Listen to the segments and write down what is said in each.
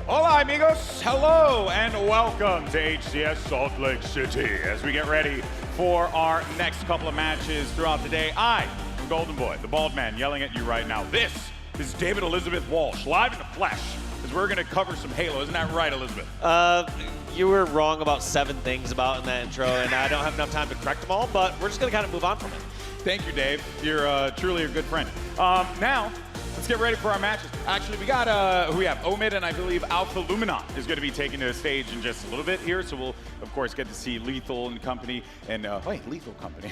Hola amigos, hello and welcome to HCS Salt Lake City as we get ready for our next couple of matches throughout the day. I am Golden Boy, the bald man yelling at you right now. This is David Elizabeth Walsh, live in the flesh, as we're going to cover some Halo. Isn't that right, Elizabeth? You were wrong about 7 things about in that intro, and I don't have enough time to correct them all, but we're just going to kind of move on from it. Thank you, Dave. You're truly a good friend. Now, let's get ready for our matches. Actually, we got, who we have? Omid and I believe Alpha Luminon is going to be taking to the stage in just a little bit here. So we'll, of course, get to see Lethal and company. And, wait, Lethal company.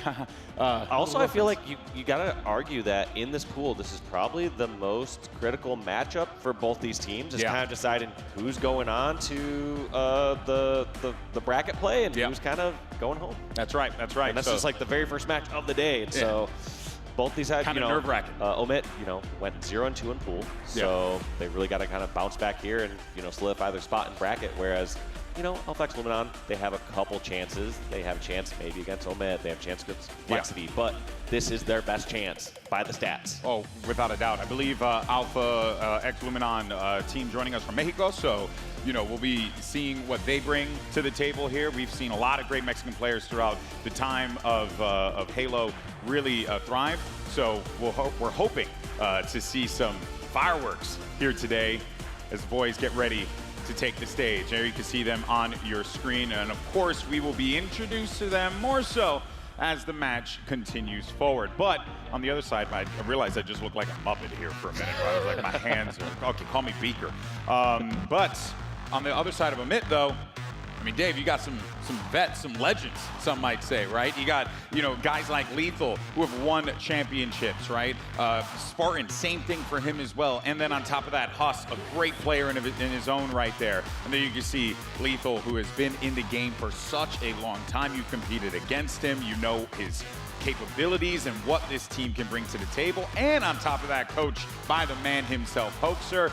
Also, I feel like you got to argue that in this pool, this is probably the most critical matchup for both these teams. It's kind of deciding who's going on to the bracket play and who's kind of going home. That's right. That's right. And that's just like the very first match of the day. And so both these had, kind of nerve-wracking. Omid, went 0-2 in pool, so they really got to kind of bounce back here and, solidify their spot in bracket. Whereas, LFX Luminon, they have a couple chances. They have a chance maybe against Omid. They have a chance against Complexity, but this is their best chance by the stats. Oh, without a doubt. I believe Alpha X Luminon team joining us from Mexico, so we'll be seeing what they bring to the table here. We've seen a lot of great Mexican players throughout the time of Halo really thrive. So we're hoping to see some fireworks here today as the boys get ready to take the stage. There you can see them on your screen. And of course, we will be introduced to them more so as the match continues forward. But on the other side, I realized I just looked like a Muppet here for a minute. I was like, my hands are, okay, call me Beaker. But on the other side of Omid, though, I mean, Dave, you got some vets, some legends, some might say, right? You got, guys like Lethal who have won championships, right? Spartan, same thing for him as well. And then on top of that, Huss, a great player in his own right there. And then you can see Lethal, who has been in the game for such a long time. You competed against him. You know his capabilities and what this team can bring to the table. And on top of that, coached by the man himself, Hoaxer.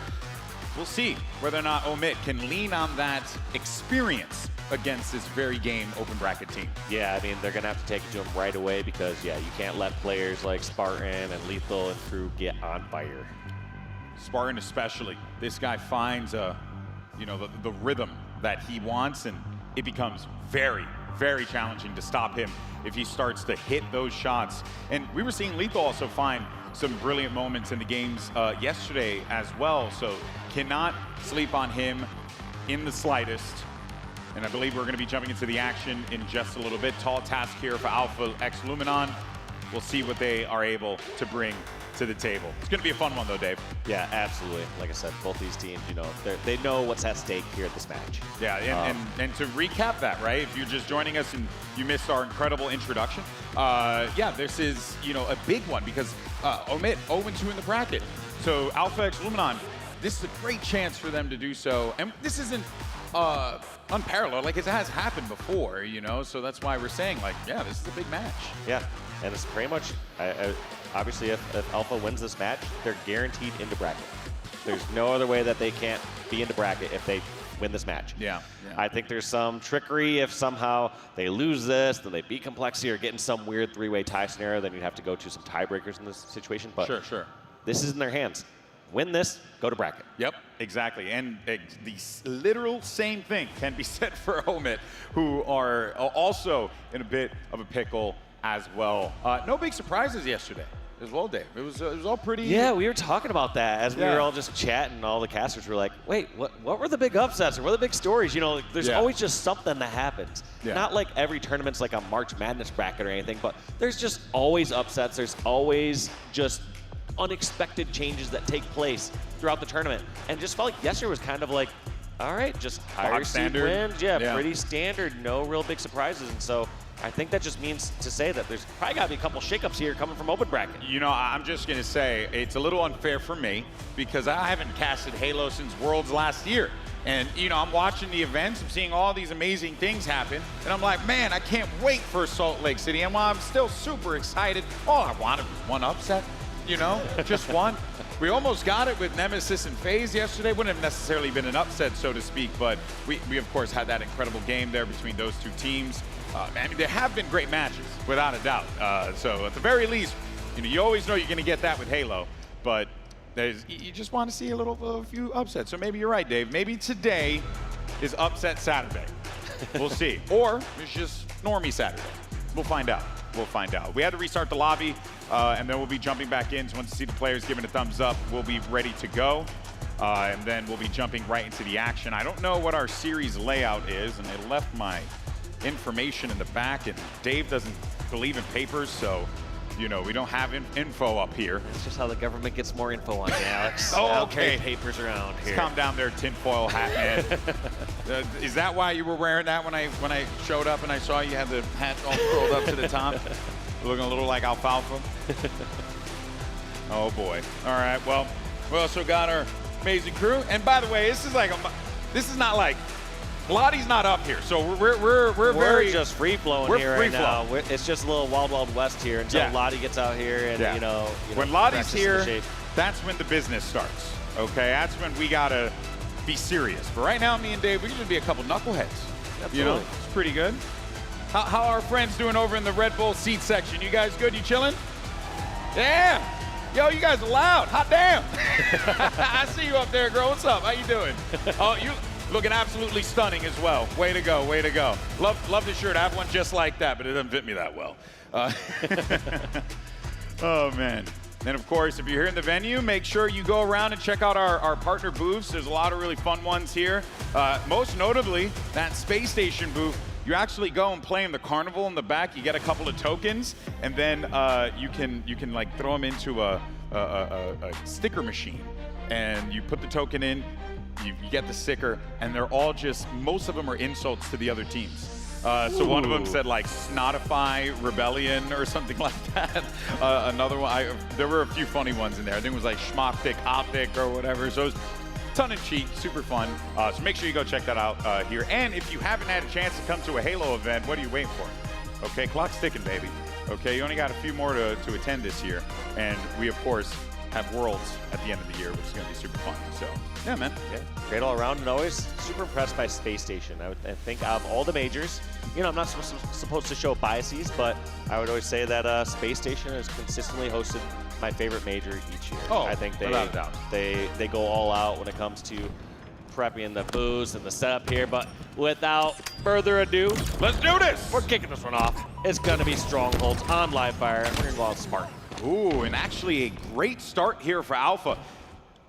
We'll see whether or not Omid can lean on that experience against this very game open bracket team. Yeah, I mean, they're going to have to take it to him right away because, you can't let players like Spartan and Lethal and crew get on fire. Spartan especially. This guy finds, the rhythm that he wants, and it becomes very, very challenging to stop him if he starts to hit those shots. And we were seeing Lethal also find some brilliant moments in the games yesterday as well, so cannot sleep on him in the slightest. And I believe we're going to be jumping into the action in just a little bit. Tall task here for Alpha X Luminon. We'll see what they are able to bring to the table. It's going to be a fun one though, Dave. Yeah, absolutely. Like I said, both these teams, they know what's at stake here at this match. Yeah, and to recap that, right? If you're just joining us and you missed our incredible introduction, this is, a big one because Omid 0-2 in the bracket. So Alpha X Luminon, this is a great chance for them to do so. And this isn't unparalleled, like it has happened before, so that's why we're saying, like, yeah, this is a big match. Yeah, and it's pretty much, obviously, if Alpha wins this match, they're guaranteed into bracket. There's no other way that they can't be into bracket if they win this match. Yeah. I think there's some trickery if somehow they lose this, then they beat Complexity or get in some weird 3-way tie scenario, then you'd have to go to some tiebreakers in this situation. But sure. This is in their hands. Win this, go to bracket. Yep, exactly. And the literal same thing can be said for Omid, who are also in a bit of a pickle as well. No big surprises yesterday as well, Dave. It was all pretty... Yeah, we were talking about that as we were all just chatting. All the casters were like, wait, what were the big upsets or what are the big stories? There's always just something that happens. Not like every tournament's like a March Madness bracket or anything, but there's just always upsets. There's always just unexpected changes that take place throughout the tournament. And just felt like yesterday was kind of like, all right, just higher seed wins. Yeah, pretty standard, no real big surprises. And so I think that just means to say that there's probably got to be a couple shakeups here coming from open bracket. I'm just going to say it's a little unfair for me because I haven't casted Halo since Worlds last year. And, I'm watching the events, I'm seeing all these amazing things happen, and I'm like, man, I can't wait for Salt Lake City. And while I'm still super excited, all I wanted was one upset. Just one. We almost got it with Nemesis and FaZe yesterday. Wouldn't have necessarily been an upset, so to speak, but we of course had that incredible game there between those two teams. There have been great matches, without a doubt. So at the very least, you always know you're going to get that with Halo, but You just want to see a few upsets. So maybe you're right, Dave. Maybe today is upset Saturday. We'll see. Or it's just normie Saturday. We'll find out. We'll find out. We had to restart the lobby, and then we'll be jumping back in. So once you see the players giving a thumbs up, we'll be ready to go. And then we'll be jumping right into the action. I don't know what our series layout is, and they left my information in the back, and Dave doesn't believe in papers, so you know, we don't have info up here. It's just how the government gets more info on you, Alex. Oh, okay. Papers around here. Calm down there, tinfoil hat man. Is that why you were wearing that when I showed up and I saw you had the hat all rolled up to the top? Looking a little like alfalfa? Oh, boy. All right, well, we also got our amazing crew. And by the way, this is not like, Lottie's not up here, so we're very just free flowing here right now. It's just a little wild west here until Lottie gets out here and you know when Lottie's here, that's when the business starts. Okay, that's when we gotta be serious. But right now, me and Dave, we can just be a couple knuckleheads. Absolutely. You know, it's pretty good. How are our friends doing over in the Red Bull seat section? You guys good? You chilling? Yeah. Yo, you guys are loud. Hot damn. I see you up there, girl. What's up? How you doing? Oh, you looking absolutely stunning as well. Way to go, way to go. Love the shirt. I have one just like that, but it doesn't fit me that well. Oh, man. And, of course, if you're here in the venue, make sure you go around and check out our partner booths. There's a lot of really fun ones here. Most notably, that Space Station booth. You actually go and play in the carnival in the back. You get a couple of tokens, and then you can like throw them into a sticker machine. And you put the token in, you get the sticker, and they're all just, most of them are insults to the other teams. So one of them said like Snotify Rebellion or something like that. Another one, there were a few funny ones in there. I think it was like Schmoptic Optic or whatever. So it was tongue in cheek, super fun. So make sure you go check that out here. And if you haven't had a chance to come to a Halo event, what are you waiting for? Okay, clock's ticking, baby. Okay, you only got a few more to attend this year. And we, of course, have Worlds at the end of the year, which is going to be super fun. So, yeah, man. Yeah, great all around, and always super impressed by Space Station. I think out of all the majors, you know, I'm not supposed to show biases, but I would always say that Space Station has consistently hosted my favorite major each year. Oh, I think without a doubt. They go all out when it comes to prepping the booths and the setup here. But without further ado, let's do this. We're kicking this one off. It's going to be Strongholds on live fire. We're going to go out Spartan. Ooh, and actually a great start here for Alpha,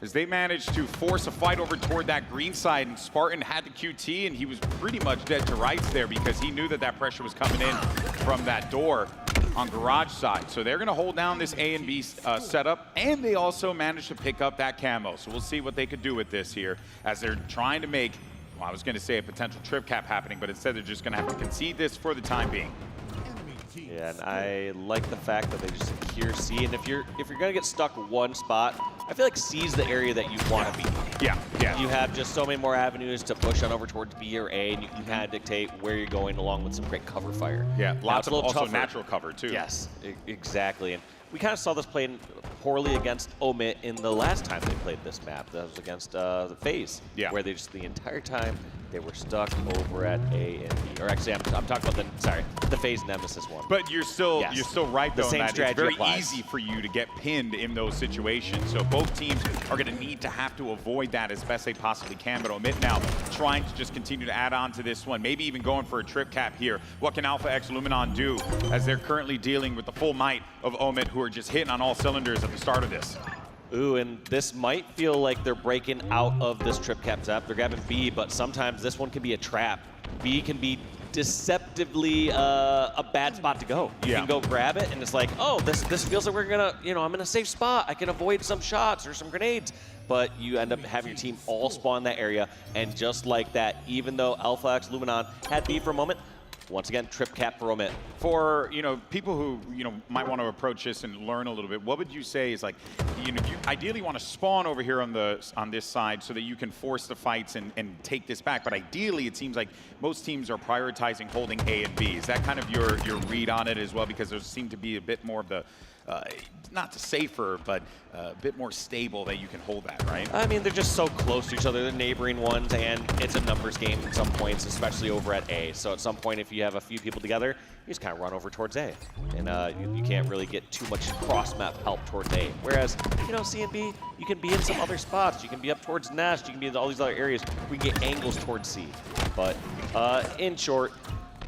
as they managed to force a fight over toward that green side, and Spartan had the QT, and he was pretty much dead to rights there because he knew that pressure was coming in from that door on garage side. So they're going to hold down this A and B setup, and they also managed to pick up that camo. So we'll see what they could do with this here as they're trying to make, well, I was going to say a potential trip cap happening, but instead they're just going to have to concede this for the time being. Yeah, and I like the fact that they just secure C. And if you're gonna get stuck one spot, I feel like C is the area that you want to be. Yeah. You have just so many more avenues to push on over towards B or A, and you can kind of dictate where you're going along with some great cover fire. Yeah, lots of also tougher. Natural cover too. Yes, exactly. And we kind of saw this playing poorly against Omit in the last time they played this map. That was against the FaZe, where they just the entire time they were stuck over at A and B. Or actually, I'm talking about the FaZe Nemesis one. But you're still right though, that it's very applies. easy for you to get pinned in those situations. So both teams are going to need to have to avoid that as best they possibly can. But Omit now trying to just continue to add on to this one, maybe even going for a trip cap here. What can Alpha X Luminon do as they're currently dealing with the full might of Omit, who are just hitting on all cylinders at the start of this? Ooh, and this might feel like they're breaking out of this trip cap zap. They're grabbing B, but sometimes this one can be a trap. B can be deceptively a bad spot to go. You can go grab it, and it's like, oh, this feels like we're gonna, I'm in a safe spot. I can avoid some shots or some grenades. But you end up having your team all spawn in that area, and just like that, even though Alpha X Luminon had B for a moment, once again, trip cap for Omit. For people who might want to approach this and learn a little bit, what would you say is like, you ideally want to spawn over here on this side so that you can force the fights and take this back. But ideally, it seems like most teams are prioritizing holding A and B. Is that kind of your read on it as well? Because there seemed to be a bit more of not safer, but a bit more stable that you can hold that, right? I mean, they're just so close to each other. They're neighboring ones, and it's a numbers game at some points, especially over at A. So at some point, if you have a few people together, you just kind of run over towards A. And you can't really get too much cross-map help towards A. Whereas, you know, C and B, you can be in some other spots. You can be up towards Nest. You can be in all these other areas. We get angles towards C. But in short,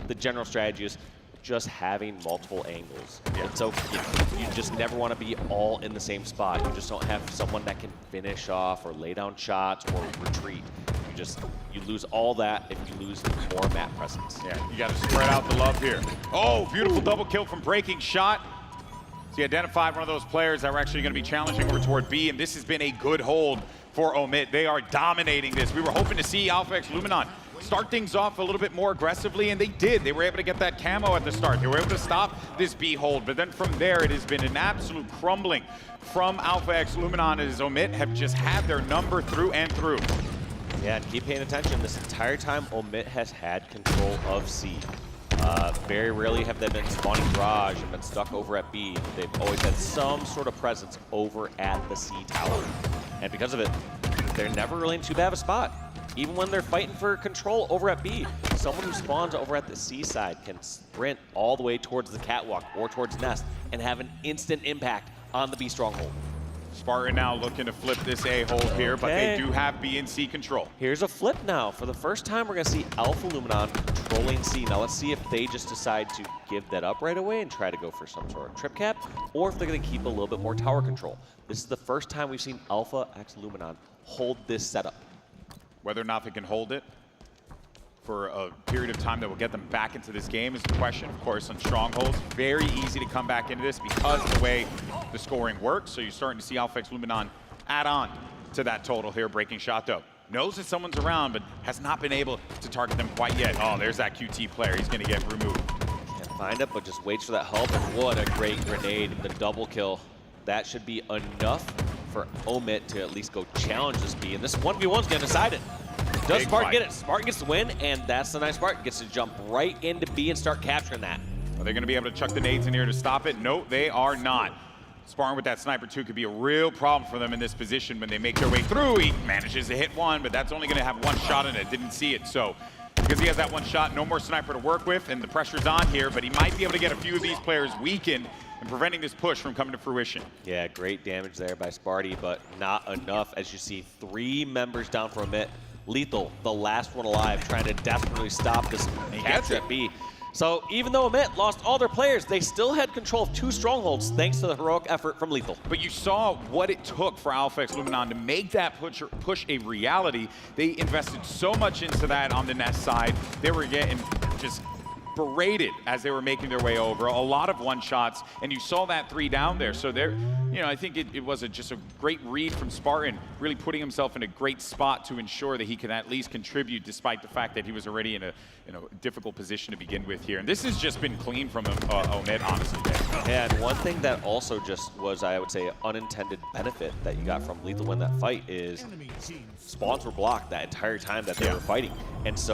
the general strategy is just having multiple angles. Yeah. And so you just never want to be all in the same spot. You just don't have someone that can finish off or lay down shots or retreat. You lose all that if you lose more map presence. Yeah, you got to spread out the love here. Oh, beautiful double kill from Breaking Shot. So he identified one of those players that were actually going to be challenging over toward B, and this has been a good hold for Omit. They are dominating this. We were hoping to see Alpha X Luminon start things off a little bit more aggressively, and they did. They were able to get that camo at the start. They were able to stop this B hold, but then from there, it has been an absolute crumbling from Alpha X Luminon as Omit have just had their number through and through. Yeah, and keep paying attention. This entire time, Omit has had control of C. Very rarely have they been spawning Garage and been stuck over at B. They've always had some sort of presence over at the C tower. And because of it, they're never really in too bad of a spot. Even when they're fighting for control over at B, someone who spawns over at the C side can sprint all the way towards the catwalk or towards Nest and have an instant impact on the B stronghold. Spartan now looking to flip this A hold here, but they do have B and C control. Here's a flip now. For the first time, we're going to see Alpha Luminon controlling C. Now let's see if they just decide to give that up right away and try to go for some sort of trip cap, or if they're going to keep a little bit more tower control. This is the first time we've seen Alpha X Luminon hold this setup. Whether or not they can hold it for a period of time that will get them back into this game is the question. Of course, on Strongholds, very easy to come back into this because of the way the scoring works. So you're starting to see Alpha X Luminon add on to that total here. Breaking Shot, though. Knows that someone's around, but has not been able to target them quite yet. Oh, there's that QT player. He's going to get removed. Can't find it, but just waits for that help. And what a great grenade. The double kill. That should be enough for Omit to at least go challenge this B. And this 1v1's going to decide it. Does Spartan get it? Spartan gets the win, and that's the nice part. Gets to jump right into B and start capturing that. Are they going to be able to chuck the nades in here to stop it? No, they are not. Spartan with that sniper too could be a real problem for them in this position when they make their way through. He manages to hit one, but that's only going to have one shot in it. Didn't see it. So because he has that one shot, no more sniper to work with, and the pressure's on here, but he might be able to get a few of these players weakened and preventing this push from coming to fruition. Yeah, great damage there by Sparty, but not enough. As you see, 3 members down from Omit. Lethal, the last one alive, trying to desperately stop this capture at B. So even though Omit lost all their players, they still had control of 2 strongholds thanks to the heroic effort from Lethal. But you saw what it took for Alpha X Luminon to make that push a reality. They invested so much into that on the Nest side. They were getting just berated as they were making their way over. A lot of one-shots, and you saw that 3 down there. So there, you know, I think it was just a great read from Spartan, really putting himself in a great spot to ensure that he can at least contribute despite the fact that he was already in a difficult position to begin with here. And this has just been clean from Omit, honestly. Yeah, and one thing that also just was, I would say, an unintended benefit that you got from Lethal in that fight is spawns were blocked that entire time that they were fighting. And so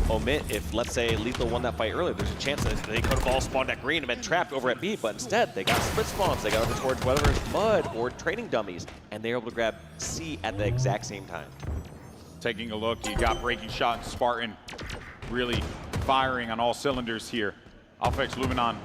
Omit, if let's say Lethal won that fight earlier, there's a chance that they could have all spawned at green and been trapped over at B, but instead they got split spawns. They got over towards whether it's mud or training dummies, and they were able to grab C at the exact same time. Taking a look, you got Breaking Shot and Spartan really firing on all cylinders here. Alpha X Luminon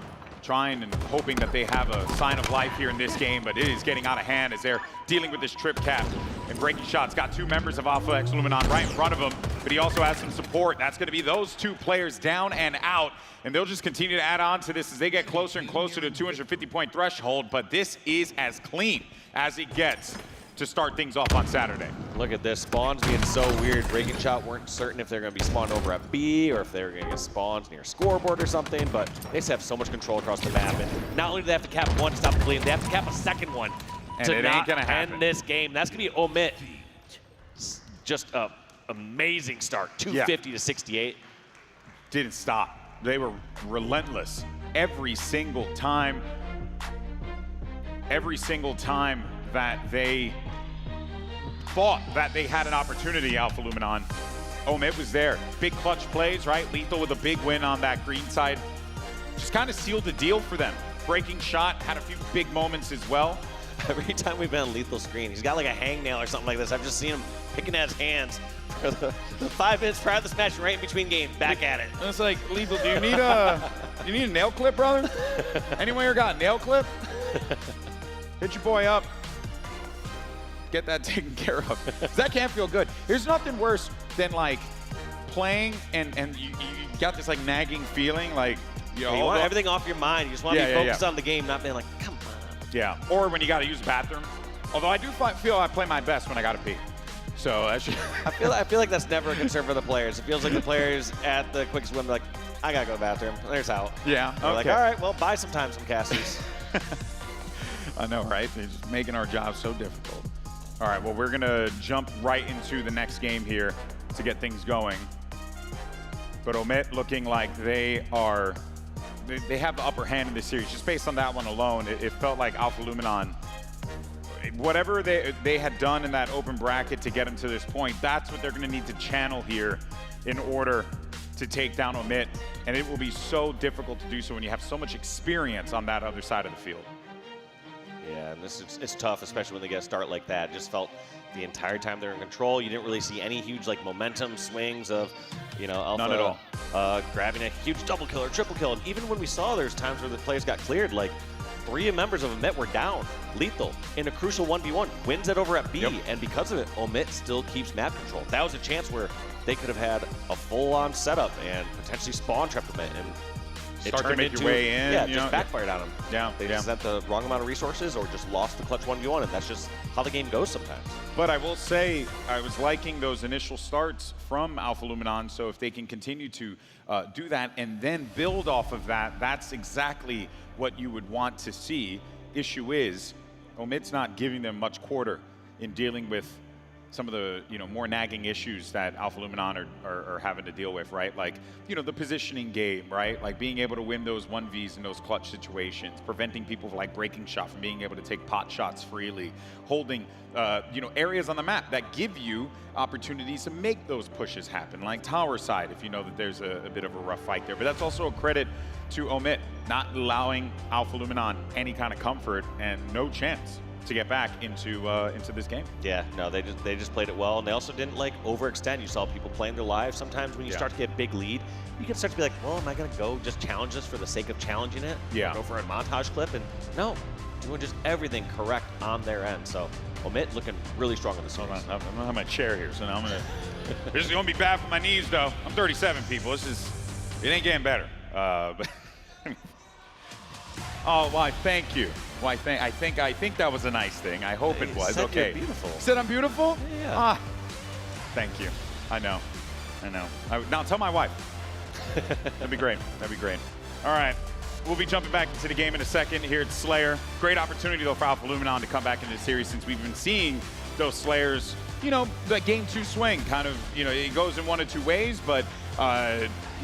trying and hoping that they have a sign of life here in this game, but it is getting out of hand as they're dealing with this trip cap. And Breaking Shot's got 2 members of Alpha X Luminon right in front of him, but he also has some support. That's going to be those 2 players down and out, and they'll just continue to add on to this as they get closer and closer to the 250-point threshold, but this is as clean as it gets to start things off on Saturday. Look at this, spawns being so weird. Breaking Shot weren't certain if they're going to be spawned over at B or if they were going to get spawns near scoreboard or something, but they just have so much control across the map. And not only do they have to cap one to stop the bleeding, they have to cap a second one and to it ain't gonna end this game. That's going to be Omit. Just an amazing start, 250 to 68. Didn't stop. They were relentless every single time. Every single time that they thought that they had an opportunity, Alpha Luminon, Omit was there. Big clutch plays, right? Lethal with a big win on that green side. Just kind of sealed the deal for them. Breaking Shot had a few big moments as well. Every time we've been on Lethal screen, he's got like a hangnail or something like this. I've just seen him picking at his hands for the 5 minutes prior to this match, right in between games, back at it. And it's like, Lethal, do you need a nail clip, brother? Anyone here got a nail clip? Hit your boy up. Get that taken care of. That can't feel good. There's nothing worse than like playing and you got this like nagging feeling, like you want everything off your mind. You just want to be focused on the game, not being like, come on. Yeah, or when you got to use the bathroom. Although I do feel I play my best when I got to pee. So I feel like that's never a concern for the players. It feels like the players at the quick swim, like, I gotta go to the bathroom. There's out. Yeah. They're like, all right, well, buy some time, some casters. I know, right? They're just making our job so difficult. All right, well, we're gonna jump right into the next game here to get things going. But Omit looking like they have the upper hand in this series. Just based on that one alone, it felt like Alpha Luminon, whatever they had done in that open bracket to get them to this point, that's what they're going to need to channel here in order to take down Omit. And it will be so difficult to do so when you have so much experience on that other side of the field. Yeah, and it's tough, especially when they get a start like that. It just felt the entire time they're in control. You didn't really see any huge like momentum swings of, Alpha none at all. Grabbing a huge double kill or triple kill. And even when we saw there's times where the players got cleared, like 3 members of Omit were down. Lethal in a crucial 1v1 wins it over at B, and because of it, Omit still keeps map control. That was a chance where they could have had a full-on setup and potentially spawn trap Omit, and start to make your way in. Yeah, just backfired on them. Yeah, they just sent the wrong amount of resources or just lost the clutch 1v1, and that's just how the game goes sometimes. But I will say, I was liking those initial starts from Alpha Luminon, so if they can continue to do that and then build off of that, that's exactly what you would want to see. Issue is, Omit's not giving them much quarter in dealing with some of the more nagging issues that Alpha Luminon are having to deal with, right? Like, the positioning game, right? Like being able to win those 1Vs in those clutch situations, preventing people like Breaking Shot from being able to take pot shots freely, holding, areas on the map that give you opportunities to make those pushes happen, like tower side, if you know that there's a bit of a rough fight there. But that's also a credit to Omit, not allowing Alpha Luminon any kind of comfort and no chance to get back into this game. Yeah, no, they just played it well, and they also didn't like overextend. You saw people playing their lives. Sometimes when you start to get big lead, you can start to be like, well, am I gonna go just challenge this for the sake of challenging it? Yeah. Go for a montage clip, and no, doing just everything correct on their end. So Omit looking really strong in the series. I don't have my chair here, so now I'm gonna. This is gonna be bad for my knees, though. I'm 37, people. It ain't getting better. But oh, why? Thank you. Why? I think that was a nice thing. I hope it was. Okay. You're beautiful. Said I'm beautiful? Yeah. Ah, thank you. I know. Now tell my wife. That'd be great. All right. We'll be jumping back into the game in a second here at Slayer. Great opportunity, though, for Alpha Luminon to come back into the series, since we've been seeing those Slayers, the game 2 swing kind of, it goes in one of two ways, but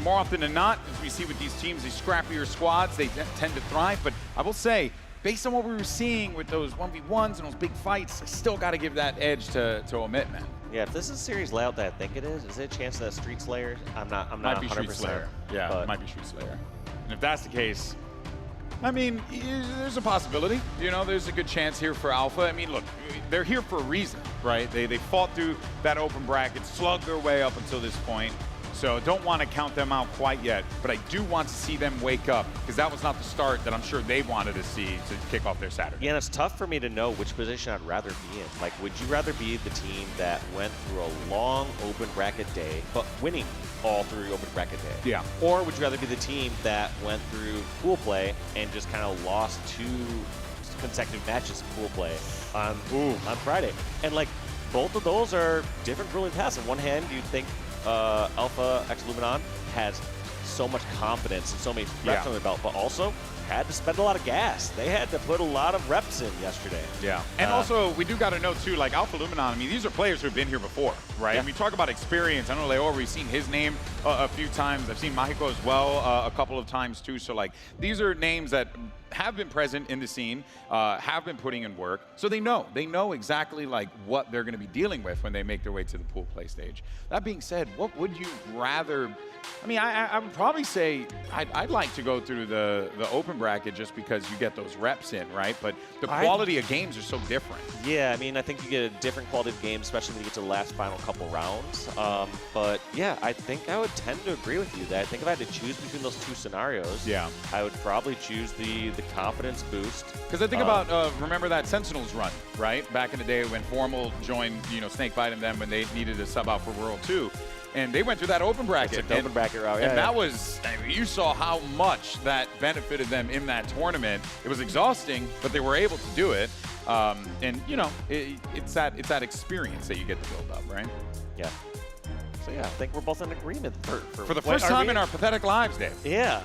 more often than not, as we see with these teams, these scrappier squads, they tend to thrive. But I will say, based on what we were seeing with those 1v1s and those big fights, I still got to give that edge to Omit, man. Yeah, if this is series layout that I think it is there a chance that Street Slayer? I'm not 100%. Might be Street Slayer. Yeah, it might be Street Slayer. And if that's the case, I mean, there's a possibility. There's a good chance here for Alpha. I mean, look, they're here for a reason, right? They fought through that open bracket, slugged their way up until this point. So don't want to count them out quite yet, but I do want to see them wake up, because that was not the start that I'm sure they wanted to see to kick off their Saturday. Yeah, and it's tough for me to know which position I'd rather be in. Like, would you rather be the team that went through a long open bracket day, but winning all through open bracket day? Yeah. Or would you rather be the team that went through pool play and just kind of lost 2 consecutive matches of pool play on Friday? And like, both of those are different ruling paths. On one hand, you think Alpha X Luminon has so much confidence and so many reps on their belt, but also had to spend a lot of gas. They had to put a lot of reps in yesterday. Yeah, and also we do got to know too, like Alpha Luminon, I mean, these are players who've been here before, right? And we talk about experience. I know Leor, we've seen his name a few times. I've seen Mahiko as well a couple of times too. So like, these are names that have been present in the scene, have been putting in work, so they know exactly like what they're going to be dealing with when they make their way to the pool play stage. That being said, what would you rather? I mean, I would probably say I'd like to go through the open bracket just because you get those reps in, right? But the quality of games are so different. Yeah, I mean, I think you get a different quality of game, especially when you get to the last final couple rounds. But yeah, I think I would tend to agree with you that I think if I had to choose between those two scenarios, I would probably choose the confidence boost. Because I think about, remember that Sentinels run, right? Back in the day when Formal joined, Snakebite and them when they needed to sub out for World 2. And they went through that open bracket. The open bracket route, and that was, I mean, you saw how much that benefited them in that tournament. It was exhausting, but they were able to do it. And, it's that experience that you get to build up, right? Yeah. So, yeah, I think we're both in agreement for the first time in our pathetic lives, Dave. Yeah.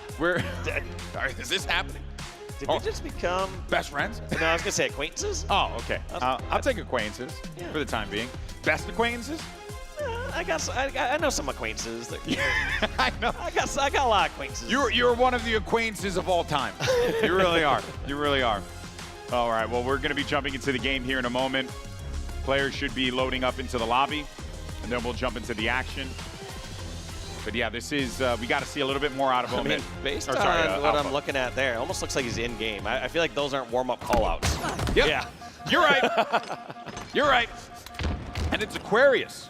Is this happening? Did we just become best friends? No, I was going to say acquaintances. Oh, okay. I'll take acquaintances for the time being. Best acquaintances? I guess I know some acquaintances. I know. I got a lot of acquaintances. You're one of the acquaintances of all time. You really are. You really are. All right. Well, we're going to be jumping into the game here in a moment. Players should be loading up into the lobby, and then we'll jump into the action. But yeah, this is we got to see a little bit more out of him. I mean, based on what I'm looking at there, it almost looks like he's in game. I feel like those aren't warm-up call-outs. Yep. Yeah. You're right. You're right. And it's Aquarius.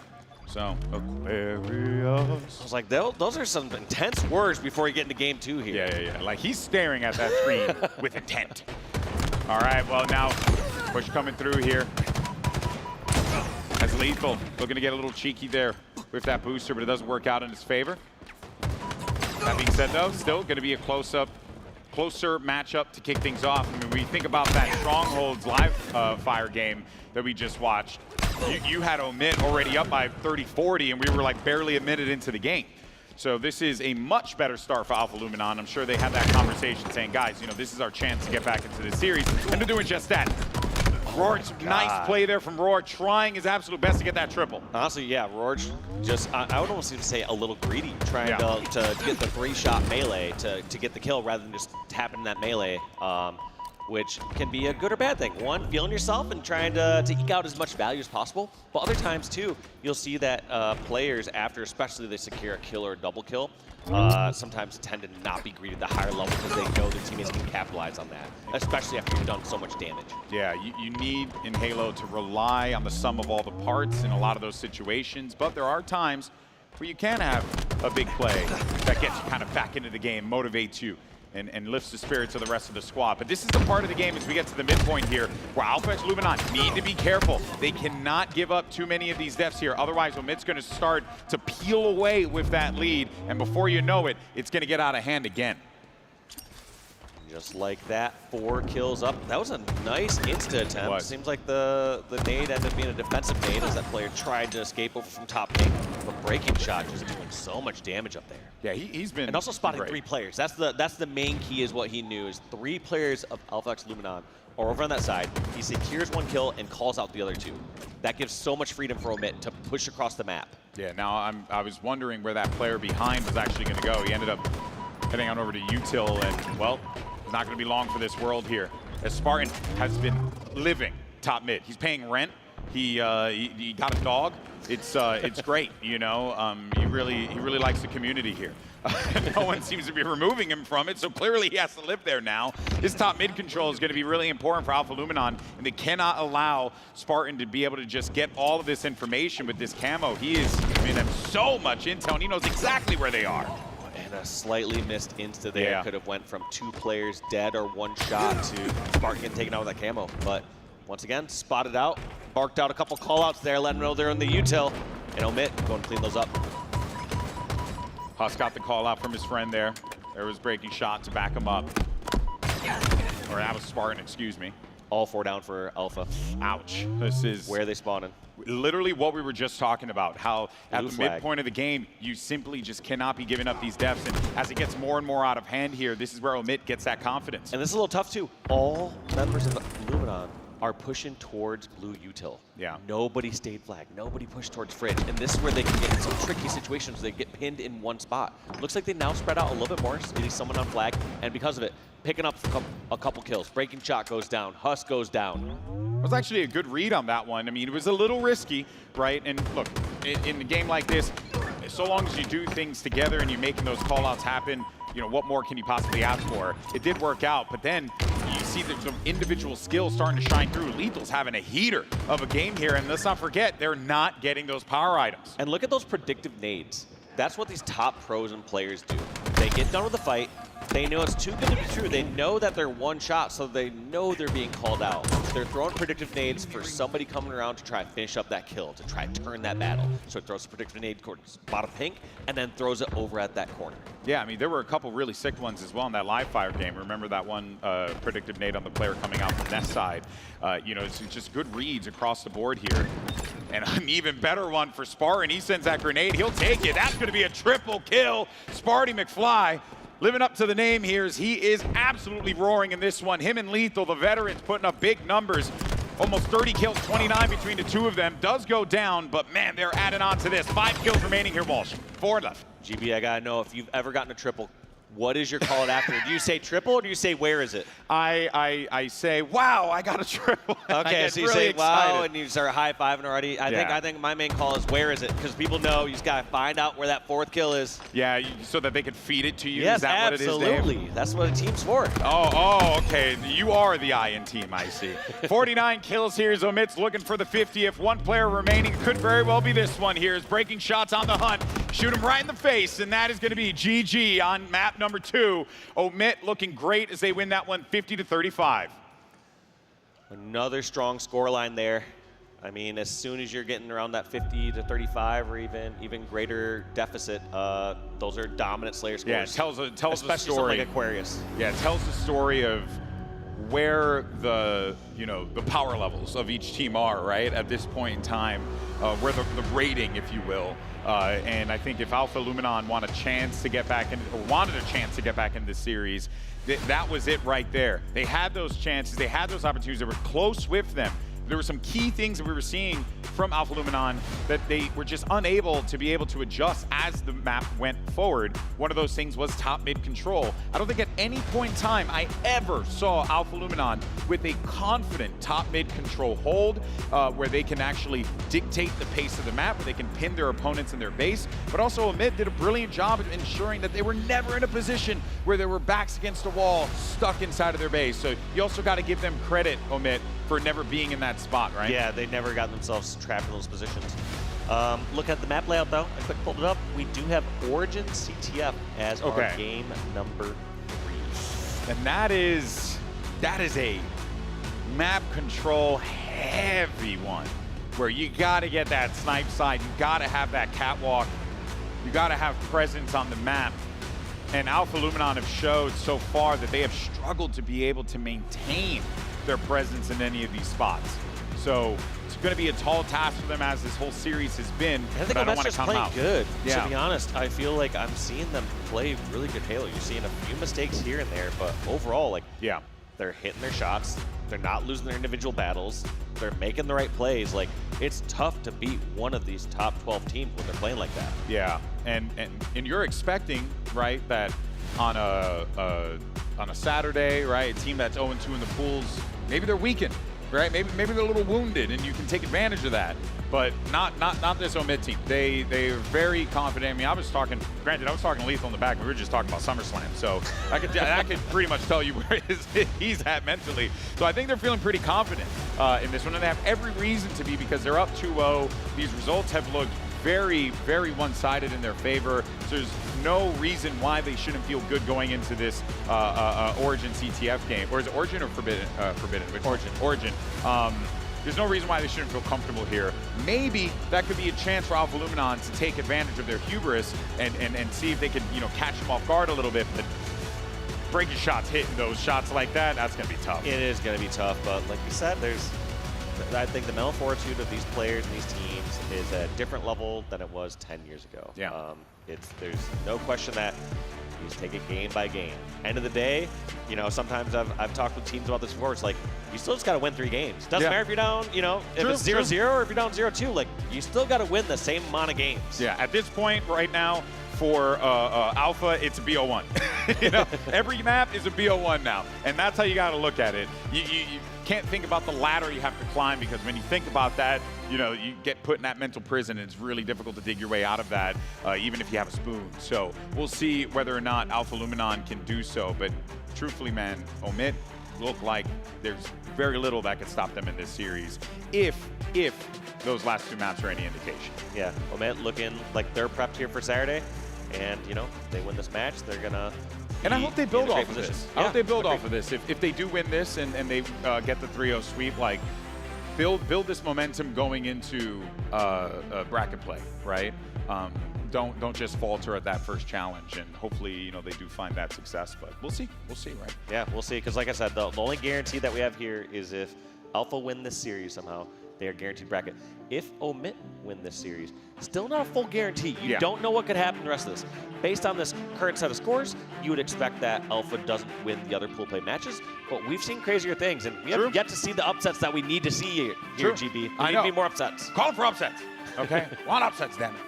So, Aquarius. I was like, those are some intense words before you get into game 2 here. Yeah. Like he's staring at that screen with intent. All right, well now, push coming through here. That's Lethal. Looking to get a little cheeky there with that booster, but it doesn't work out in his favor. That being said though, still gonna be a closer matchup to kick things off. I mean, we think about that Strongholds live fire game that we just watched. You had Omit already up by 30-40, and we were like barely a minute into the game. So this is a much better start for Alpha Luminon. I'm sure they had that conversation saying, guys, this is our chance to get back into the series. And they're doing just that. Roar's nice play there from Roar, trying his absolute best to get that triple. Honestly, yeah, Roar just, I would almost even say a little greedy, trying to get the 3-shot melee to get the kill rather than just tapping that melee. Which can be a good or bad thing. One, feeling yourself and trying to eke out as much value as possible. But other times, too, you'll see that players, after especially they secure a kill or a double kill, sometimes tend to not be greeted at the higher level because they know their teammates can capitalize on that, especially after you've done so much damage. Yeah, you need in Halo to rely on the sum of all the parts in a lot of those situations, but there are times where you can have a big play that gets you kind of back into the game, motivates you, and lifts the spirits of the rest of the squad. But this is the part of the game as we get to the midpoint here where Alpha X Luminon need to be careful. They cannot give up too many of these deaths here. Otherwise, Omit's going to start to peel away with that lead. And before you know it, it's going to get out of hand again. Just like that, 4 kills up. That was a nice insta attempt. Seems like the nade ended up being a defensive nade as that player tried to escape over from top pink. But breaking shot just doing so much damage up there. Yeah, he's been. And also spotting 3 players. That's the main key is what he knew is 3 players of Alpha X Luminon are over on that side. He secures 1 kill and calls out the other 2. That gives so much freedom for Omit to push across the map. Yeah, now I was wondering where that player behind was actually going to go. He ended up heading on over to Util, and well, it's not going to be long for this world here. As Spartan has been living top mid. He's paying rent. He got a dog. It's great, He really likes the community here. No one seems to be removing him from it, so clearly he has to live there now. His top mid control is going to be really important for Alpha Luminon, and they cannot allow Spartan to be able to just get all of this information with this camo. He is giving them so much intel, and he knows exactly where they are. And a slightly missed insta there. Yeah. Could have went from 2 players dead or 1 shot to Spartan getting taken out with that camo. But once again, spotted out, barked out a couple call-outs there, letting them know they're in the util, and Omit going to clean those up. Huss got the call-out from his friend there. There was breaking shot to back him up. Or that was Spartan, excuse me. All 4 down for Alpha. Ouch. This is where are they spawning? Literally what we were just talking about, how at the midpoint of the game, you simply just cannot be giving up these deaths. And as it gets more and more out of hand here, this is where Omit gets that confidence. And this is a little tough too. All members of Luminon are pushing towards blue util. Yeah. Nobody stayed flag. Nobody pushed towards fridge. And this is where they can get in some tricky situations. They get pinned in one spot. Looks like they now spread out a little bit more, getting someone on flag. And because of it, picking up a couple kills. Breaking shot goes down. Huss goes down. It was actually a good read on that one. I mean, it was a little risky, right? And look, in a game like this, so long as you do things together and you're making those call-outs happen, you know, what more can you possibly ask for? It did work out, but then you see there's some individual skills starting to shine through. Lethal's having a heater of a game here, and let's not forget, they're not getting those power items. And look at those predictive nades. That's what these top pros and players do. They get done with the fight, they know it's too good to be true. They know that they're one shot, so they know they're being called out. They're throwing predictive nades for somebody coming around to try and finish up that kill, to try and turn that battle. So it throws a predictive nade towards bottom pink, and then throws it over at that corner. Yeah, I mean, there were a couple really sick ones as well in that live fire game. Remember that one predictive nade on the player coming out from Nest side. You know, it's just good reads across the board here. And an even better one for Spartan. He sends that grenade. He'll take it. That's going to be a triple kill. Sparty McFly living up to the name here as he is absolutely roaring in this one. Him and Lethal, the veterans, putting up big numbers. Almost 30 kills, 29 between the two of them. Does go down, but man, they're adding on to this. 5 kills remaining here, Walsh. 4 left. GB, I gotta know if you've ever gotten a triple. What is your call it after? Do you say triple or do you say where is it? I say, wow, I got a triple. Okay, so you really say excited. wow and you start high-fiving already. I think my main call is where is it? Because people know you just gotta find out where that 4th kill is. Yeah, so that they can feed it to you. Yes, is that absolutely. What it is, Dave? That's what a team's for. Oh, okay. You are the Iron team, I see. 49 kills here. Zomit's looking for the 50th. One player remaining. Could very well be this one here. Is breaking shots on the hunt. Shoot him right in the face, and that is going to be GG on map number 2. Omit looking great as they win that one 50-35. Another strong scoreline there. I mean, as soon as you're getting around that 50-35 or even greater deficit, those are dominant Slayer scores. Yeah, it tells a story. Especially something like Aquarius. Yeah, it tells the story of where the power levels of each team are, right, at this point in time, where the rating, if you will. And I think if Alpha Luminon wanted a chance to get back in this series, that was it right there. They had those chances, they had those opportunities, they were close with them. There were some key things that we were seeing from Alpha Luminon that they were just unable to be able to adjust as the map went forward. One of those things was top-mid control. I don't think at any point in time I ever saw Alpha Luminon with a confident top-mid control hold where they can actually dictate the pace of the map, where they can pin their opponents in their base. But also Omid did a brilliant job of ensuring that they were never in a position where they were backs against a wall, stuck inside of their base. So you also got to give them credit, Omid, for never being in that spot, right? Yeah, they never got themselves trapped in those positions. Look at the map layout though. I quick pulled it up. We do have Origin CTF as our game number 3. And that is a map control heavy one, where you gotta get that snipe side, you gotta have that catwalk, you gotta have presence on the map. And Alpha Luminon have showed so far that they have struggled to be able to maintain their presence in any of these spots. So it's going to be a tall task for them, as this whole series has been. I think Omet's just playing good. Yeah. To be honest, I feel like I'm seeing them play really good Halo. You're seeing a few mistakes here and there, but overall, like, yeah, they're hitting their shots. They're not losing their individual battles. They're making the right plays. Like, it's tough to beat one of these top 12 teams when they're playing like that. Yeah, and you're expecting, right, that on a Saturday, right, a team that's 0-2 in the pools, maybe they're weakened, right? Maybe they're a little wounded, and you can take advantage of that. But not this Omid team. They're very confident. I mean, I was talking Lethal in the back. We were just talking about SummerSlam, so I could pretty much tell you where he's at mentally. So I think they're feeling pretty confident in this one, and they have every reason to be, because they're up 2-0. These results have looked very, very one-sided in their favor. So there's no reason why they shouldn't feel good going into this Origin CTF game. Or is it Origin or Forbidden? Origin. There's no reason why they shouldn't feel comfortable here. Maybe that could be a chance for Alpha Luminon to take advantage of their hubris and see if they can, catch them off guard a little bit. But breaking shots, hitting those shots like that, that's going to be tough. It is going to be tough, but like you said, I think the mental fortitude of these players and these teams is at a different level than it was 10 years ago. Yeah. There's no question that you just take it game by game. End of the day, sometimes I've talked with teams about this before. It's like, you still just got to win 3 games. Doesn't matter if you're down, if it's 0-0 or if you're down 0-2, like, you still got to win the same amount of games. Yeah, at this point right now, For Alpha, it's a BO1. You know, every map is a BO1 now, and that's how you got to look at it. You can't think about the ladder you have to climb, because when you think about that, you know, you get put in that mental prison, and it's really difficult to dig your way out of that, even if you have a spoon. So we'll see whether or not Alpha Luminon can do so. But truthfully, man, Omit look like there's very little that could stop them in this series, if those last 2 maps are any indication. Yeah, Omit looking like they're prepped here for Saturday, and you know, if they win this match, they're gonna. And I hope they build off of this. I hope they build off of this. If they do win this and they get the 3-0 sweep, like build this momentum going into bracket play, right? Don't just falter at that first challenge, and hopefully, you know, they do find that success. But we'll see, right? Yeah, we'll see. Because like I said, the only guarantee that we have here is if Alpha win this series somehow, they are guaranteed bracket. If Omit win this series, still not a full guarantee. You don't know what could happen the rest of this. Based on this current set of scores, you would expect that Alpha doesn't win the other pool play matches, but we've seen crazier things, and we haven't yet to see the upsets that we need to see here, GB. We need more upsets. Call for upsets, okay? Want upsets, damn it.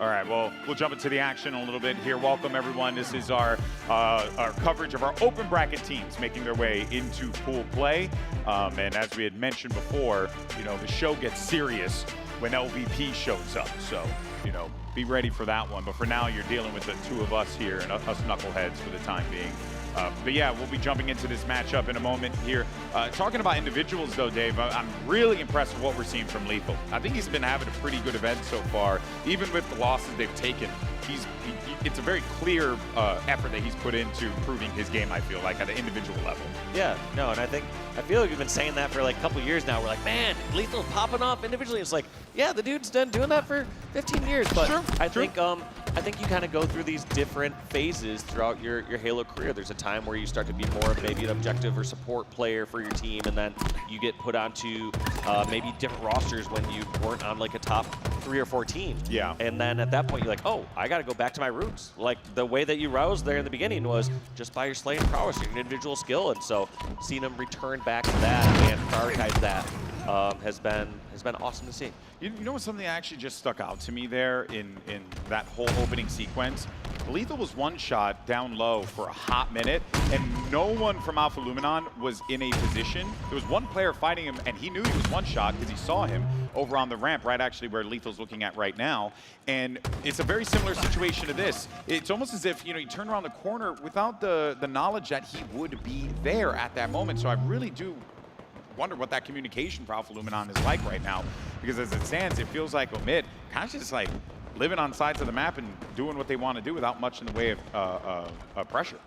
All right, well, we'll jump into the action a little bit here. Welcome, everyone. This is our coverage of our open bracket teams making their way into pool play. And as we had mentioned before, you know, the show gets serious when LVP shows up. So, you know, be ready for that one. But for now, you're dealing with the 2 of us here and us knuckleheads for the time being. But yeah, we'll be jumping into this matchup in a moment here. Talking about individuals, though, Dave, I'm really impressed with what we're seeing from Lethal. I think he's been having a pretty good event so far. Even with the losses they've taken, it's a very clear effort that he's put into improving his game, I feel like, at an individual level. Yeah, no, and I feel like we've been saying that for like a couple years now. We're like, man, Lethal's popping off individually. It's like, yeah, the dude's been doing that for 15 years. But I think you kind of go through these different phases throughout your Halo career. There's a time where you start to be more of maybe an objective or support player for your team, and then you get put onto maybe different rosters when you weren't on like a top 3 or 4 team. Yeah. And then at that point, you're like, oh, I got to go back to my roots. Like the way that you roused there in the beginning was just by your slaying prowess, your individual skill. And so seeing him return back to that and prioritize that has been awesome to see. You know something that actually just stuck out to me there in that whole opening sequence? Lethal was one shot down low for a hot minute, and no one from Alpha Luminon was in a position. There was one player fighting him, and he knew he was one shot because he saw him over on the ramp, right actually where Lethal's looking at right now. And it's a very similar situation to this. It's almost as if, you know, he turned around the corner without the knowledge that he would be there at that moment. So I really do wonder what that communication for Alpha Luminon is like right now, because as it stands, it feels like Omid kind of just like living on sides of the map and doing what they want to do without much in the way of pressure.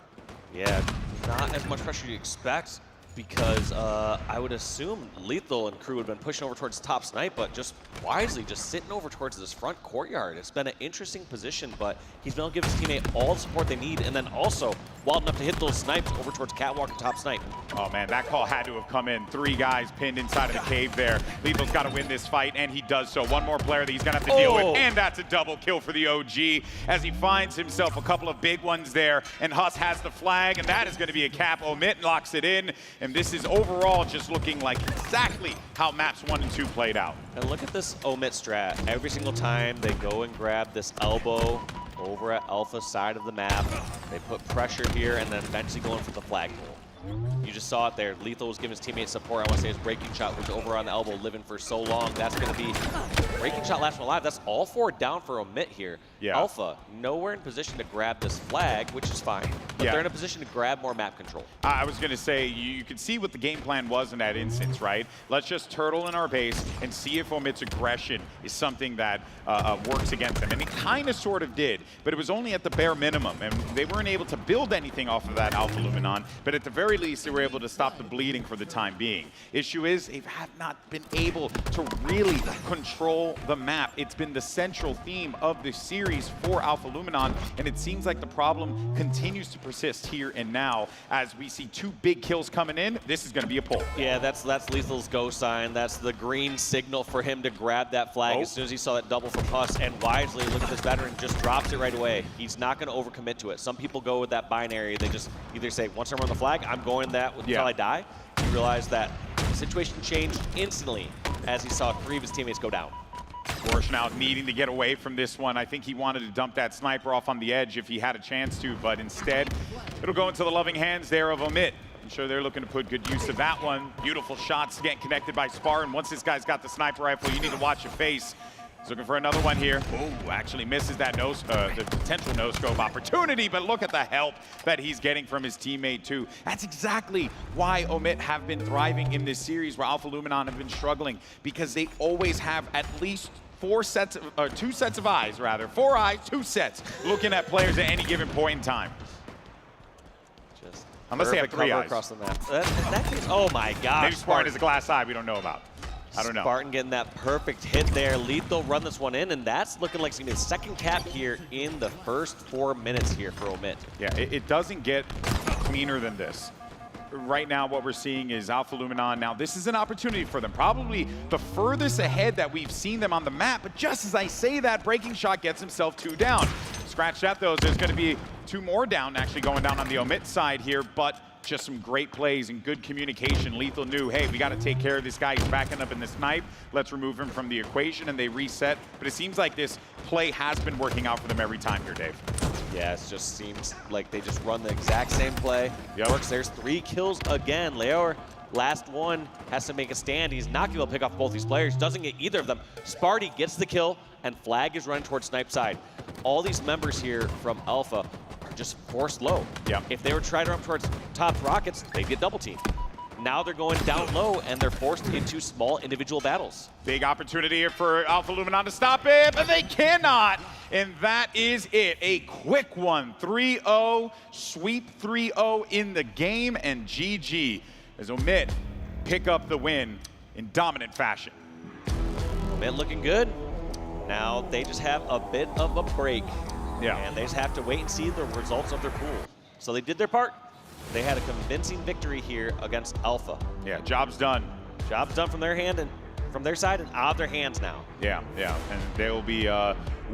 Yeah, not as much pressure you expect, because I would assume Lethal and crew would have been pushing over towards the top snipe, but just wisely just sitting over towards this front courtyard. It's been an interesting position, but he's been able to give his teammate all the support they need, and then also wild enough to hit those snipes over towards Catwalk and top snipe. Oh man, that call had to have come in. 3 guys pinned inside of the cave there. Lethal's got to win this fight, and he does so. One more player that he's gonna have to deal with, and that's a double kill for the OG as he finds himself a couple of big ones there, and Huss has the flag, and that is gonna be a cap. Omit locks it in, and this is overall just looking like exactly how maps 1 and 2 played out. And look at this Omit strat. Every single time they go and grab this elbow over at Alpha's side of the map, they put pressure here and then eventually going for the flagpole. You just saw it there. Lethal was giving his teammates support. I want to say his breaking shot was over on the elbow, living for so long. That's going to be breaking shot last one alive. That's all 4 down for Omit here. Yeah. Alpha, nowhere in position to grab this flag, which is fine. But they're in a position to grab more map control. I was going to say, you could see what the game plan was in that instance, right? Let's just turtle in our base and see if Omit's aggression is something that works against them. And it kind of sort of did, but it was only at the bare minimum. And they weren't able to build anything off of that Alpha Luminon, but at the very least, they were able to stop the bleeding for the time being. Issue is, they have not been able to really control the map. It's been the central theme of the series for Alpha Luminon, and it seems like the problem continues to persist here and now as we see 2 big kills coming in. This is going to be a pull. Yeah, that's Lethal's go sign. That's the green signal for him to grab that flag as soon as he saw that double from Huss, and wisely, look at this veteran, just drops it right away. He's not going to overcommit to it. Some people go with that binary. They just either say, once I'm on the flag, I'm going that until I die. He realized that the situation changed instantly as he saw 3 of his teammates go down. Gorsh now needing to get away from this one. I think he wanted to dump that sniper off on the edge if he had a chance to, but instead, it'll go into the loving hands there of Omit. I'm sure they're looking to put good use of that one. Beautiful shots getting connected by Spartan. Once this guy's got the sniper rifle, you need to watch your face. He's looking for another one here. Oh, actually misses that the potential no-scope opportunity, but look at the help that he's getting from his teammate too. That's exactly why Omit have been thriving in this series where Alpha Luminon have been struggling, because they always have at least two sets of eyes, rather. 4 eyes, 2 sets, looking at players at any given point in time. Just unless they have 3 eyes. Across the map. Oh my gosh. Maybe Spartan is a glass eye we don't know about. I don't know. Spartan getting that perfect hit there. Lethal run this one in, and that's looking like it's going to be the second cap here in the first 4 minutes here for Omit. Yeah, it doesn't get cleaner than this. Right now, what we're seeing is Alpha Luminon. Now, this is an opportunity for them. Probably the furthest ahead that we've seen them on the map, but just as I say that, Breaking Shot gets himself 2 down. Scratch that, though. There's going to be 2 more down, actually going down on the Omit side here, but just some great plays and good communication. Lethal knew, hey, we got to take care of this guy. He's backing up in the snipe. Let's remove him from the equation, and they reset. But it seems like this play has been working out for them every time here, Dave. Yeah, it just seems like they just run the exact same play. Yep. Works. There's 3 kills again. Leor, last one, has to make a stand. He's not going to be able to pick off both these players. Doesn't get either of them. Sparty gets the kill, and Flag is running towards snipe side. All these members here from Alpha are just forced low. Yep. If they were trying to run towards top rockets, they'd get double teamed. Now they're going down low, and they're forced into small individual battles. Big opportunity here for Alpha Luminon to stop it, but they cannot. And that is it. A quick one. 3-0, sweep 3-0 in the game, and GG as Omit pick up the win in dominant fashion. Omit looking good. Now they just have a bit of a break. Yeah. And they just have to wait and see the results of their pool. So they did their part. They had a convincing victory here against Alpha. Yeah, job's done. Job's done from their hand and from their side and out of their hands now. Yeah, and they will be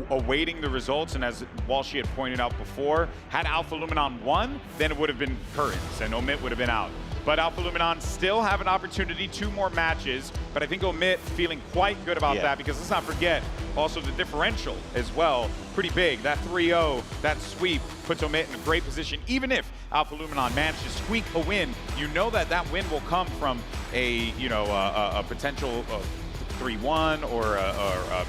awaiting the results. And as Walshy had pointed out before, had Alpha Luminon won, then it would have been curtains and Omit would have been out. But Alpha Luminon still have an opportunity, 2 more matches. But I think Omit feeling quite good about that, because let's not forget, also the differential as well, pretty big. That 3-0, that sweep puts Omit in a great position. Even if Alpha Luminon managed to squeak a win, you know that that win will come from a potential 3-1 or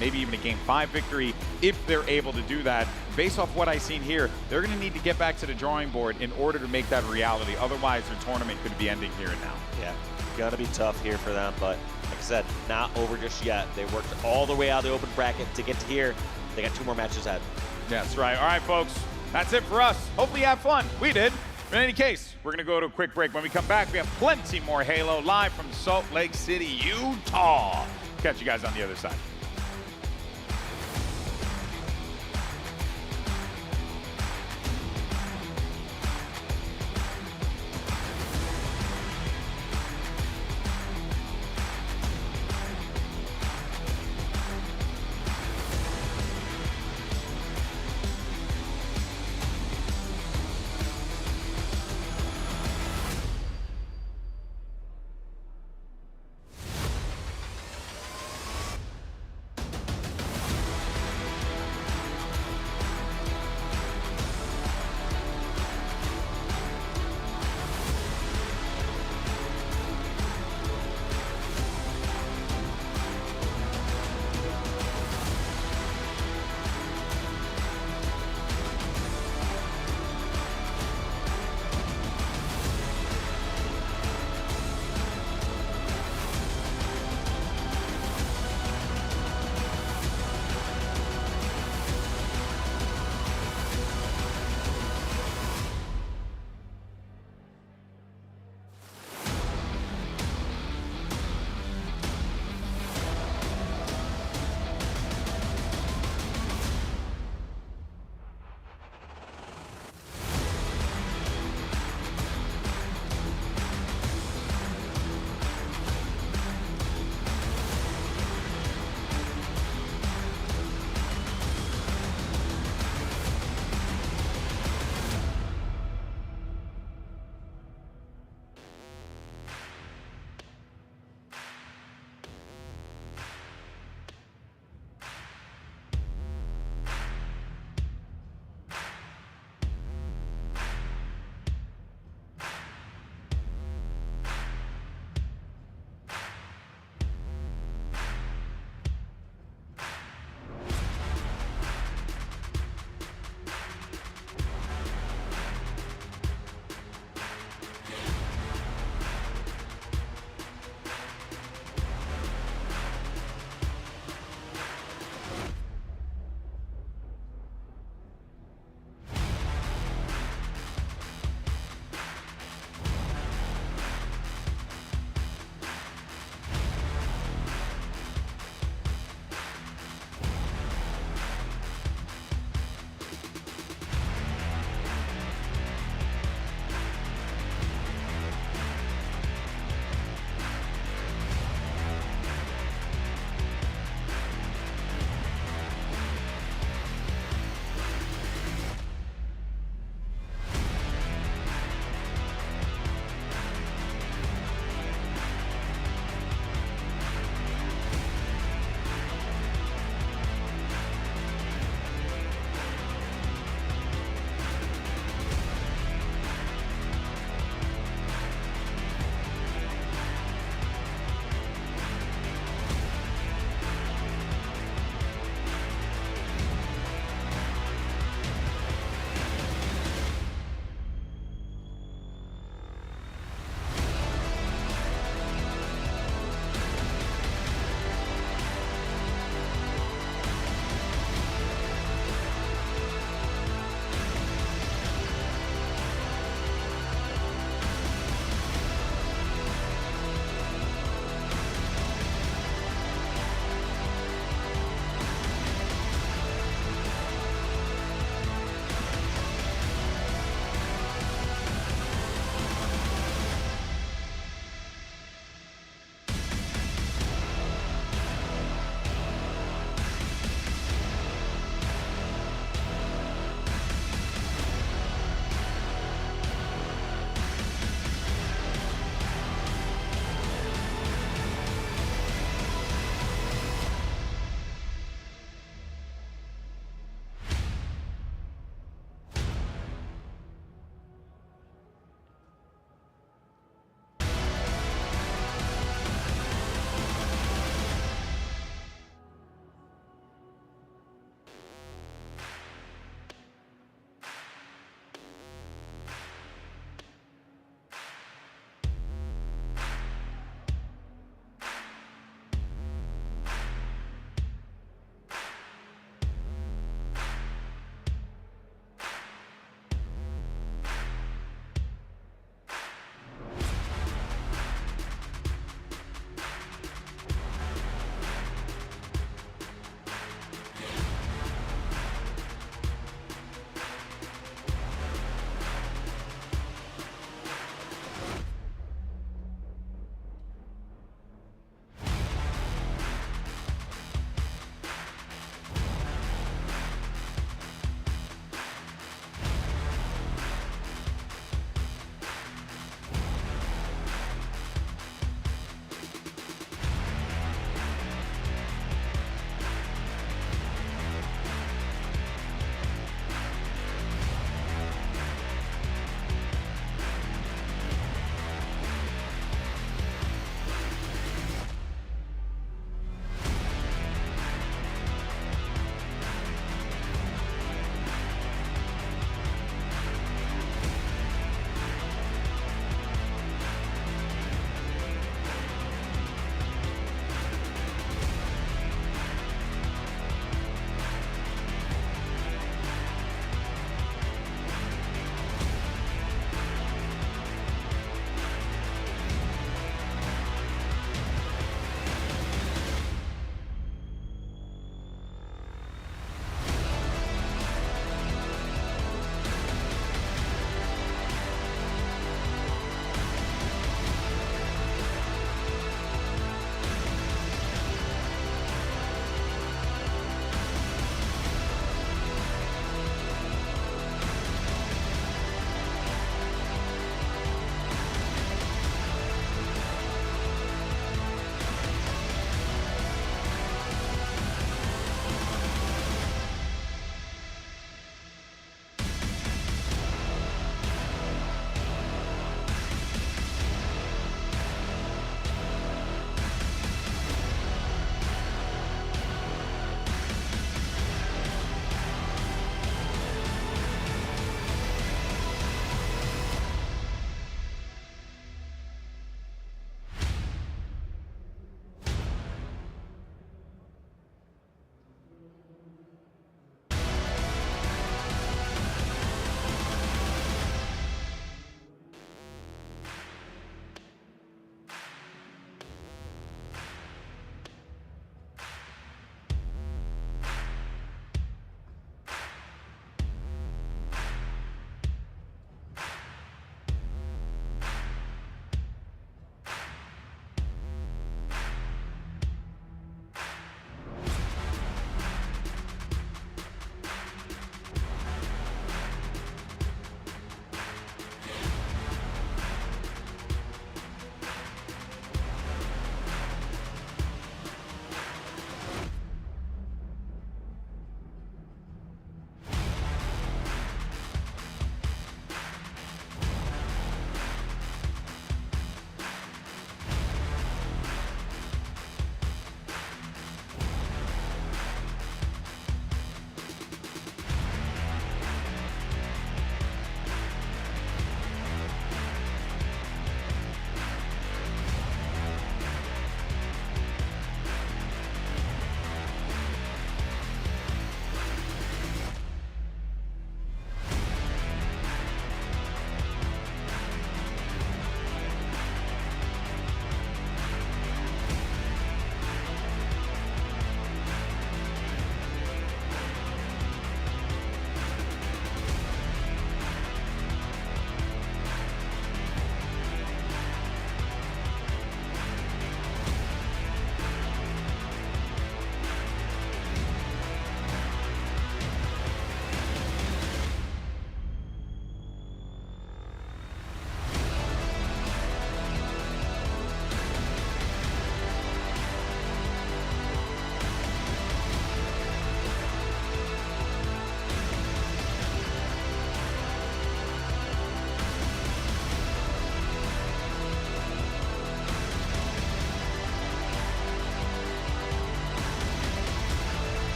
maybe even a Game 5 victory if they're able to do that. Based off what I've seen here, they're going to need to get back to the drawing board in order to make that a reality. Otherwise, their tournament could be ending here and now. Yeah, gonna be tough here for them, but like I said, not over just yet. They worked all the way out of the open bracket to get to here. They got 2 more matches ahead. That's right. All right, folks, that's it for us. Hopefully you have fun. We did. In any case, we're going to go to a quick break. When we come back, we have plenty more Halo live from Salt Lake City, Utah. Catch you guys on the other side.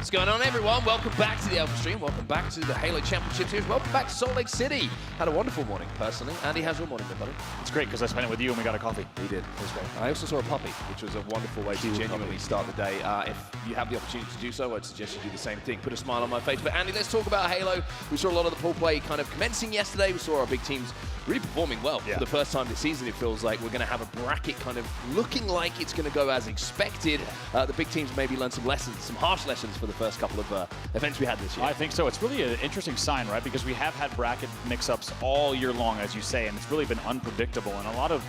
What's going on, everyone? Welcome back to the Alpha Stream. Welcome back to the Halo Championship Series. Welcome back to Salt Lake City. Had a wonderful morning, personally. Andy, how's your morning been, buddy? It's great because I spent it with you and we got a coffee. We did. It was great. I also saw a puppy, which was a wonderful way to genuinely start the day. If you have the opportunity to do so, I'd suggest you do the same thing. Put a smile on my face. But Andy, let's talk about Halo. We saw a lot of the pool play kind of commencing yesterday. We saw our big teams really performing well. For the first time this season, it feels like we're going to have a bracket kind of looking like it's going to go as expected. The big teams maybe learned some lessons, some harsh lessons for the first couple of events we had this year. I think so. It's really an interesting sign, right? Because we have had bracket mix-ups all year long, as you say, and it's really been unpredictable. And a lot of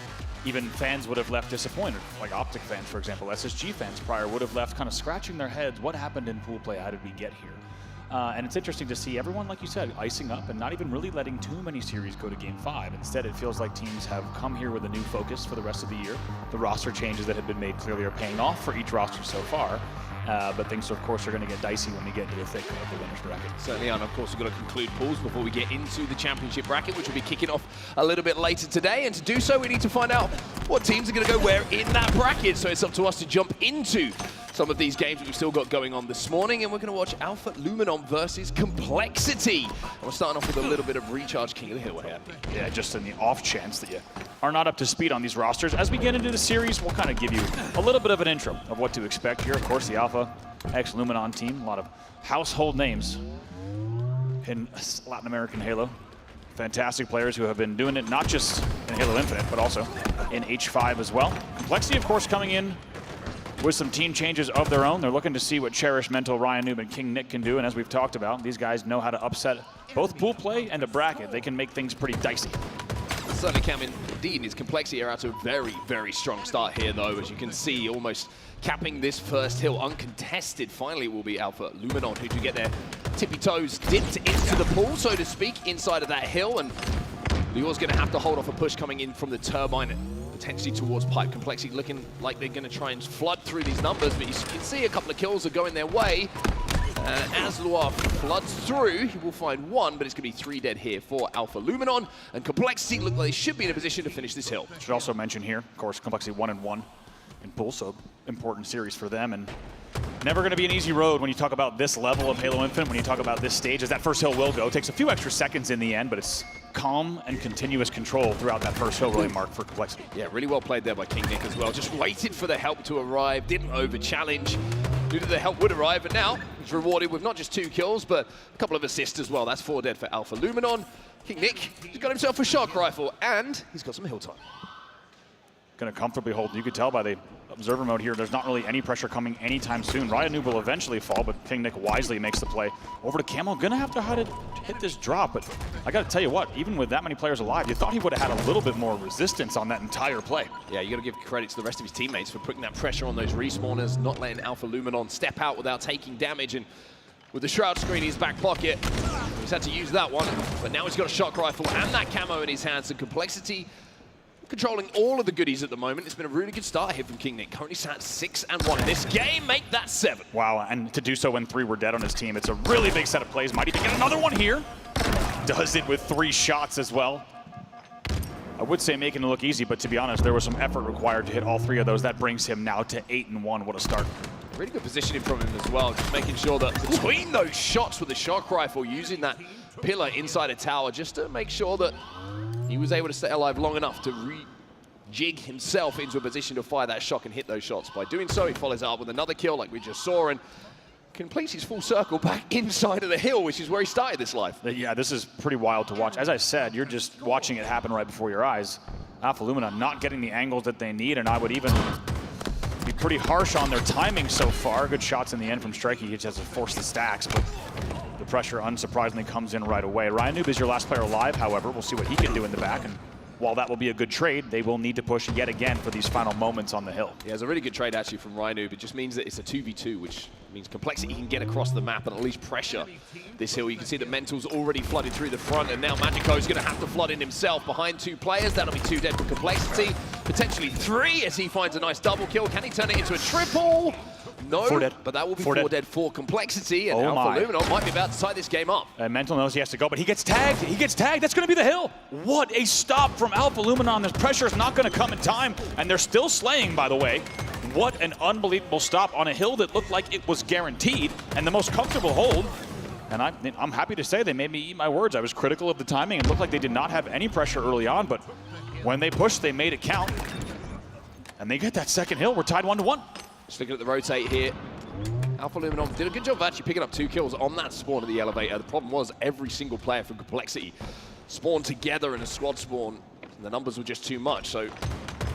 even fans would have left disappointed, like Optic fans, for example. SSG fans prior would have left kind of scratching their heads. What happened in pool play? How did we get here? And it's interesting to see everyone, like you said, icing up and not even really letting too many series go to Game 5. Instead, it feels like teams have come here with a new focus for the rest of the year. The roster changes that have been made clearly are paying off for each roster so far. But things, of course, are going to get dicey when we get into the thick of the winner's bracket. Certainly, and of course, we've got to conclude pools before we get into the championship bracket, which will be kicking off a little bit later today. And to do so, we need to find out what teams are going to go where in that bracket. So it's up to us to jump into some of these games that we've still got going on this morning, and we're going to watch Alpha Luminon versus Complexity. And we're starting off with a little bit of Recharge King of the Hill. Yeah, just in the off chance that you are not up to speed on these rosters. As we get into the series, we'll kind of give you a little bit of an intro of what to expect here. Of course, the Alpha X Luminon team, a lot of household names in Latin American Halo. Fantastic players who have been doing it not just in Halo Infinite, but also in H5 as well. Complexity, of course, coming in with some team changes of their own. They're looking to see what Cherish, Mental, Ryan Noob, and King Nick can do. And as we've talked about, these guys know how to upset both pool play and a bracket. They can make things pretty dicey. Certainly can indeed. His Complexity are out to a very, very strong start here, though. As you can see, almost capping this first hill uncontested. Finally, will be Alpha Luminon, who do get their tippy toes dipped into the pool, so to speak, inside of that hill. And Lior's going to have to hold off a push coming in from the turbine, potentially towards Pipe. Complexity looking like they're going to try and flood through these numbers, but you can see a couple of kills are going their way. As Luar floods through, he will find one, but it's going to be 3 dead here for Alpha Luminon. And Complexity look like they should be in a position to finish this hill. Should also mention here, of course, Complexity 1-1 in pool, so important series for them. And never going to be an easy road when you talk about this level of Halo Infinite, when you talk about this stage, as that first hill will go. It takes a few extra seconds in the end, but it's calm and continuous control throughout that first hill really marked for Complexity. Yeah, really well played there by King Nick as well. Just waited for the help to arrive, didn't over-challenge. Knew that the help would arrive, but now he's rewarded with not just 2 kills, but a couple of assists as well. That's 4 dead for Alpha Luminon. King Nick, he's got himself a shock rifle, and he's got some hill time. Going to comfortably hold. You could tell by the observer mode here, there's not really any pressure coming anytime soon. Ryan Noob will eventually fall, but King Nick wisely makes the play. Over to Camo, going to have to hit this drop, but I got to tell you what, even with that many players alive, you thought he would have had a little bit more resistance on that entire play. Yeah, you got to give credit to the rest of his teammates for putting that pressure on those respawners, not letting Alpha Luminon step out without taking damage. And with the Shroud screen in his back pocket, he's had to use that one, but now he's got a shock rifle and that camo in his hands. And Complexity controlling all of the goodies at the moment. It's been a really good start here from King Nick. Currently sat 6-1 in this game. Make that 7. Wow, and to do so when 3 were dead on his team, it's a really big set of plays. Might even get another one here. Does it with 3 shots as well. I would say making it look easy, but to be honest, there was some effort required to hit all 3 of those. That brings him now to 8-1. What a start. Really good positioning from him as well. Just making sure that between those shots with the shock rifle, using that pillar inside a tower, just to make sure that he was able to stay alive long enough to re-jig himself into a position to fire that shock and hit those shots. By doing so, he follows up with another kill like we just saw and completes his full circle back inside of the hill, which is where he started this life. Yeah, this is pretty wild to watch. As I said, you're just watching it happen right before your eyes. Alpha Luminon not getting the angles that they need, and I would even be pretty harsh on their timing so far. Good shots in the end from Strikey. He just has to force the stacks, but the pressure unsurprisingly comes in right away. Ryan Noob is your last player alive, however. We'll see what he can do in the back. And while that will be a good trade, they will need to push yet again for these final moments on the hill. Yeah, it's a really good trade actually from Ryan Noob. It just means that it's a 2v2, which means Complexity can get across the map and at least pressure this hill. You can see that Mental's already flooded through the front, and now Magico's going to have to flood in himself behind 2 players. That'll be 2 dead for Complexity. Potentially 3 as he finds a nice double kill. Can he turn it into a triple? No, 4 dead. But that will be 4 dead for Complexity, and Alpha Luminon might be about to tie this game up. Mental knows he has to go, but he gets tagged. He gets tagged. That's going to be the hill. What a stop from Alpha Luminon. This pressure is not going to come in time, and they're still slaying, by the way. What an unbelievable stop on a hill that looked like it was guaranteed and the most comfortable hold. And I'm happy to say they made me eat my words. I was critical of the timing. It looked like they did not have any pressure early on, but when they pushed, they made it count. And they get that second hill. We're tied 1-1. Just looking at the rotate here. Alpha Luminon did a good job of actually picking up 2 kills on that spawn of the elevator. The problem was every single player from Complexity spawned together in a squad spawn. And the numbers were just too much. So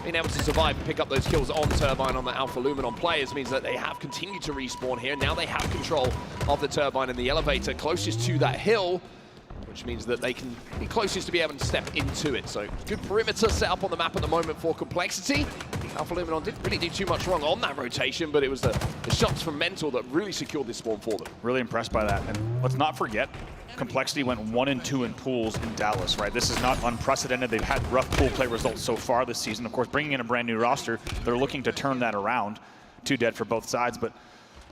being able to survive and pick up those kills on Turbine on the Alpha Luminon players means that they have continued to respawn here. Now they have control of the Turbine and the elevator closest to that hill, which means that they can be closest to be able to step into it. So good perimeter set up on the map at the moment for Complexity. Alpha Luminon didn't really do too much wrong on that rotation, but it was the shots from Mental that really secured this spawn for them. Really impressed by that. And let's not forget, Complexity went 1-2 in pools in Dallas, right? This is not unprecedented. They've had rough pool play results so far this season. Of course, bringing in a brand new roster, they're looking to turn that around. 2 dead for both sides, but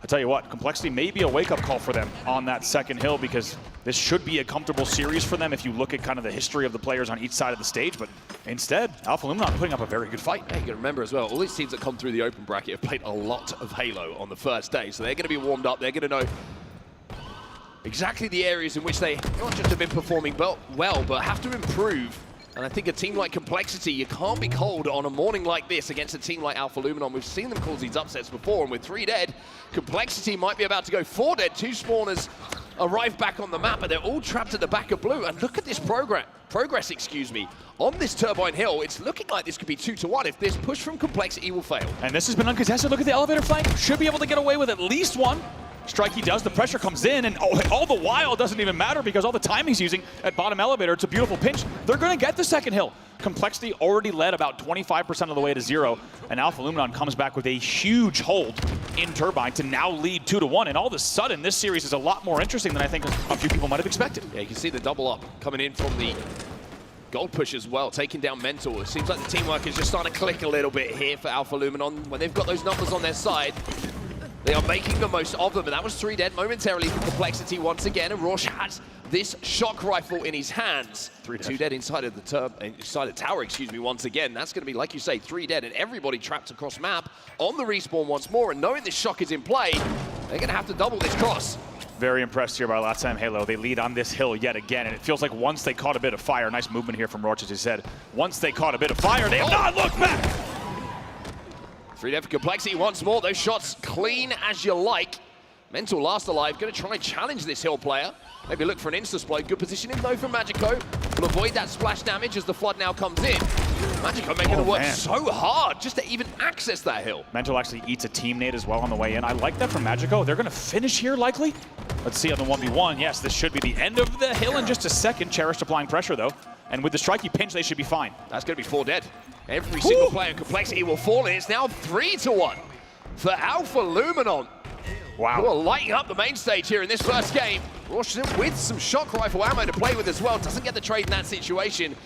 I tell you what, Complexity may be a wake-up call for them on that second hill, because this should be a comfortable series for them if you look at kind of the history of the players on each side of the stage. But instead, Alpha Luminon putting up a very good fight. Yeah, you got to remember as well, all these teams that come through the open bracket have played a lot of Halo on the first day, so they're going to be warmed up. They're going to know exactly the areas in which they not just have been performing well, but have to improve. And I think a team like Complexity, you can't be cold on a morning like this against a team like Alpha Luminon. We've seen them cause these upsets before, and with 3 dead, Complexity might be about to go 4 dead. 2 spawners arrive back on the map, but they're all trapped at the back of blue. And look at this progress, on this Turbine Hill. It's looking like this could be 2-1 if this push from Complexity will fail. And this has been uncontested. Look at the elevator flank. Should be able to get away with at least 1. Strikey does, the pressure comes in, and all the while it doesn't even matter because all the time he's using at bottom elevator, it's a beautiful pinch. They're going to get the second hill. Complexity already led about 25% of the way to 0, and Alpha Luminon comes back with a huge hold in Turbine to now lead 2-1, and all of a sudden this series is a lot more interesting than I think a few people might have expected. Yeah, you can see the double up coming in from the gold push as well, taking down Mental. It seems like the teamwork is just starting to click a little bit here for Alpha Luminon. When they've got those numbers on their side, they are making the most of them, and that was 3 dead momentarily for Complexity once again, and Roche has this shock rifle in his hands. 2 dead inside of the tower, excuse me, once again. That's going to be, like you say, 3 dead, and everybody trapped across map on the respawn once more, and knowing this shock is in play, they're going to have to double this cross. Very impressed here by Last Time Halo. They lead on this hill yet again, and it feels like once they caught a bit of fire, nice movement here from Roche, as he said, once they caught a bit of fire, they have not looked back. 3 dead for Complexity once more. Those shots clean as you like. Mental last alive, going to try and challenge this hill player. Maybe look for an insta-sploit. Good positioning though from Magico. Will avoid that splash damage as the flood now comes in. Magico making it work so hard just to even access that hill. Mental actually eats a team nade as well on the way in. I like that from Magico. They're going to finish here likely. Let's see on the 1v1. Yes, this should be the end of the hill in just a second. Cherish applying pressure though. And with the strikey pinch, they should be fine. That's going to be 4 dead. Every single player in Complexity will fall in. It's now 3-1 for Alpha Luminon. Wow. Who are lighting up the main stage here in this first game. Roche with some shock rifle ammo to play with as well. Doesn't get the trade in that situation.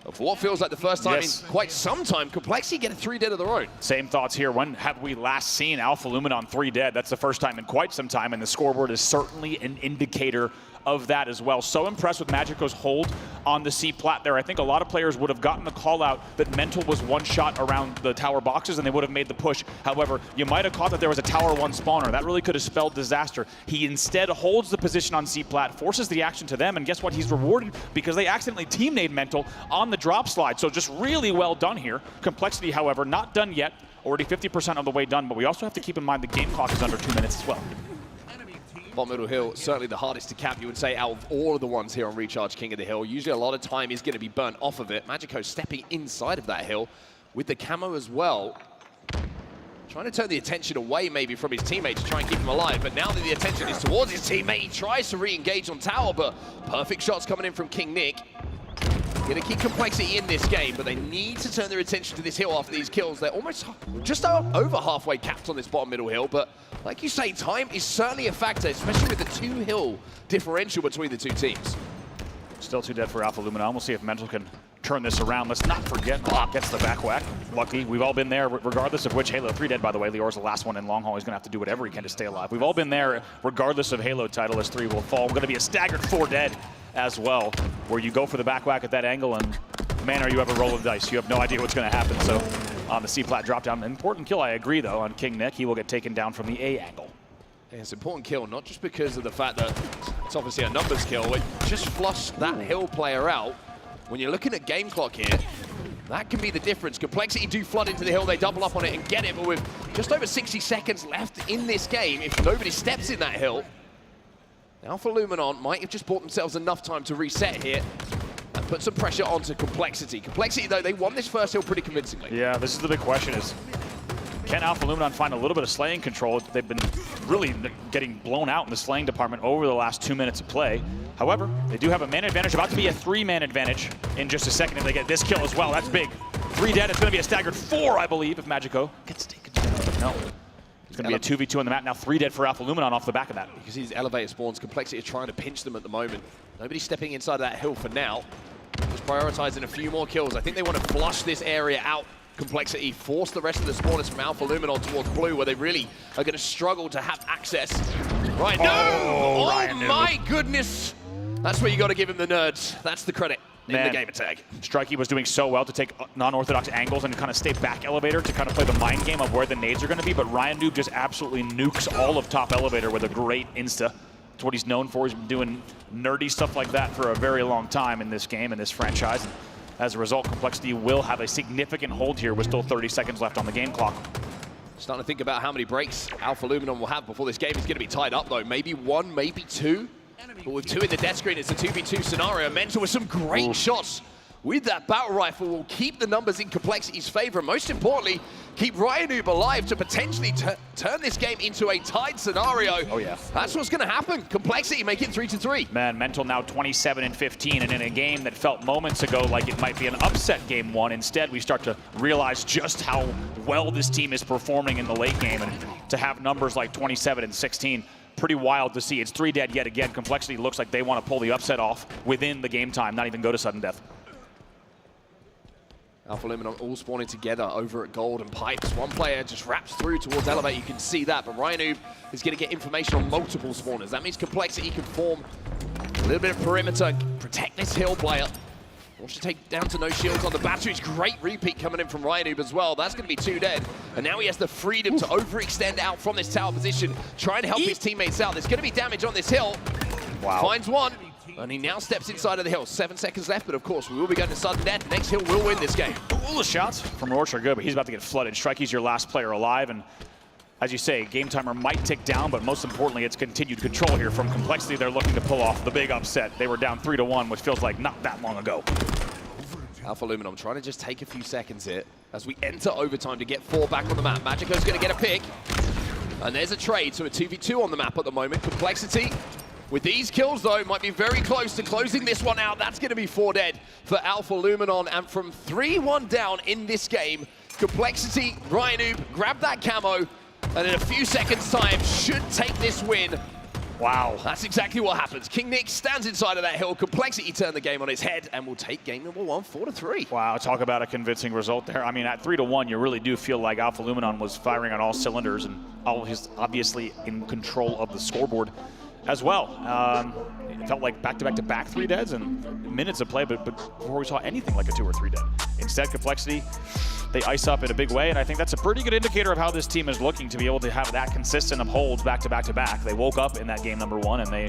But for what feels like the first time in quite some time, Complexity get a 3 dead of their own. Same thoughts here. When have we last seen Alpha Luminon 3 dead? That's the first time in quite some time, and the scoreboard is certainly an indicator of that as well. So impressed with Magico's hold on the C plat there. I think a lot of players would have gotten the call out that Mental was 1 shot around the tower boxes and they would have made the push. However, you might have caught that there was a tower 1 spawner. That really could have spelled disaster. He instead holds the position on C plat, forces the action to them, and guess what? He's rewarded because they accidentally team nade Mental on the drop slide. So just really well done here. Complexity, however, not done yet. Already 50% of the way done, but we also have to keep in mind the game clock is under 2 minutes as well. Bottom middle hill, certainly the hardest to cap, you would say, out of all of the ones here on Recharge King of the Hill. Usually a lot of time is going to be burnt off of it. Magico stepping inside of that hill with the camo as well. Trying to turn the attention away maybe from his teammate to try and keep him alive, but now that the attention is towards his teammate, he tries to re-engage on tower, but perfect shots coming in from King Nick. Going to keep Complexity in this game, but they need to turn their attention to this hill after these kills. They're almost just over halfway capped on this bottom middle hill, but like you say, time is certainly a factor, especially with the 2 hill differential between the 2 teams. Still 2 dead for Alpha Luminon. We'll see if Mental can turn this around. Let's not forget, Block gets the back whack. Lucky. We've all been there, regardless of which Halo. 3 dead, by the way. Lior's the last one in long haul. He's going to have to do whatever he can to stay alive. We've all been there, regardless of Halo title, as 3 will fall. We're going to be a staggered 4 dead as well, where you go for the back whack at that angle, and man, are you ever rolling dice. You have no idea what's going to happen. So on the C-plat drop down. An important kill, I agree, though, on King Nick. He will get taken down from the A angle. Yeah, it's an important kill, not just because of the fact that it's obviously a numbers kill. It just flushed that hill player out. When you're looking at game clock here, that can be the difference. Complexity do flood into the hill, they double up on it and get it, but with just over 60 seconds left in this game, if nobody steps in that hill, Alpha Luminon might have just bought themselves enough time to reset here and put some pressure onto Complexity. Complexity, though, they won this first hill pretty convincingly. Yeah, this is the big question is, can Alpha Luminon find a little bit of slaying control? They've been really getting blown out in the slaying department over the last 2 minutes of play. However, they do have a man advantage, about to be a 3-man advantage in just a second if they get this kill as well. That's big. 3 dead, it's going to be a staggered 4, I believe, if Magico gets taken down. No. It's going to be a 2v2 on the map. Now 3 dead for Alpha Luminon off the back of that. Because these elevator spawns, Complexity are trying to pinch them at the moment. Nobody's stepping inside of that hill for now. Just prioritizing a few more kills. I think they want to flush this area out. Complexity force the rest of the spawners from Alpha Luminon towards blue, where they really are going to struggle to have access. Right, no! Oh my goodness! That's where you got to give him the nerds. That's the credit in the gamer tag. Strikey was doing so well to take non-orthodox angles and kind of stay back elevator to kind of play the mind game of where the nades are going to be, but Ryan Noob just absolutely nukes all of top elevator with a great insta. It's what he's known for. He's been doing nerdy stuff like that for a very long time in this game, in this franchise. And as a result, Complexity will have a significant hold here with still 30 seconds left on the game clock. Starting to think about how many breaks Alpha Luminon will have before this game is going to be tied up, though. Maybe 1, maybe 2. But with 2 in the death screen, it's a 2v2 scenario. Mental with some great shots with that battle rifle will keep the numbers in Complexity's favor. And most importantly, keep Ryan Noob alive to potentially turn this game into a tied scenario. Oh, yeah. That's what's going to happen. Complexity make it 3-3. Man, Mental now 27-15, and in a game that felt moments ago like it might be an upset game 1, instead we start to realize just how well this team is performing in the late game, and to have numbers like 27-16, pretty wild to see. It's 3 dead yet again. Complexity looks like they want to pull the upset off within the game time, not even go to sudden death. Alpha Luminon all spawning together over at Gold and Pipes. One player just wraps through towards Elevate, you can see that, but Ryan Noob is going to get information on multiple spawners. That means Complexity can form a little bit of perimeter, protect this hill player. Wants to take down to no shields on the batteries. Great repeat coming in from Ryan Noob as well. That's going to be 2 dead. And now he has the freedom to overextend out from this tower position, trying to help his teammates out. There's going to be damage on this hill. Wow. Finds one. And he now steps inside of the hill. 7 seconds left, but of course, we will be going to sudden death. Next hill will win this game. All the shots from Roach are good, but he's about to get flooded. Strikey's your last player alive, and as you say, game timer might tick down, but most importantly, it's continued control here from Complexity. They're looking to pull off the big upset. They were down 3-1, which feels like not that long ago. Alpha Luminon trying to just take a few seconds here as we enter overtime to get 4 back on the map. Magico's going to get a pick. And there's a trade, so a 2v2 on the map at the moment. Complexity, with these kills, though, might be very close to closing this one out. That's going to be 4 dead for Alpha Luminon. And from 3-1 down in this game, Complexity, Ryan Noob, grab that camo, and in a few seconds' time, should take this win. Wow. That's exactly what happens. King Nick stands inside of that hill. Complexity turned the game on its head and will take game number 1, 4-3. Wow, talk about a convincing result there. I mean, at 3-1, you really do feel like Alpha Luminon was firing on all cylinders and always obviously in control of the scoreboard as well. It felt like back-to-back-to-back 3 deads and minutes of play, but before we saw anything like a 2 or 3 dead. Instead, Complexity, they ice up in a big way, and I think that's a pretty good indicator of how this team is looking to be able to have that consistent of holds back-to-back-to-back. They woke up in that game number 1, and they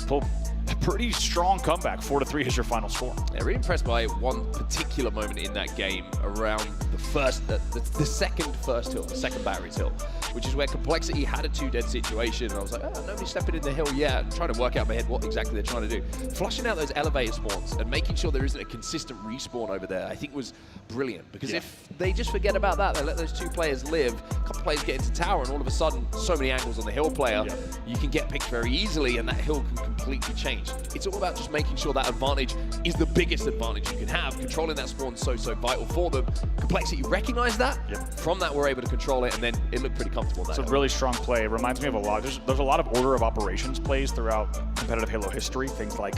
pulled a pretty strong comeback. 4-3 is your final score. Yeah, really impressed by one particular moment in that game around the second battery's hill, which is where Complexity had a 2 dead situation, and I was like, oh, nobody's stepping in the hill yet. I'm trying to work out in my head what exactly they're trying to do. Flushing out those elevator spawns and making sure there isn't a consistent respawn over there, I think was brilliant, because if they just forget about that, they let those 2 players live, a couple players get into tower, and all of a sudden, so many angles on the hill player, you can get picked very easily, and that hill can completely change. It's all about just making sure that advantage is the biggest advantage you can have. Controlling that spawn is so vital for them. Complexity recognize that. From that, we're able to control it, and then it looked pretty comfortable. It's a really strong play. It reminds me of a lot. There's a lot of order of operations plays throughout competitive Halo history. Things like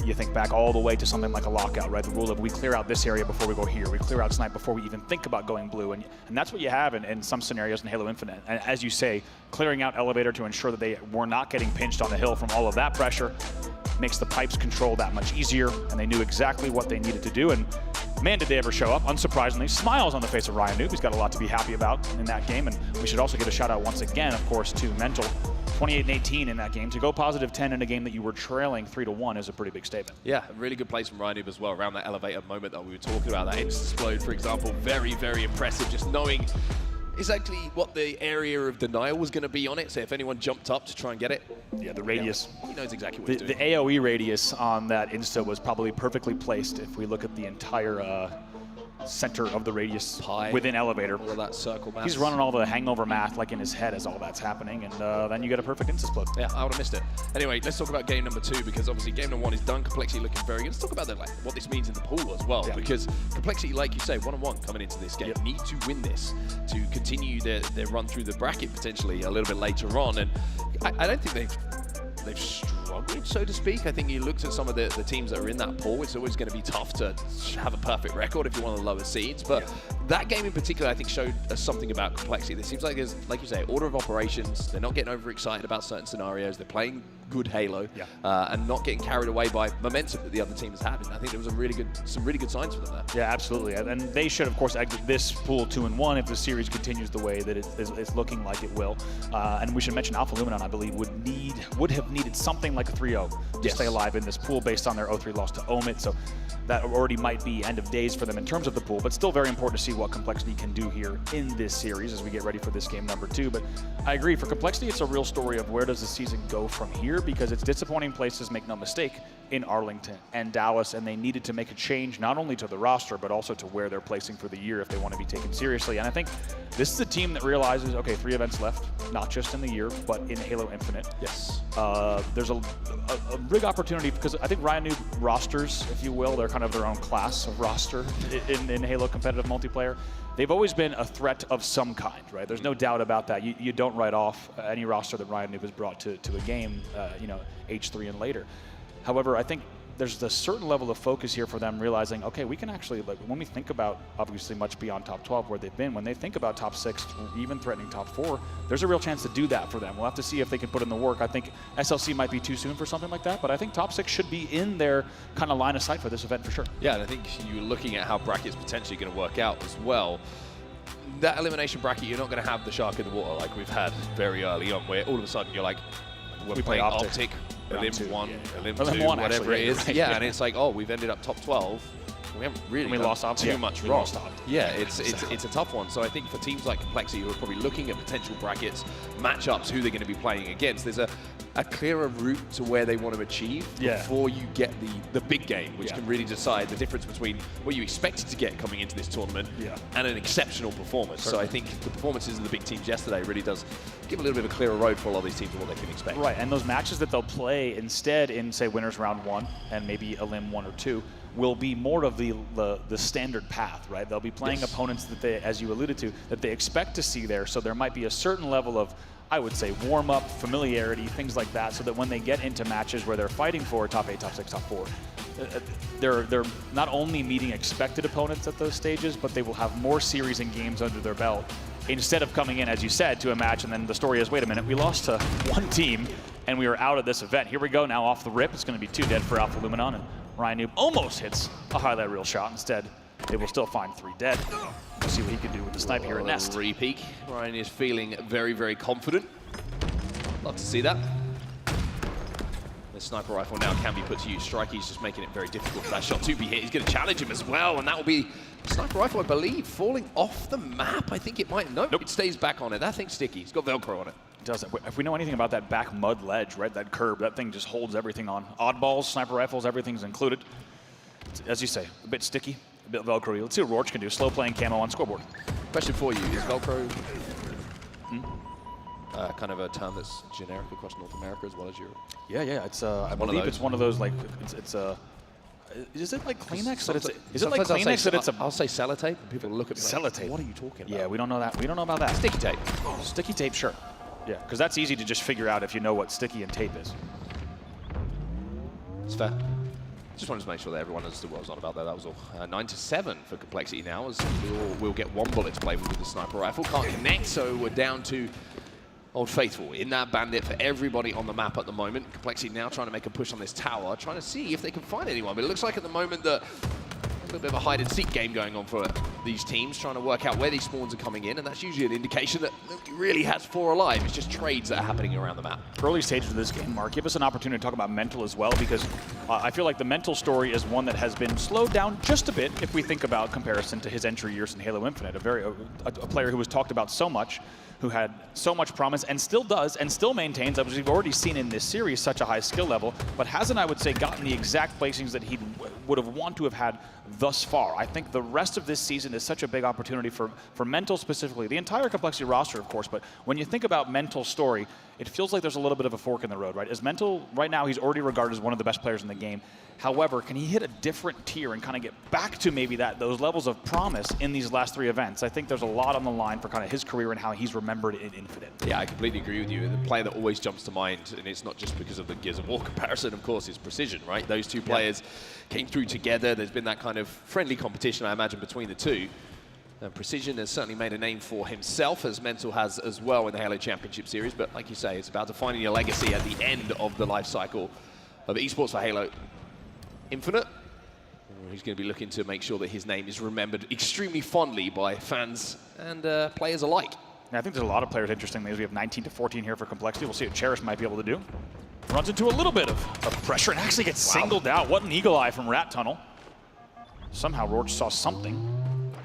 you think back all the way to something like a lockout, right? The rule of we clear out this area before we go here. We clear out snipe before we even think about going blue. And that's what you have in some scenarios in Halo Infinite. And as you say, clearing out elevator to ensure that they were not getting pinched on the hill from all of that pressure makes the Pipes control that much easier, and they knew exactly what they needed to do. And man, did they ever show up. Unsurprisingly, smiles on the face of Ryan Noob. He's got a lot to be happy about in that game. And we should also give a shout out once again, of course, to Mental. 28-18 in that game. To go positive 10 in a game that you were trailing 3-1 is a pretty big statement. Yeah, a really good plays from Ryan Noob as well, around that elevator moment that we were talking about, that insta-explode, for example. Very, very impressive, just knowing exactly what the area of denial was going to be on it. So if anyone jumped up to try and get it, yeah, the radius. He knows exactly what he's doing. The AoE radius on that insta was probably perfectly placed if we look at the entire center of the radius within elevator. All of that circle math. He's running all the hangover math like in his head as all that's happening, and then you get a perfect insta-explode. Yeah, I would have missed it. Anyway, let's talk about game number 2, because obviously game number 1 is done. Complexity looking very good. Let's talk about what this means in the pool as well, because Complexity, like you say, 1-on-1 coming into this game, need to win this to continue their run through the bracket potentially a little bit later on. And I don't think they've struggled, so to speak. I think you looked at some of the teams that are in that pool, it's always going to be tough to have a perfect record if you're one of the lower seeds. But that game in particular, I think, showed us something about Complexity. It seems like there's, like you say, order of operations. They're not getting overexcited about certain scenarios. They're playing good Halo and not getting carried away by momentum that the other team has had. And I think there was some really good signs for them there. Yeah, absolutely. And they should, of course, exit this pool 2-1 if the series continues the way that it's looking like it will. And we should mention Alpha Luminon, I believe, would have needed something like a 3-0 to stay alive in this pool based on their 0-3 loss to Omid. So that already might be end of days for them in terms of the pool, but still very important to see what Complexity can do here in this series as we get ready for this game number 2. But I agree, for Complexity, it's a real story of where does the season go from here, because it's disappointing places, make no mistake, in Arlington and Dallas, and they needed to make a change not only to the roster, but also to where they're placing for the year if they want to be taken seriously. And I think this is a team that realizes, okay, 3 events left, not just in the year, but in Halo Infinite. Yes. There's a big opportunity, because I think Ryan Noob rosters, if you will, they're kind of their own class of roster in Halo competitive multiplayer. They've always been a threat of some kind, right? There's no doubt about that. You don't write off any roster that Ryan Noob has brought to a game, H3 and later. However, I think there's a certain level of focus here for them, realizing, okay, we can actually, like, when we think about obviously much beyond top 12 where they've been, when they think about top 6, even threatening top 4, there's a real chance to do that for them. We'll have to see if they can put in the work. I think SLC might be too soon for something like that, but I think top 6 should be in their kind of line of sight for this event for sure. Yeah, and I think you're looking at how bracket's potentially going to work out as well. That elimination bracket, you're not going to have the shark in the water like we've had very early on, where all of a sudden you're like, we're playing Optic, Elim 1, Elim 2, whatever actually, it is. Right. Yeah, and it's like, oh, we've ended up top 12. We haven't really lost too much. We lost Optic. Yeah, it's a tough one. So I think for teams like Complexity, who are probably looking at potential brackets, matchups, who they're going to be playing against, there's a clearer route to where they want to achieve before you get the big game, which can really decide the difference between what you expected to get coming into this tournament and an exceptional performance. Certainly. So I think the performances of the big teams yesterday really does give a little bit of a clearer road for a lot of these teams and what they can expect. Right, and those matches that they'll play instead in, say, winners round 1 and maybe a limb 1 or 2 will be more of the standard path, right? They'll be playing opponents that they, as you alluded to, that they expect to see there. So there might be a certain level of, I would say, warm-up, familiarity, things like that, so that when they get into matches where they're fighting for top 8, top 6, top 4, they're not only meeting expected opponents at those stages, but they will have more series and games under their belt instead of coming in, as you said, to a match and then the story is, wait a minute, we lost to one team and we were out of this event. Here we go now off the rip. It's going to be 2 dead for Alpha Luminon, and Ryan Noob almost hits a highlight reel shot. Instead, they will still find 3 dead. We'll see what he can do with the sniper here at Nest. Re-peek. Ryan is feeling very, very confident. Love to see that. The sniper rifle now can be put to use. Strikey's just making it very difficult for that shot to be hit. He's going to challenge him as well, and that will be the sniper rifle, I believe, falling off the map. I think it might. Nope. It stays back on it. That thing's sticky. It's got Velcro on it. It doesn't. If we know anything about that back mud ledge, right, that curb, that thing just holds everything on. Oddballs, sniper rifles, everything's included. It's, as you say, a bit sticky, a bit Velcro-y. Let's see what Roach can do. Slow playing camo on scoreboard. Question for you, is Velcro kind of a term that's generic across North America as well as Europe? Yeah. It's I believe it's one of those, like, it's a. Is it like Kleenex? That it's, is it like Kleenex that it's a... I'll say sellotape, and people look at me like, sellotape. What are you talking about? Yeah, we don't know that. We don't know about that. Sticky tape. Sticky tape, sure. Yeah, because that's easy to just figure out if you know what sticky and tape is. It's fair. Just wanted to make sure that everyone understood what I was on about there. That was all. 9-7 for Complexity now, as we'll get 1 bullet to play with the sniper rifle. Can't connect, so we're down to Old Faithful in that bandit for everybody on the map at the moment. Complexity now trying to make a push on this tower, trying to see if they can find anyone. But it looks like at the moment that little bit of a hide-and-seek game going on for these teams, trying to work out where these spawns are coming in, and that's usually an indication that nobody really has 4 alive. It's just trades that are happening around the map. Early stages of this game, Mark, give us an opportunity to talk about mental as well, because I feel like the mental story is one that has been slowed down just a bit if we think about comparison to his entry years in Halo Infinite, a player who was talked about so much, who had so much promise and still does and still maintains, as we've already seen in this series, such a high skill level, but hasn't, I would say, gotten the exact placings that he would have wanted to have had thus far. I think the rest of this season is such a big opportunity for Mental specifically, the entire Complexity roster, of course, but when you think about Mental's story, it feels like there's a little bit of a fork in the road, right? As Mental, right now, he's already regarded as one of the best players in the game. However, can he hit a different tier and kind of get back to maybe those levels of promise in these last 3 events? I think there's a lot on the line for kind of his career and how he's remembered in Infinite. Yeah, I completely agree with you. The player that always jumps to mind, and it's not just because of the Gears of War comparison, of course, is Precision, right? Those 2 players came through together. There's been that kind of friendly competition, I imagine, between the 2. And Precision has certainly made a name for himself, as Mental has as well in the Halo Championship Series. But like you say, it's about defining your legacy at the end of the life cycle of esports for Halo Infinite. He's going to be looking to make sure that his name is remembered extremely fondly by fans and players alike. I think there's a lot of players, interestingly, as we have 19 to 14 here for Complexity. We'll see what Cherish might be able to do. Runs into a little bit of pressure and actually gets singled out. What an eagle eye from Rat Tunnel. Somehow Roach saw something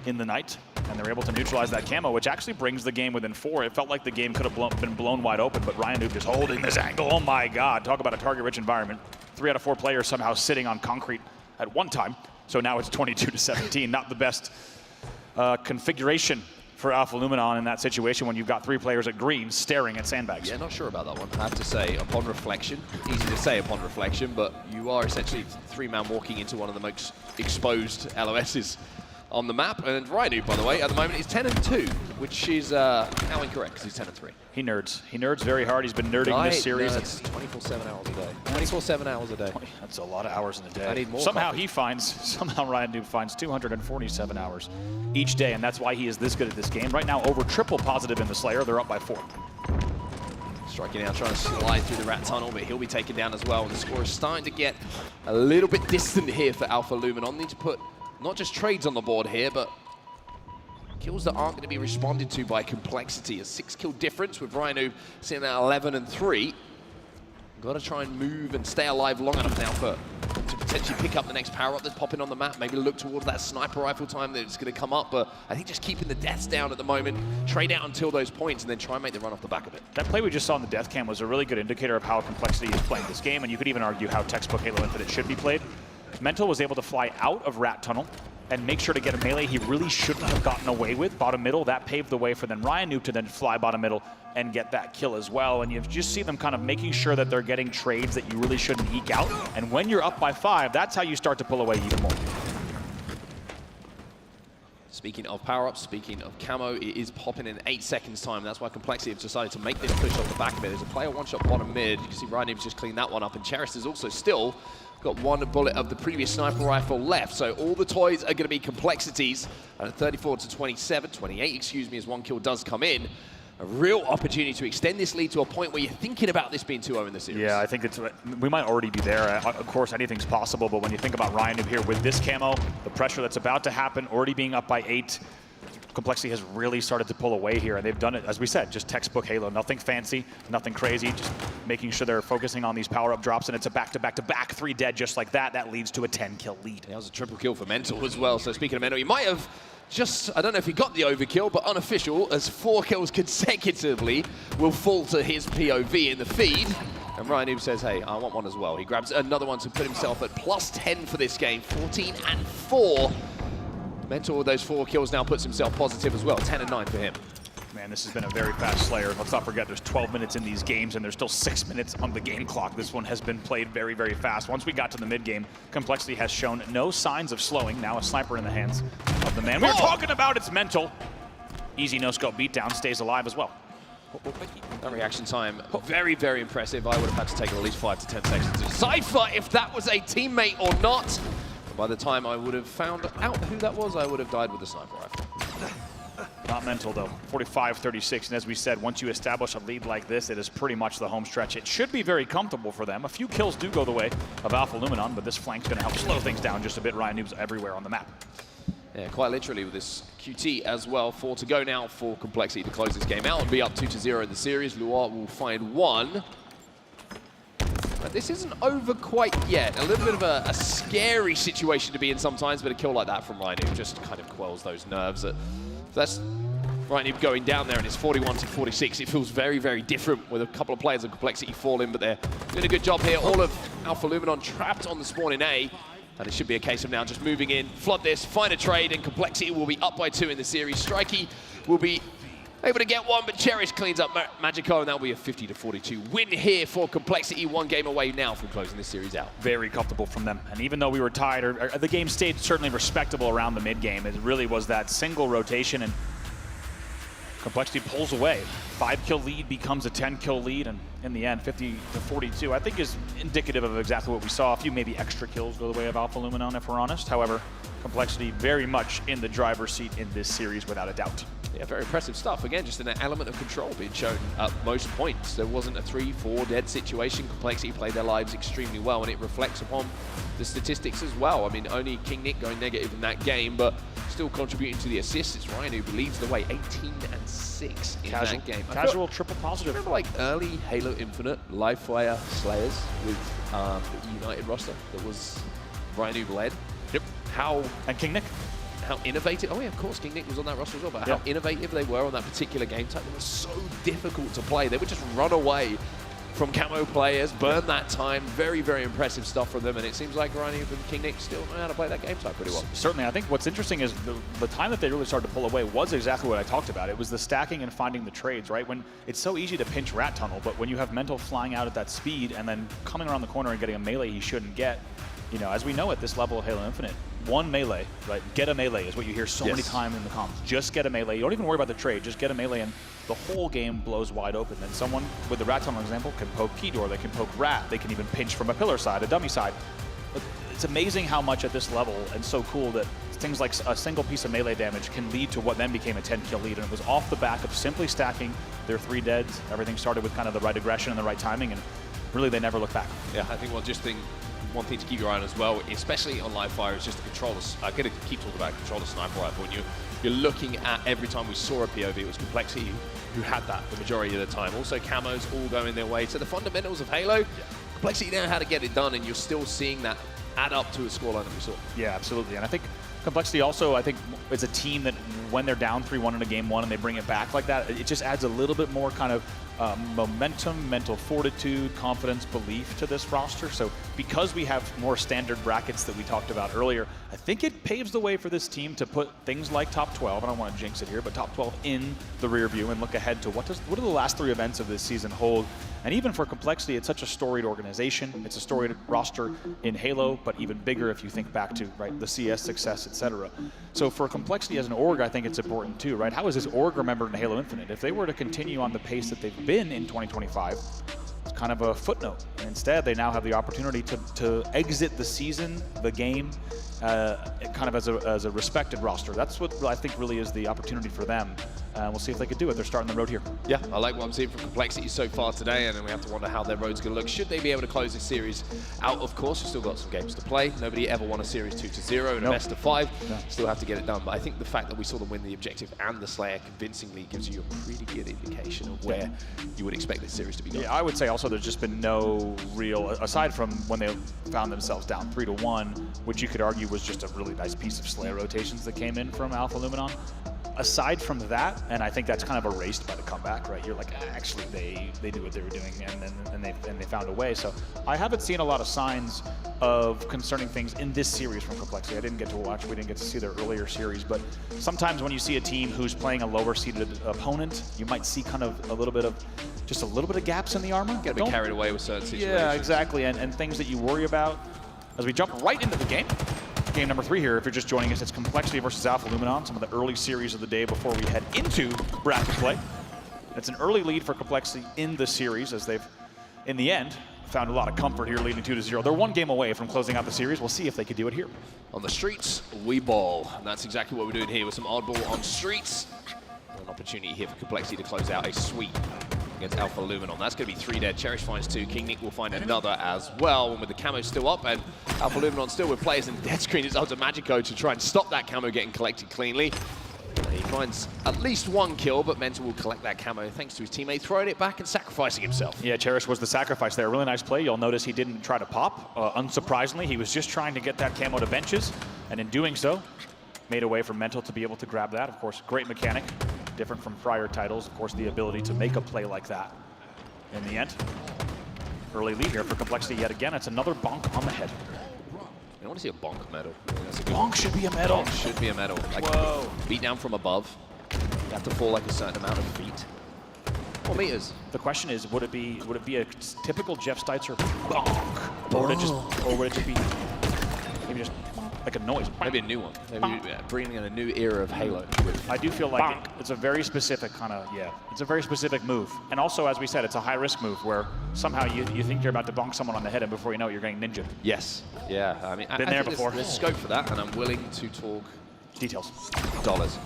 in the night, and they're able to neutralize that camo, which actually brings the game within 4. It felt like the game could have been blown wide open, but Ryan Noob just holding this angle. Oh my God, talk about a target-rich environment. 3 out of 4 players somehow sitting on concrete at one time. So now it's 22 to 17. Not the best configuration for Alpha Luminon in that situation when you've got 3 players at green staring at sandbags. Yeah, not sure about that one. I have to say, upon reflection, easy to say upon reflection, but you are essentially 3-man walking into one of the most exposed LOSs on the map. And Ryan, by the way, at the moment is 10-2, which is now incorrect because he's 10-3. He nerds. He nerds very hard. He's been nerding this series. It's 24/7 hours a day. 24/7 hours a day. That's a lot of hours in a day. I need more. Somehow Ryan Noob finds 247 hours each day, and that's why he is this good at this game. Right now, over triple positive in the Slayer. They're up by 4. Striking out, trying to slide through the Rat Tunnel, but he'll be taken down as well. And the score is starting to get a little bit distant here for Alpha Luminon. Need to put not just trades on the board here, but kills that aren't going to be responded to by Complexity. A 6-kill difference with Rhino sitting at 11-3. Got to try and move and stay alive long enough now to potentially pick up the next power-up that's popping on the map. Maybe look towards that sniper rifle time that's going to come up. But I think just keeping the deaths down at the moment, trade out until those points, and then try and make the run off the back of it. That play we just saw in the death cam was a really good indicator of how Complexity is playing this game, and you could even argue how textbook Halo Infinite should be played. Mental was able to fly out of Rat Tunnel and make sure to get a melee he really shouldn't have gotten away with. Bottom middle, that paved the way for then Ryan Noob to then fly bottom middle and get that kill as well. And you just see them kind of making sure that they're getting trades that you really shouldn't eke out. And when you're up by 5, that's how you start to pull away even more. Speaking of power-ups, speaking of camo, it is popping in 8 seconds time. That's why Complexity have decided to make this push off the back of it. There's a player one-shot bottom mid. You can see Ryan Noob's just cleaned that one up, and Cherish is also still got 1 bullet of the previous sniper rifle left. So all the toys are going to be Complexities. At 28, excuse me, as 1 kill does come in. A real opportunity to extend this lead to a point where you're thinking about this being 2-0 in the series. Yeah, I think we might already be there. Of course, anything's possible, but when you think about Ryan Noob here with this camo, the pressure that's about to happen, already being up by 8, Complexity has really started to pull away here, and they've done it, as we said, just textbook Halo. Nothing fancy, nothing crazy, just making sure they're focusing on these power-up drops, and it's a back-to-back-to-back 3 dead just like that. That leads to a 10-kill lead. That was a triple kill for Mental as well. So speaking of Mental, he might have just, I don't know if he got the overkill, but unofficial, as 4 kills consecutively will fall to his POV in the feed. And Ryan Noob says, hey, I want one as well. He grabs another one to put himself at +10 for this game, 14-4. Mental with those 4 kills now puts himself positive as well, 10-9 for him. Man, this has been a very fast Slayer. Let's not forget there's 12 minutes in these games and there's still 6 minutes on the game clock. This one has been played very, very fast. Once we got to the mid-game, Complexity has shown no signs of slowing. Now a sniper in the hands of the man we're talking about. It's Mental. Easy no-scope beatdown, stays alive as well. That reaction time, very, very impressive. I would have had to take at least 5 to 10 seconds to decipher if that was a teammate or not. By the time I would have found out who that was, I would have died with the sniper rifle. Not mental, though. 45-36, and as we said, once you establish a lead like this, it is pretty much the home stretch. It should be very comfortable for them. A few kills do go the way of Alpha Luminon, but this flank's going to help slow things down just a bit. Ryan Noob's everywhere on the map. Yeah, quite literally with this QT as well. 4 to go now for Complexity to close this game out and be up 2-0 in the series. Luar will find 1. But this isn't over quite yet. A little bit of a scary situation to be in sometimes, but a kill like that from Ryan Noob just kind of quells those nerves. That's Ryan Noob going down there, and it's 41-46. It feels very, very different with a couple of players of Complexity falling, but they're doing a good job here. All of Alpha Luminon trapped on the spawn in A. And it should be a case of now just moving in, flood this, find a trade, and Complexity will be up by 2 in the series. Strikey will be able to get 1, but Cherish cleans up Magico, and that'll be a 50-42 win here for Complexity. 1 game away now from closing this series out. Very comfortable from them. And even though we were tied, or the game stayed certainly respectable around the mid-game, it really was that single rotation, and Complexity pulls away. 5-kill lead becomes a 10-kill lead, and in the end, 50-42, I think is indicative of exactly what we saw. A few maybe extra kills go the way of Alpha Luminon, if we're honest. However, Complexity very much in the driver's seat in this series, without a doubt. Yeah, very impressive stuff. Again, just an element of control being shown at most points. There wasn't a 3-4 dead situation. Complexity played their lives extremely well, and it reflects upon the statistics as well. I mean, only King Nick going negative in that game, but still contributing to the assists. It's Ryan who leads the way, 18-6 in that game. Casual triple positive. Remember like early Halo Infinite live fire Slayers with the United roster that was Ryan who led? Yep. And King Nick. How innovative, oh yeah, of course, King Nick was on that roster as well, but how innovative they were on that particular game type. They were so difficult to play. They would just run away from camo players, burn that time. Very, very impressive stuff from them, and it seems like Ryan and King Nick still know how to play that game type pretty well. Certainly, I think what's interesting is the time that they really started to pull away was exactly what I talked about. It was the stacking and finding the trades, right? When it's so easy to pinch Rat Tunnel, but when you have Mental flying out at that speed and then coming around the corner and getting a melee he shouldn't get, you know, as we know at this level of Halo Infinite, one melee, right? Get a melee is what you hear so many times in the comms. Just get a melee. You don't even worry about the trade. Just get a melee, and the whole game blows wide open. Then someone, with the Rat Tunnel example, can poke Keydor. They can poke Rat. They can even pinch from a pillar side, a dummy side. It's amazing how much at this level, and so cool that things like a single piece of melee damage can lead to what then became a 10-kill lead. And it was off the back of simply stacking their 3 deads. Everything started with kind of the right aggression and the right timing, and really they never looked back. Yeah, I think one thing to keep your eye on as well, especially on live fire, is just to control this. I'm going to keep talking about control the sniper rifle. When you're looking at every time we saw a POV, it was Complexity who had that the majority of the time. Also, camos all going their way. So the fundamentals of Halo, Complexity know how to get it done, and you're still seeing that add up to a scoreline that we saw. Yeah, absolutely. And I think Complexity also, I think, is a team that when they're down 3-1 in a game 1 and they bring it back like that, it just adds a little bit more kind of momentum, mental fortitude, confidence, belief to this roster. So because we have more standard brackets that we talked about earlier, I think it paves the way for this team to put things like top 12, I don't want to jinx it here, but top 12 in the rear view and look ahead to what do the last 3 events of this season hold. And even for Complexity, it's such a storied organization. It's a storied roster in Halo, but even bigger if you think back to the CS success, etc. So for Complexity as an org, I think it's important too, right? How is this org remembered in Halo Infinite? If they were to continue on the pace that they've been in 2025, it's kind of a footnote. And instead, they now have the opportunity to exit the season, the game, kind of as a respected roster. That's what I think really is the opportunity for them. We'll see if they could do it. They're starting the road here. Yeah, I like what I'm seeing from Complexity so far today, and then we have to wonder how their road's going to look. Should they be able to close this series out? Of course, we've still got some games to play. Nobody ever won a series 2-0 in a best of 5. No. Still have to get it done. But I think the fact that we saw them win the objective and the Slayer convincingly gives you a pretty good indication of where you would expect this series to be going. Yeah, I would say also there's just been no real, aside from when they found themselves down 3-1, which you could argue was just a really nice piece of Slayer rotations that came in from Alpha Luminon. Aside from that, and I think that's kind of erased by the comeback, right? You're like, actually, they knew what they were doing, and they found a way. So I haven't seen a lot of signs of concerning things in this series from Complexity. I didn't get to watch, we didn't get to see their earlier series, but sometimes when you see a team who's playing a lower-seeded opponent, you might see kind of a little bit of gaps in the armor. Get a bit carried away with certain situations. Yeah, exactly, and things that you worry about. As we jump right into the game. Game number 3 here, if you're just joining us, it's Complexity versus Alpha Luminon, some of the early series of the day before we head into bracket play. It's an early lead for Complexity in the series, as they've, in the end, found a lot of comfort here, leading 2-0. They're 1 game away from closing out the series. We'll see if they could do it here. On the streets, we ball. And that's exactly what we're doing here with some Oddball on streets. An opportunity here for Complexity to close out a sweep against Alpha Luminon. That's going to be 3 dead. Cherish finds 2. King Nick will find another as well. And with the camo still up and Alpha Luminon still with players in dead screen, it's up to Magico to try and stop that camo getting collected cleanly. And he finds at least 1 kill, but Mental will collect that camo thanks to his teammate throwing it back and sacrificing himself. Yeah, Cherish was the sacrifice there. Really nice play. You'll notice he didn't try to pop. Unsurprisingly, he was just trying to get that camo to benches, and in doing so, made a way for Mental to be able to grab that. Of course, great mechanic, different from prior titles. Of course, the ability to make a play like that. In the end, early lead here for Complexity yet again. It's another bonk on the head. I want to see a bonk medal. Bonk should be a medal. Bonk should be a medal. Like, whoa. Beat down from above. You have to fall like a certain amount of feet. Or meters. The question is, would it be a typical Jeff Steitzer bonk, or would it just be maybe just like a noise? Maybe a new one. Maybe bringing in a new era of Halo. I do feel like it's a very specific kind of, it's a very specific move. And also, as we said, it's a high-risk move where somehow you think you're about to bonk someone on the head, and before you know it, you're getting ninja. Yes. Yeah. I mean, Been there before. There's scope for that, and I'm willing to talk details. Dollars.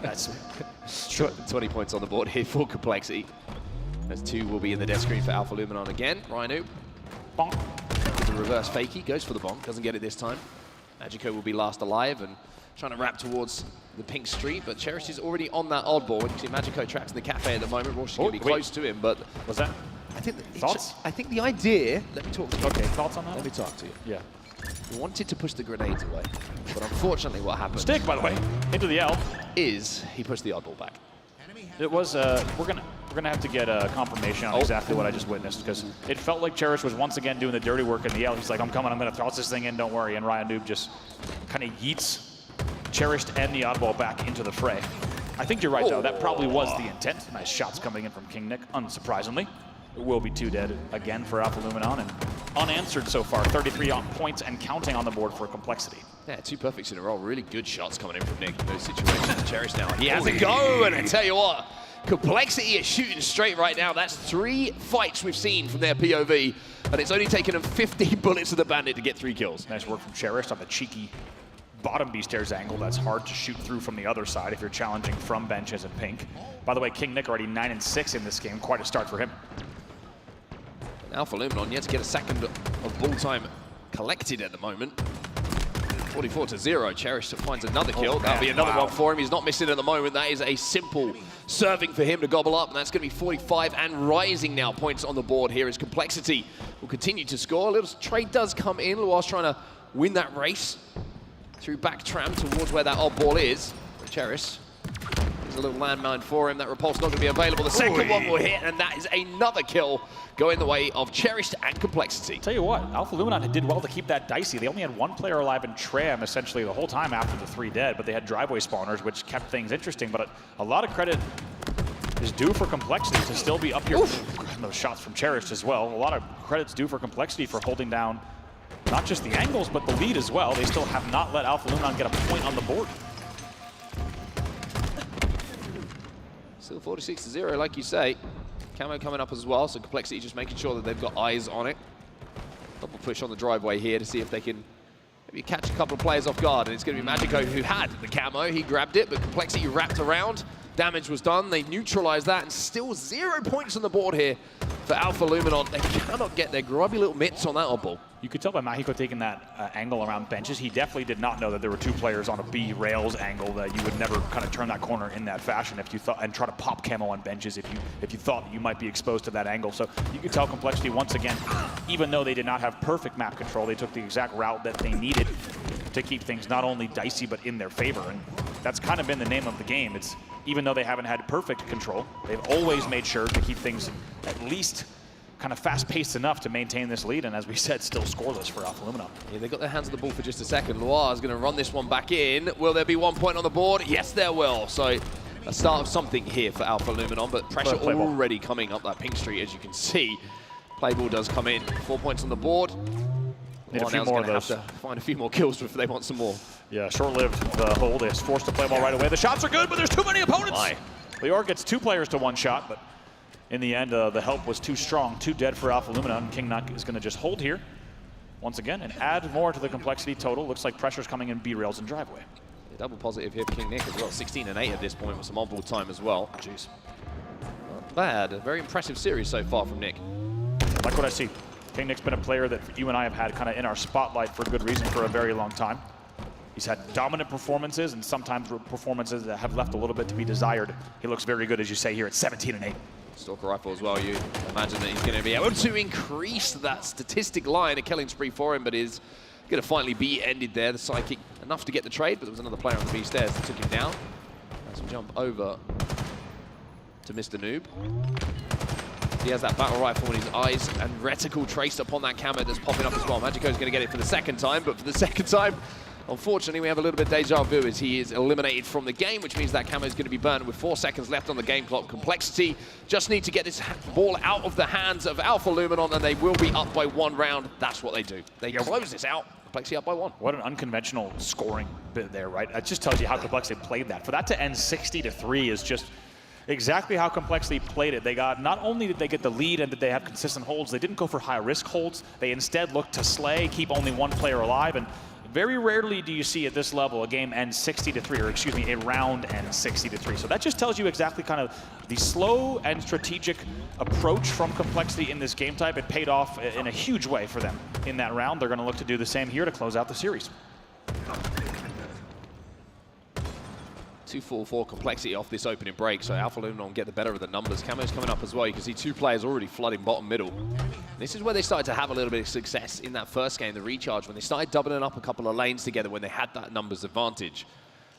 That's sure. 20 points on the board here for Complexity. As 2 will be in the death screen for Alpha Luminon again. Rhino. Bonk. The reverse fakie, goes for the bonk, doesn't get it this time. Magico will be last alive and trying to wrap towards the pink street, but Cherish is already on that oddball. You can see Magico traps in the cafe at the moment. Rosh is going to be close to him, but... Was that? I think thoughts? I think the idea... Let me talk to you. Okay, thoughts on that? Let me talk to you. Yeah. We wanted to push the grenades away, but unfortunately what happened... Stick, by the way, into the L. ...is he pushed the oddball back. It was, we're gonna have to get a confirmation on exactly what I just witnessed, because it felt like Cherish was once again doing the dirty work in the L. He's like, I'm coming, I'm gonna toss this thing in, don't worry. And Ryan Noob just kind of yeets Cherish and the oddball back into the fray. I think you're right, though. That probably was the intent. Nice shots coming in from King Nick, unsurprisingly. It will be 2 dead again for Alpha Luminon, and unanswered so far. 33 points and counting on the board for Complexity. Yeah, 2 perfects in a row. Really good shots coming in from Nick in those situations. Cherish now, he has a go, and I tell you what, Complexity is shooting straight right now. That's 3 fights we've seen from their POV, and it's only taken them 50 bullets to the bandit to get 3 kills. Nice work from Cherish on the cheeky bottom B-stairs angle. That's hard to shoot through from the other side if you're challenging from benches in pink. By the way, King Nick already 9-6 in this game. Quite a start for him. Alpha Luminon yet to get a second of ball time collected at the moment. 44-0. Cherish finds another kill. That'll be another one for him. He's not missing at the moment. That is a simple serving for him to gobble up, and that's going to be 45 and rising now. Points on the board here as Complexity will continue to score. A little trade does come in. Luar's trying to win that race through back tram towards where that oddball is. Cherish. There's a little landmine for him. That repulse not going to be available. The second one will hit, and that is another kill going the way of Cherished and Complexity. Tell you what, Alpha Luminon did well to keep that dicey. They only had 1 player alive in Tram essentially the whole time after the 3 dead, but they had driveway spawners, which kept things interesting. But a lot of credit is due for Complexity to still be up here. And those shots from Cherished as well. A lot of credit's due for Complexity for holding down not just the angles, but the lead as well. They still have not let Alpha Luminon get a point on the board. Still 46-0, like you say. Camo coming up as well, so Complexity just making sure that they've got eyes on it. Double push on the driveway here to see if they can maybe catch a couple of players off guard. And it's going to be Magico who had the camo. He grabbed it, but Complexity wrapped around. Damage was done. They neutralized that, and still 0 points on the board here for Alpha Luminon. They cannot get their grubby little mitts on that oddball. You could tell by Mahiko taking that angle around benches. He definitely did not know that there were 2 players on a B rails angle, that you would never kind of turn that corner in that fashion if you thought, and try to pop camo on benches if you thought you might be exposed to that angle. So you could tell Complexity once again, even though they did not have perfect map control, they took the exact route that they needed to keep things not only dicey but in their favor. And that's kind of been the name of the game. It's even though they haven't had perfect control, they've always made sure to keep things at least kind of fast-paced enough to maintain this lead, and as we said, still scoreless for Alpha Luminon. Yeah, they got their hands on the ball for just a second. Luar is going to run this one back in. Will there be 1 point on the board? Yes, there will. So a start of something here for Alpha Luminon, but pressure already coming up that pink street, as you can see. Playball does come in. 4 points on the board. Need a few more of those. Have to find a few more kills if they want some more. Yeah, short-lived the hold. Is forced to play ball right away. The shots are good, but there's too many opponents. Lior gets 2 players to 1 shot, but in the end, the help was too strong. 2 dead for Alpha Luminon. King Nuck is going to just hold here once again and add more to the Complexity total. Looks like pressure's coming in B rails and driveway. Double positive here for King Nick as well. 16 and 8 at this point with some on-ball time as well. Jeez. Not bad. A very impressive series so far from Nick. I like what I see. King Nick's been a player that you and I have had kind of in our spotlight for a good reason for a very long time. He's had dominant performances and sometimes performances that have left a little bit to be desired. He looks very good, as you say here, at 17 and 8. Stalker rifle as well. You imagine that he's going to be able to increase that statistic line, a killing spree for him, but is going to finally be ended there. The Psychic enough to get the trade, but there was another player on the B stairs that took him down. As we jump over to Mr. Noob. He has that battle rifle in his eyes and reticle traced upon that camo that's popping up as well. Magico's going to get it for the second time, but for the second time, unfortunately, we have a little bit deja vu as he is eliminated from the game, which means that camo is going to be burned with 4 seconds left on the game clock. Complexity just need to get this ball out of the hands of Alpha Luminon, and they will be up by 1 round. That's what they do. They close this out. Complexity up by 1. What an unconventional scoring bit there, right? It just tells you how Complexity played that. For that to end 60-3 is just exactly how Complexity played it. They got, not only did they get the lead and did they have consistent holds, they didn't go for high-risk holds. They instead looked to slay, keep only 1 player alive, and very rarely do you see at this level a game end 60-3, or excuse me, a round end 60-3. So that just tells you exactly kind of the slow and strategic approach from Complexity in this game type. It paid off in a huge way for them in that round. They're going to look to do the same here to close out the series. 2-4 for Complexity off this opening break, so Alpha Luminon get the better of the numbers. Camo's coming up as well. You can see 2 players already flooding bottom middle. This is where they started to have a little bit of success in that first game, the recharge, when they started doubling up a couple of lanes together when they had that numbers advantage.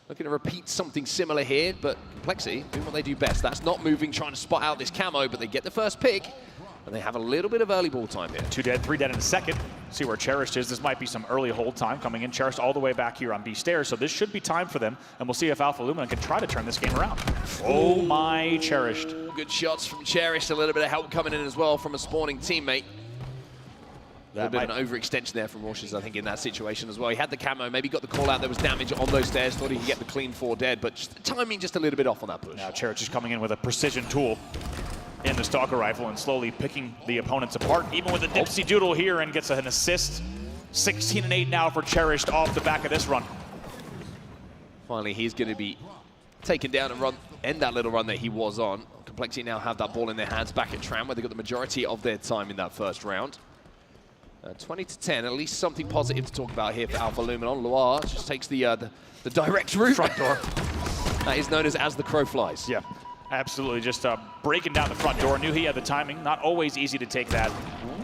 Looking to repeat something similar here, but Complexity doing what they do best. That's not moving, trying to spot out this camo, but they get the first pick, and they have a little bit of early ball time here. 2 dead, 3 dead in a second. See where Cherished is. This might be some early hold time coming in. Cherished all the way back here on B stairs, so this should be time for them, and we'll see if Alpha Luminon can try to turn this game around. Oh my, Cherished. Good shots from Cherished. A little bit of help coming in as well from a spawning teammate. A little bit of an overextension there from Rorschach, I think, in that situation as well. He had the camo, maybe got the call out. There was damage on those stairs. Thought he could get the clean 4 dead, but just the timing just a little bit off on that push. Now Cherished is coming in with a precision tool in the Stalker rifle and slowly picking the opponents apart, even with a dipsy doodle here, and gets an assist. 16 and 8 now for Cherished off the back of this run. Finally, he's going to be taken down and end that little run that he was on. Complexity now have that ball in their hands back at Tram, where they got the majority of their time in that first round. 20-10, at least something positive to talk about here for Alpha Luminon. Loire just takes the direct route. Front door. That is known as the crow flies. Yeah, absolutely. Just breaking down the front door. Knew he had the timing. Not always easy to take that.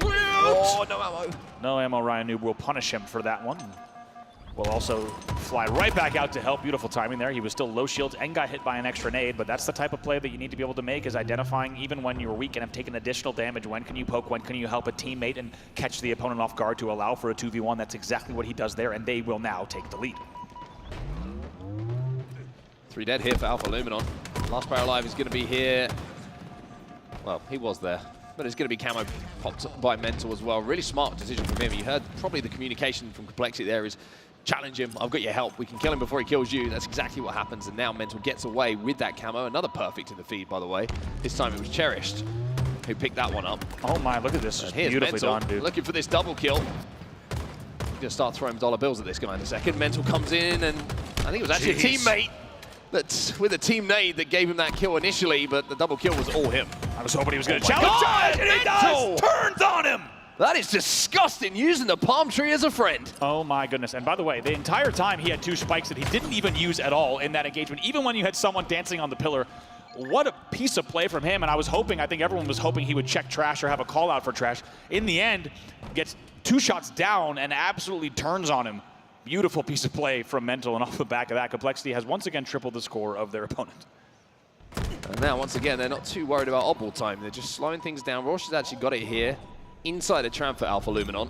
Oh, no ammo. No ammo. Ryan Noob will punish him for that one. Will also fly right back out to help. Beautiful timing there. He was still low shields and got hit by an extra nade, but that's the type of play that you need to be able to make, is identifying even when you're weak and have taken additional damage, when can you poke, when can you help a teammate and catch the opponent off guard to allow for a 2v1. That's exactly what he does there, and they will now take the lead. 3 dead here for Alpha Luminon. Last player alive is going to be here. Well, he was there, but it's going to be camo popped by Mental as well. Really smart decision from him. You heard probably the communication from Complexity there is, challenge him, I've got your help, we can kill him before he kills you. That's exactly what happens, and now Mental gets away with that camo. Another perfect in the feed, by the way. This time it was Cherished who picked that one up. Oh my, look at this. Just beautifully Mental done, dude. Looking for this double kill. He's going to start throwing dollar bills at this guy in a second. Mental comes in, and I think it was actually a teammate that's with a team nade that gave him that kill initially, but the double kill was all him. I was hoping he was going to challenge, and he does! Turns on him! That is disgusting, using the palm tree as a friend. Oh my goodness. And by the way, the entire time he had 2 spikes that he didn't even use at all in that engagement. Even when you had someone dancing on the pillar, what a piece of play from him. And I think everyone was hoping he would check trash or have a call out for trash. In the end, gets 2 shots down and absolutely turns on him. Beautiful piece of play from Mental, and off the back of that, Complexity has once again tripled the score of their opponent. And now, once again, they're not too worried about oddball time. They're just slowing things down. Roche has actually got it here, inside a tram for Alpha Luminon.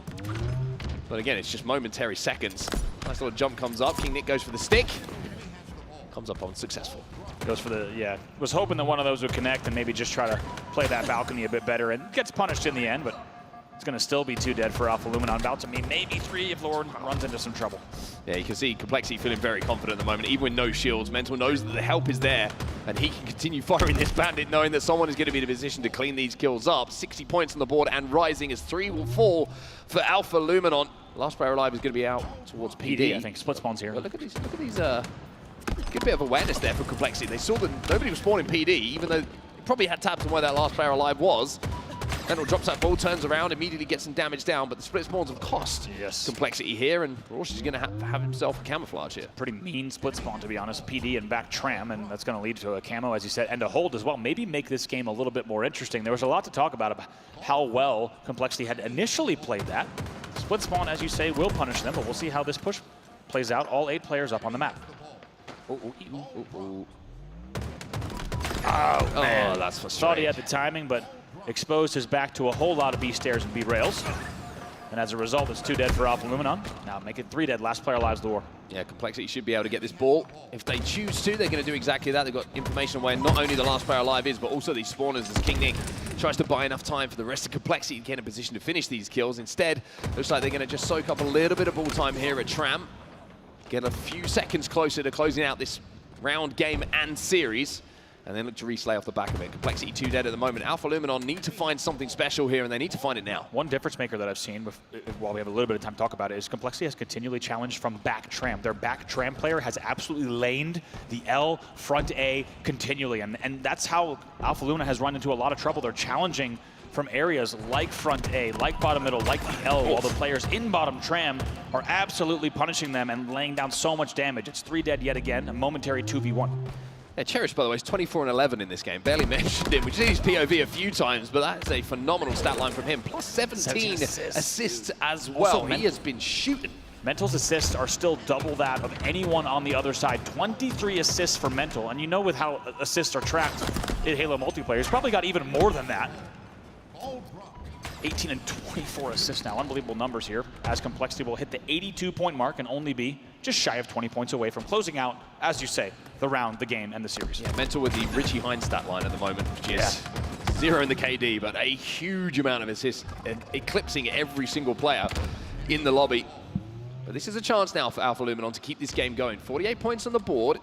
But again, it's just momentary seconds. Nice little jump comes up. King Nick goes for the stick. Comes up unsuccessful. Goes for the, yeah. Was hoping that one of those would connect and maybe just try to play that balcony a bit better, and gets punished in the end, but it's going to still be 2 dead for Alpha Luminon. About to mean maybe 3 if Lord runs into some trouble. Yeah, you can see Complexity feeling very confident at the moment, even with no shields. Mental knows that the help is there, and he can continue firing this bandit, knowing that someone is going to be in a position to clean these kills up. 60 points on the board and rising as 3 will fall for Alpha Luminon. Last player alive is going to be out towards PD. I think. Split spawns here. But look at these Good bit of awareness there for Complexity. They saw that nobody was spawning PD, even though they probably had tabs on where that last player alive was. Mental drops that ball, turns around, immediately gets some damage down, but the split spawns have cost Complexity here, and Rosh is going to have himself a camouflage here. Pretty mean split spawn, to be honest. PD and back tram, and that's going to lead to a camo, as you said, and a hold as well. Maybe make this game a little bit more interesting. There was a lot to talk about how well Complexity had initially played that. Split spawn, as you say, will punish them, but we'll see how this push plays out. All 8 players up on the map. Oh, man. That's frustrating. Thought he had the timing, but exposed his back to a whole lot of B stairs and B rails. And as a result, it's 2 dead for Alpha Luminon. Now make it 3 dead. Last player lives the war. Yeah, Complexity should be able to get this ball. If they choose to, they're going to do exactly that. They've got information on where not only the last player alive is, but also these spawners as King Nick tries to buy enough time for the rest of Complexity to get in a position to finish these kills. Instead, looks like they're going to just soak up a little bit of ball time here at Tram. Get a few seconds closer to closing out this round, game, and series. And then look to reslay off the back of it. Complexity 2 dead at the moment. Alpha Luminon need to find something special here, and they need to find it now. One difference maker that I've seen, while we have a little bit of time to talk about it, is Complexity has continually challenged from back tram. Their back tram player has absolutely laned the L front A continually, and that's how Alpha Luna has run into a lot of trouble. They're challenging from areas like front A, like bottom middle, like the L, while the players in bottom tram are absolutely punishing them and laying down so much damage. It's 3 dead yet again, a momentary 2v1. Yeah, Cherish, by the way, is 24 and 11 in this game. Barely mentioned him. We've seen his POV a few times, but that's a phenomenal stat line from him. Plus 17 assists as well. Also, he has been shooting. Mental's assists are still double that of anyone on the other side. 23 assists for Mental, and you know with how assists are tracked in Halo multiplayer, he's probably got even more than that. 18 and 24 assists now. Unbelievable numbers here, as Complexity will hit the 82-point mark and only be just shy of 20 points away from closing out, as you say, the round, the game, and the series. Yeah, Mental with the Richie Hines stat line at the moment, which is 0 in the KD, but a huge amount of assists, eclipsing every single player in the lobby. But this is a chance now for Alpha Luminon to keep this game going. 48 points on the board.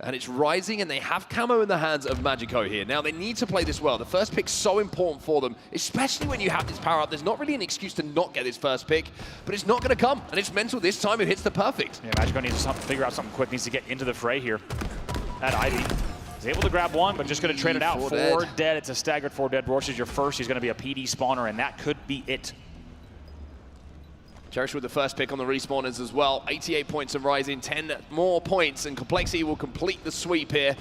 And it's rising, and they have camo in the hands of Magico here. Now, they need to play this well. The first pick's so important for them, especially when you have this power-up. There's not really an excuse to not get this first pick, but it's not going to come. And it's Mental this time who hits the perfect. Yeah, Magico needs to figure out something quick. Needs to get into the fray here at Ivy. He's able to grab one, but just going to trade it out. 4 dead. It's a staggered 4 dead. Rosh is your first. He's going to be a PD spawner, and that could be it. Cherish with the first pick on the respawners as well. 88 points and rising, 10 more points, and Complexity will complete the sweep here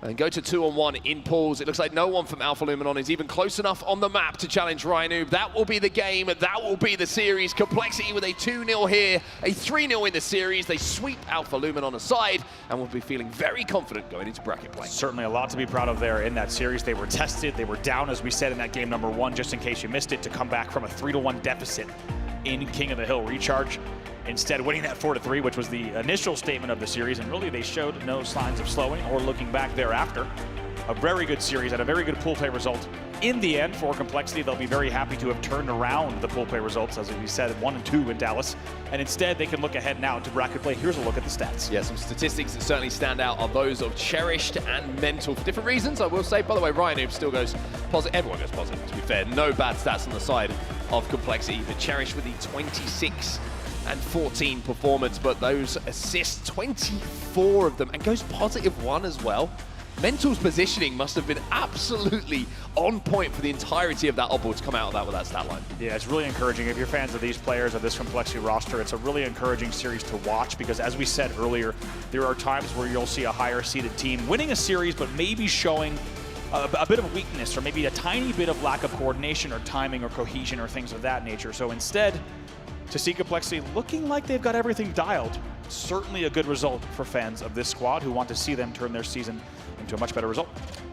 and go to 2-on-1 in pools. It looks like no one from Alpha Luminon is even close enough on the map to challenge Rhino. That will be the game, that will be the series. Complexity with a 2-0 here, a 3-0 in the series. They sweep Alpha Luminon aside and will be feeling very confident going into bracket play. Certainly a lot to be proud of there in that series. They were tested, they were down, as we said, in that game number 1, just in case you missed it, to come back from a 3-1 deficit in King of the Hill recharge, instead winning that 4-3, which was the initial statement of the series, and really they showed no signs of slowing or looking back thereafter. A very good series and a very good pool play result. In the end, for Complexity, they'll be very happy to have turned around the pool play results, as we said, 1 and 2 in Dallas, and instead they can look ahead now to bracket play. Here's a look at the stats. Yeah, some statistics that certainly stand out are those of Cherished and Mental for different reasons, I will say. By the way, Ryan Noob still goes positive. Everyone goes positive, to be fair. No bad stats on the side of Complexity, but Cherished with the 26 and 14 performance, but those assists, 24 of them, and goes +1 as well. Mental's positioning must have been absolutely on point for the entirety of that Oddball to come out of that with that stat line. Yeah, it's really encouraging. If you're fans of these players, of this Complexity roster, it's a really encouraging series to watch because, as we said earlier, there are times where you'll see a higher-seeded team winning a series, but maybe showing a bit of a weakness or maybe a tiny bit of lack of coordination or timing or cohesion or things of that nature. So instead, to see Complexity looking like they've got everything dialed, certainly a good result for fans of this squad who want to see them turn their season into a much better result.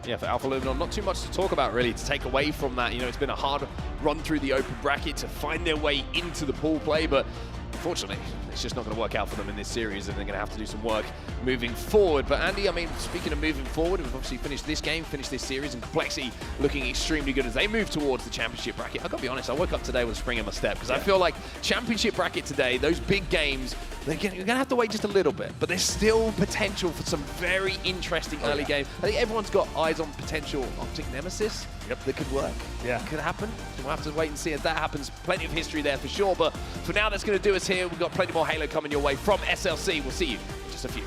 Yeah, for Alpha Luminon, not too much to talk about really to take away from that. You know, it's been a hard run through the open bracket to find their way into the pool play, but unfortunately, it's just not going to work out for them in this series, and they're going to have to do some work moving forward. But Andy, I mean, speaking of moving forward, we've obviously finished this game, finished this series, and Complexity looking extremely good as they move towards the championship bracket. I've got to be honest, I woke up today with a spring in my step, because I feel like championship bracket today, those big games, you're going to have to wait just a little bit, but there's still potential for some very interesting early games. I think everyone's got eyes on potential Optic Nemesis that could work. Yeah. Could happen. We'll have to wait and see if that happens. Plenty of history there for sure, but for now, that's going to do us here. We've got plenty more Halo coming your way from SLC. We'll see you in just a few.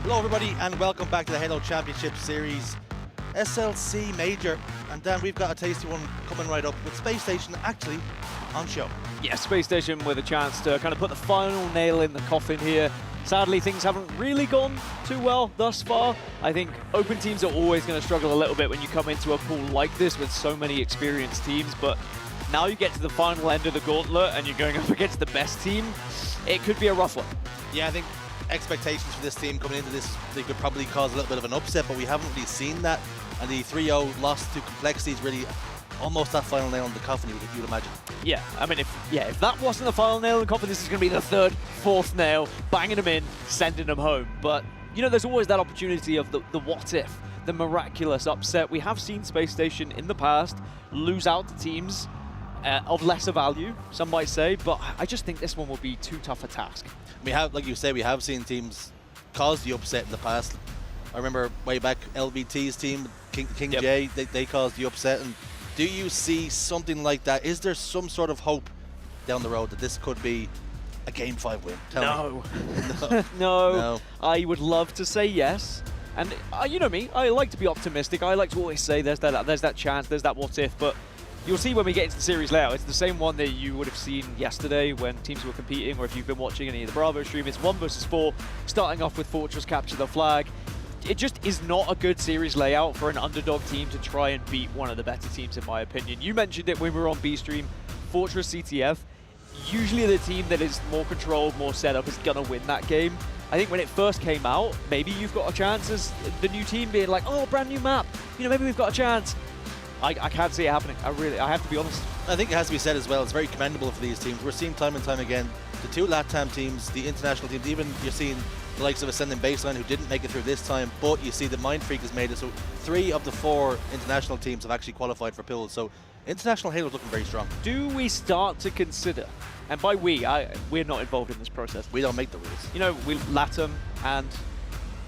Hello everybody and welcome back to the Halo Championship Series SLC Major. And Dan, we've got a tasty one coming right up with Space Station actually on show. Yeah, Space Station with a chance to kind of put the final nail in the coffin here. Sadly, things haven't really gone too well thus far. I think open teams are always going to struggle a little bit when you come into a pool like this with so many experienced teams, but now you get to the final end of the gauntlet and you're going up against the best team. It could be a rough one. Yeah, I think expectations for this team coming into this, they could probably cause a little bit of an upset, but we haven't really seen that. And the 3-0 loss to Complexity is really almost that final nail in the coffin, if you'd imagine. Yeah, I mean, if that wasn't the final nail in the coffin, this is going to be the third, fourth nail, banging them in, sending them home. But, you know, there's always that opportunity of the what if, the miraculous upset. We have seen Space Station in the past lose out to teams of lesser value, some might say, but I just think this one will be too tough a task. We have, like you say, we have seen teams cause the upset in the past. I remember way back LVT's team, King Yep. J, they caused the upset. And do you see something like that? Is there some sort of hope down the road that this could be a Game 5 win? Tell me. No. I would love to say yes. And you know me, I like to be optimistic. I like to always say there's that chance, there's that what if, but you'll see when we get into the series layout, it's the same one that you would have seen yesterday when teams were competing, or if you've been watching any of the Bravo stream. It's 1 versus 4, starting off with Fortress capture the flag. It just is not a good series layout for an underdog team to try and beat one of the better teams, in my opinion. You mentioned it when we were on B stream, Fortress CTF. Usually the team that is more controlled, more set up is gonna win that game. I think when it first came out, maybe you've got a chance as the new team being like, oh, brand new map, you know, maybe we've got a chance. I can't see it happening. I have to be honest. I think it has to be said as well, it's very commendable for these teams. We're seeing time and time again, the 2 LATAM teams, the international teams, even you're seeing the likes of Ascending Baseline who didn't make it through this time, but you see that Mindfreak has made it. So 3 of the 4 international teams have actually qualified for pools. So international Halo is looking very strong. Do we start to consider, and by we're not involved in this process. We don't make the rules. You know, LATAM and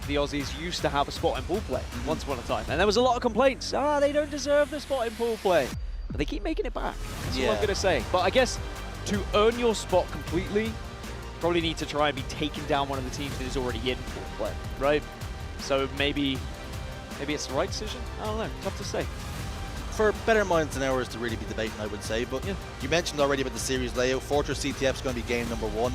the Aussies used to have a spot in pool play once upon a time, and there was a lot of complaints. They don't deserve the spot in pool play, but they keep making it back. That's all I'm gonna say. But I guess to earn your spot completely, probably need to try and be taking down one of the teams that is already in pool play, right? So maybe it's the right decision. I don't know. Tough to say. For better minds than ours to really be debating, I would say. But you mentioned already about the series layout. Fortress CTF is going to be game number 1.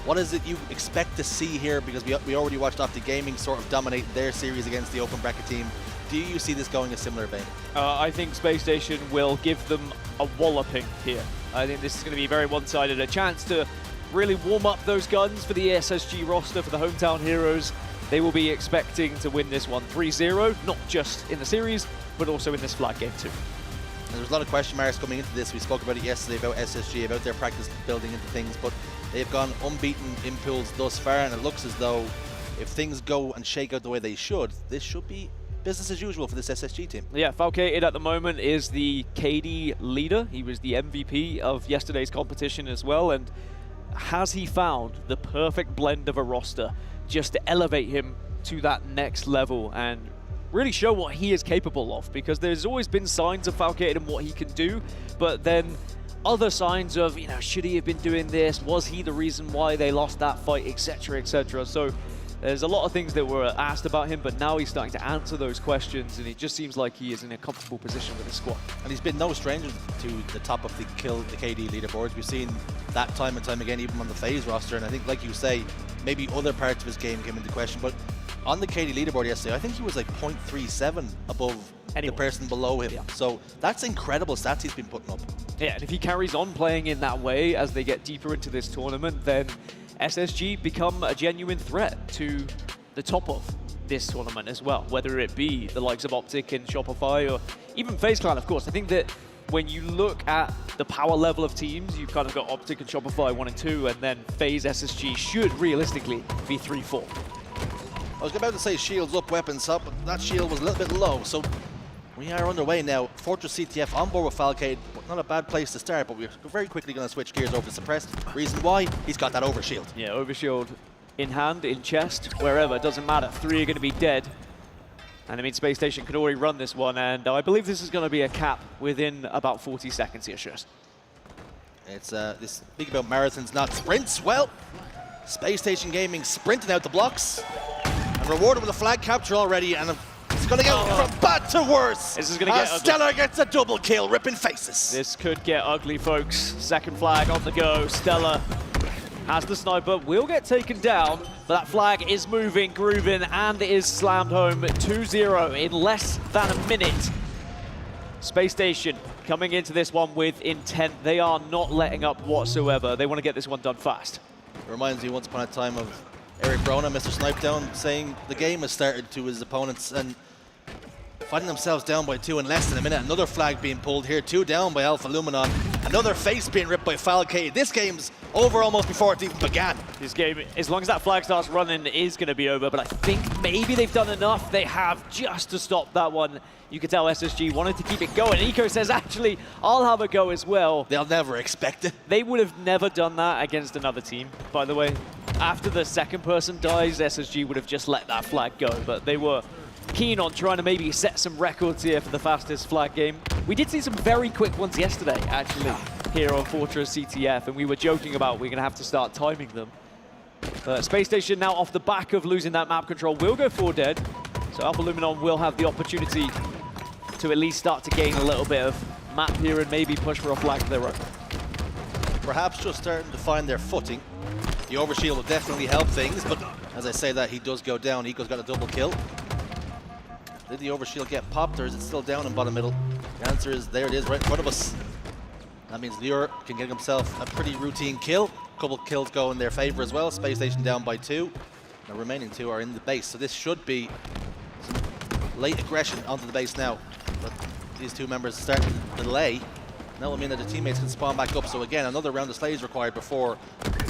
What is it you expect to see here? Because we already watched Optic Gaming sort of dominate their series against the open bracket team. Do you see this going a similar vein? I think Space Station will give them a walloping here. I think this is going to be very one-sided. A chance to really warm up those guns for the SSG roster, for the hometown heroes. They will be expecting to win this one 3-0, not just in the series, but also in this flag game too. And there's a lot of question marks coming into this. We spoke about it yesterday about SSG, about their practice building into things, but they've gone unbeaten in pools thus far, and it looks as though if things go and shake out the way they should, this should be business as usual for this SSG team. Yeah, Falcated at the moment is the KD leader. He was the MVP of yesterday's competition as well, and has he found the perfect blend of a roster just to elevate him to that next level and really show what he is capable of? Because there's always been signs of Falcated and what he can do, but then other signs of, you know, should he have been doing this? Was he the reason why they lost that fight, etc., etc.? So there's a lot of things that were asked about him, but now he's starting to answer those questions, and it just seems like he is in a comfortable position with his squad. And he's been no stranger to the top of the KD leaderboards. We've seen that time and time again, even on the FaZe roster, and I think, like you say, maybe other parts of his game came into question, but on the KD leaderboard yesterday, I think he was like 0.37 above the person below him. So that's incredible stats he's been putting up. Yeah, and if he carries on playing in that way as they get deeper into this tournament, then SSG become a genuine threat to the top of this tournament as well, whether it be the likes of Optic and Shopify or even FaZe Clan, of course. I think that when you look at the power level of teams, you've kind of got Optic and Shopify 1 and 2, and then FaZe SSG should realistically be 3-4. I was about to say shields up, weapons up, but that shield was a little bit low, so we are underway now. Fortress CTF on board with Falcade, but not a bad place to start, but we're very quickly going to switch gears over to Suppressed. Reason why? He's got that overshield. Yeah, overshield in hand, in chest, wherever, doesn't matter. 3 are going to be dead. And I mean, Space Station could already run this one, and I believe this is going to be a cap within about 40 seconds here, Shurs. It's this speak about marathons, not sprints. Well, Space Station Gaming sprinting out the blocks. And rewarded with a flag capture already, and it's going to go from bad to worse. This is going to get ugly. Stellar gets a double kill, ripping faces. This could get ugly, folks. Second flag on the go. Stellar has the sniper, will get taken down, but that flag is moving, grooving, and is slammed home 2-0 in less than a minute. Space Station coming into this one with intent. They are not letting up whatsoever. They want to get this one done fast. It reminds me once upon a time of Eric Brona, Mr. Snipedown, saying the game has started to his opponents and finding themselves down by 2 in less than a minute. Another flag being pulled here, 2 down by Alpha Luminon. Another face being ripped by Falcade. This game's over almost before it even began. This game, as long as that flag starts running, is going to be over, but I think maybe they've done enough. They have just to stop that one. You can tell SSG wanted to keep it going. Eco says, actually, I'll have a go as well. They'll never expect it. They would have never done that against another team, by the way. After the second person dies, SSG would have just let that flag go, but they were keen on trying to maybe set some records here for the fastest flag game. We did see some very quick ones yesterday, actually, here on Fortress CTF, and we were joking about we're going to have to start timing them. Space Station now off the back of losing that map control will go 4 dead, so Alpha Luminon will have the opportunity to at least start to gain a little bit of map here and maybe push for a flag of their own. Perhaps just starting to find their footing. The overshield will definitely help things, but as I say that, he does go down. Eco's got a double kill. Did the overshield get popped, or is it still down in bottom middle? The answer is, there it is, right in front of us. That means Lure can get himself a pretty routine kill. A couple kills go in their favor as well. Space Station down by 2. The remaining 2 are in the base, so this should be some late aggression onto the base now. But these 2 members start to delay. That will mean that the teammates can spawn back up. So again, another round of slays required before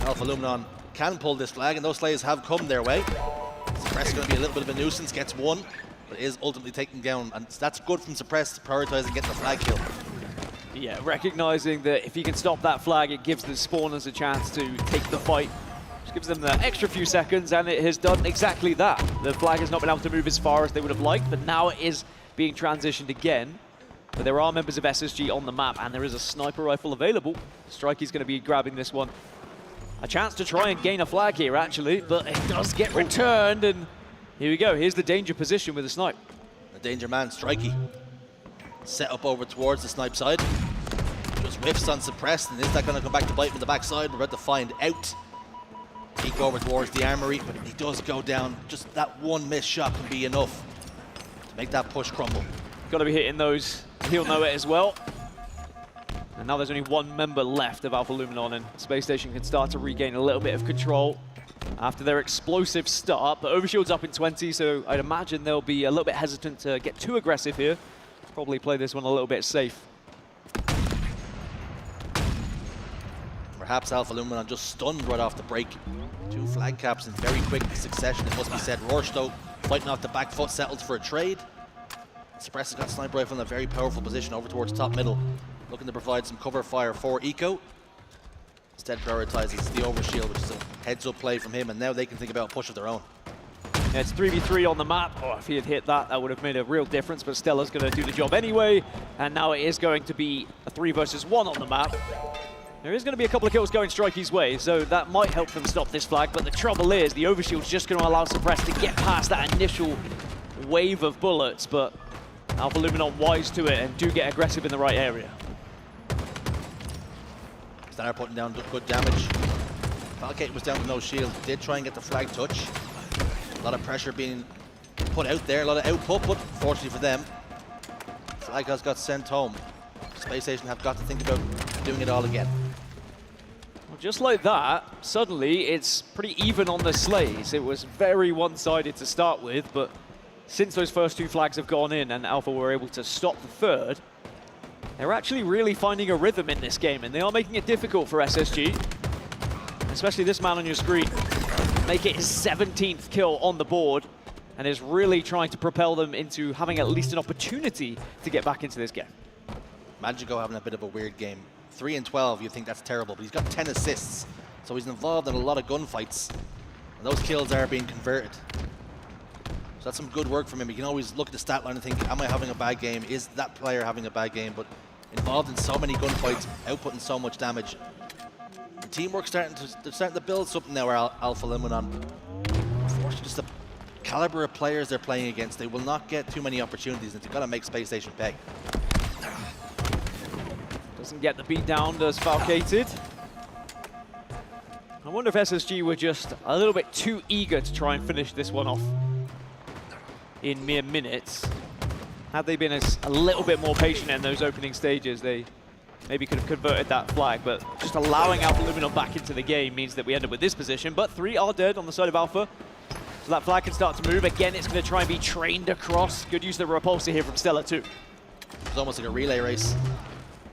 Alpha Luminon can pull this flag, and those slays have come their way. Suppress is going to be a little bit of a nuisance, gets 1. But is ultimately taken down, and that's good from Suppress, prioritizing getting the flag kill. Yeah, recognizing that if he can stop that flag, it gives the spawners a chance to take the fight. Just gives them the extra few seconds, and it has done exactly that. The flag has not been able to move as far as they would have liked, but now it is being transitioned again. But there are members of SSG on the map, and there is a sniper rifle available. Strikey's going to be grabbing this one. A chance to try and gain a flag here, actually, but it does get returned, and here we go. Here's the danger position with the snipe. The danger man, Strikey. Set up over towards the snipe side. Just whiffs on Suppressed, and is that going to come back to bite him in the backside? We're about to find out. Peek over towards the armory, but he does go down. Just that one missed shot can be enough to make that push crumble. Got to be hitting those. He'll know it as well. And now there's only 1 member left of Alpha Luminon, and Space Station can start to regain a little bit of control after their explosive start. But Overshield's up in 20, so I'd imagine they'll be a little bit hesitant to get too aggressive here. Probably play this one a little bit safe. Perhaps Alpha Luminon just stunned right off the break. 2 flag caps in very quick succession, it must be said. Rorsch, though, fighting off the back foot, settled for a trade. Suppress has got sniper rifle in a very powerful position over towards top middle, looking to provide some cover fire for Eco. Instead prioritizes the overshield, which is a heads-up play from him, and now they can think about a push of their own. Yeah, it's 3v3 on the map. Oh, if he had hit that, that would have made a real difference, but Stella's going to do the job anyway, and now it is going to be a 3 versus 1 on the map. There is going to be a couple of kills going Strikey's way, so that might help them stop this flag, but the trouble is the overshield's just going to allow Suppress to get past that initial wave of bullets, but Alpha Luminon wise to it and do get aggressive in the right area. Stellar putting down good damage. Falcate was down to no shield, did try and get the flag touch. A lot of pressure being put out there, a lot of output, but fortunately for them, flag has got sent home. Space Station have got to think about doing it all again. Well, just like that, suddenly it's pretty even on the slays. It was very one-sided to start with, but since those first 2 flags have gone in and Alpha were able to stop the third, they're actually really finding a rhythm in this game, and they are making it difficult for SSG. Especially this man on your screen. Make it his 17th kill on the board, and is really trying to propel them into having at least an opportunity to get back into this game. Magico having a bit of a weird game. 3 and 12, you think that's terrible, but he's got 10 assists, so he's involved in a lot of gunfights, and those kills are being converted. So that's some good work from him. You can always look at the stat line and think, am I having a bad game? Is that player having a bad game? But involved in so many gunfights, outputting so much damage. The teamwork's starting to build something now where Alpha Luminon. Unfortunately, just a caliber of players they're playing against, they will not get too many opportunities, and they've got to make Spacestation pay. Doesn't get the beat down, does Falcated. I wonder if SSG were just a little bit too eager to try and finish this one off in mere minutes. Had they been a little bit more patient in those opening stages, they maybe could have converted that flag, but just allowing Alpha Luminon back into the game means that we end up with this position. But 3 are dead on the side of Alpha, so that flag can start to move. Again, it's going to try and be trained across. Good use of the repulsor here from Stella too. It's almost like a relay race.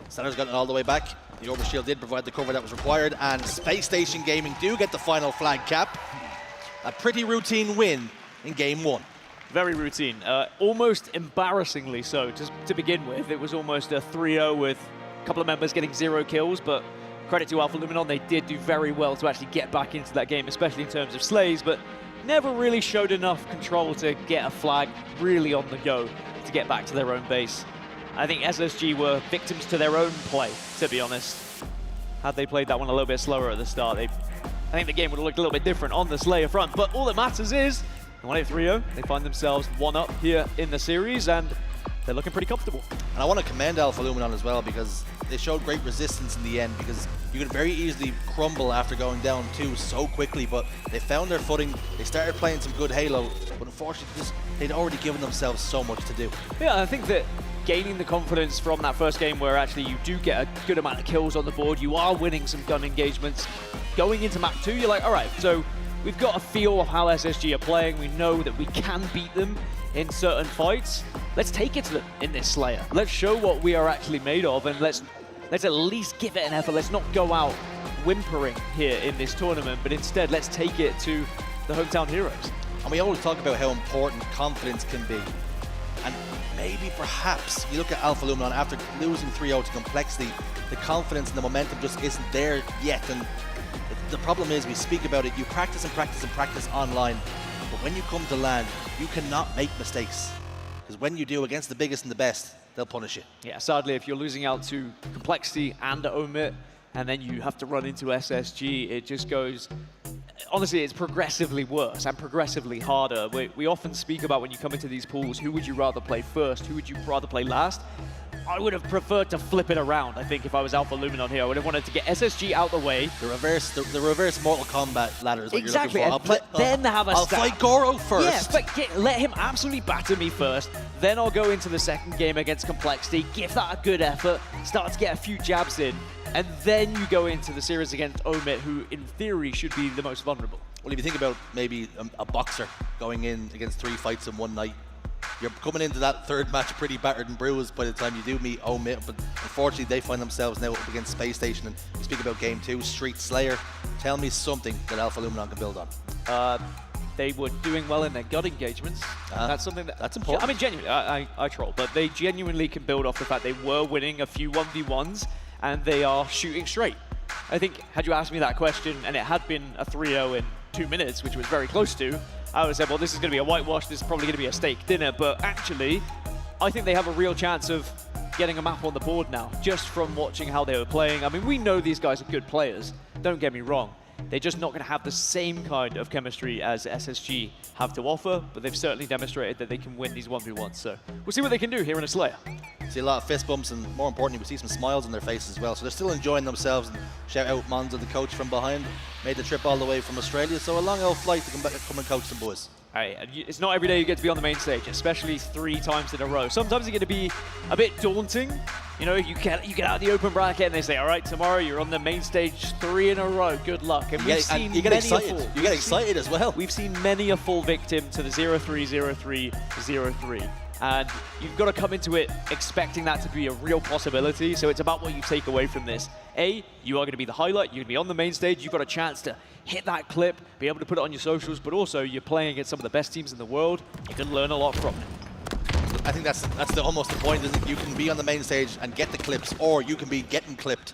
Stellar's gotten all the way back. The overshield did provide the cover that was required, and Space Station Gaming do get the final flag cap. A pretty routine win in game 1. Very routine, almost embarrassingly so to begin with. It was almost a 3-0 with a couple of members getting 0 kills, but credit to Alpha Luminon, they did do very well to actually get back into that game, especially in terms of slays, but never really showed enough control to get a flag really on the go to get back to their own base. I think SSG were victims to their own play, to be honest. Had they played that one a little bit slower at the start, I think the game would have looked a little bit different on the Slayer front. But all that matters is, 1-8-3-0, they find themselves 1-up here in the series, and they're looking pretty comfortable. And I want to commend Alpha Luminon as well, because they showed great resistance in the end, because you could very easily crumble after going down 2 so quickly, but they found their footing. They started playing some good Halo, but unfortunately they'd already given themselves so much to do. Yeah, I think that gaining the confidence from that first game where actually you do get a good amount of kills on the board, you are winning some gun engagements. Going into map 2, you're like, all right, so we've got a feel of how SSG are playing. We know that we can beat them in certain fights. Let's take it to them in this Slayer. Let's show what we are actually made of, and let's at least give it an effort. Let's not go out whimpering here in this tournament, but instead let's take it to the hometown heroes. And we always talk about how important confidence can be. And maybe perhaps you look at Alpha Luminon after losing 3-0 to Complexity, the confidence and the momentum just isn't there yet. And the problem is, we speak about it, you practice and practice and practice online, but when you come to land, you cannot make mistakes. Because when you do against the biggest and the best, they'll punish you. Yeah, sadly, if you're losing out to Complexity and Omit, and then you have to run into SSG, it just goes, honestly, it's progressively worse and progressively harder. We often speak about, when you come into these pools, who would you rather play first, who would you rather play last? I would have preferred to flip it around. I think if I was Alpha Luminon here, I would have wanted to get SSG out the way. The reverse Mortal Kombat ladder is what exactly. you're looking for. Then have a I'll fight Goro first. Yes, but let him absolutely batter me first. Then I'll go into the second game against Complexity, give that a good effort, start to get a few jabs in, and then you go into the series against Omit, who in theory should be the most vulnerable. Well, if you think about maybe a boxer going in against 3 fights in one night, you're coming into that third match pretty battered and bruised by the time you do meet Omit, but unfortunately they find themselves now up against Space Station. And you speak about game 2, Street Slayer. Tell me something that Alpha Luminon can build on. They were doing well in their gut engagements. That's something that's important. I mean, genuinely, I troll, but they genuinely can build off the fact they were winning a few 1v1s and they are shooting straight. I think, had you asked me that question and it had been a 3-0 in 2 minutes, which was very close to, I would have said, well, this is going to be a whitewash, this is probably going to be a steak dinner, but actually, I think they have a real chance of getting a map on the board now, just from watching how they were playing. I mean, we know these guys are good players, don't get me wrong. They're just not going to have the same kind of chemistry as SSG have to offer, but they've certainly demonstrated that they can win these 1v1s, so we'll see what they can do here in a Slayer. See a lot of fist bumps, and more importantly, we see some smiles on their faces as well, so they're still enjoying themselves. And shout out Monza, the coach from behind, made the trip all the way from Australia, so a long old flight to come back and come and coach some boys. Hey, it's not every day you get to be on the main stage, especially 3 times in a row. Sometimes it's going to be a bit daunting. You know, you get out of the open bracket and they say, all right, tomorrow you're on the main stage 3 in a row. Good luck. And we've seen you get excited. You get excited as well. We've seen many a full victim to the 0-3, 0-3, 0-3. And you've got to come into it expecting that to be a real possibility. So it's about what you take away from this. A, you are going to be the highlight. You're going to be on the main stage. You've got a chance to hit that clip, be able to put it on your socials, but also you're playing against some of the best teams in the world. You can learn a lot from it. I think that's almost the point, isn't it? You can be on the main stage and get the clips, or you can be getting clipped.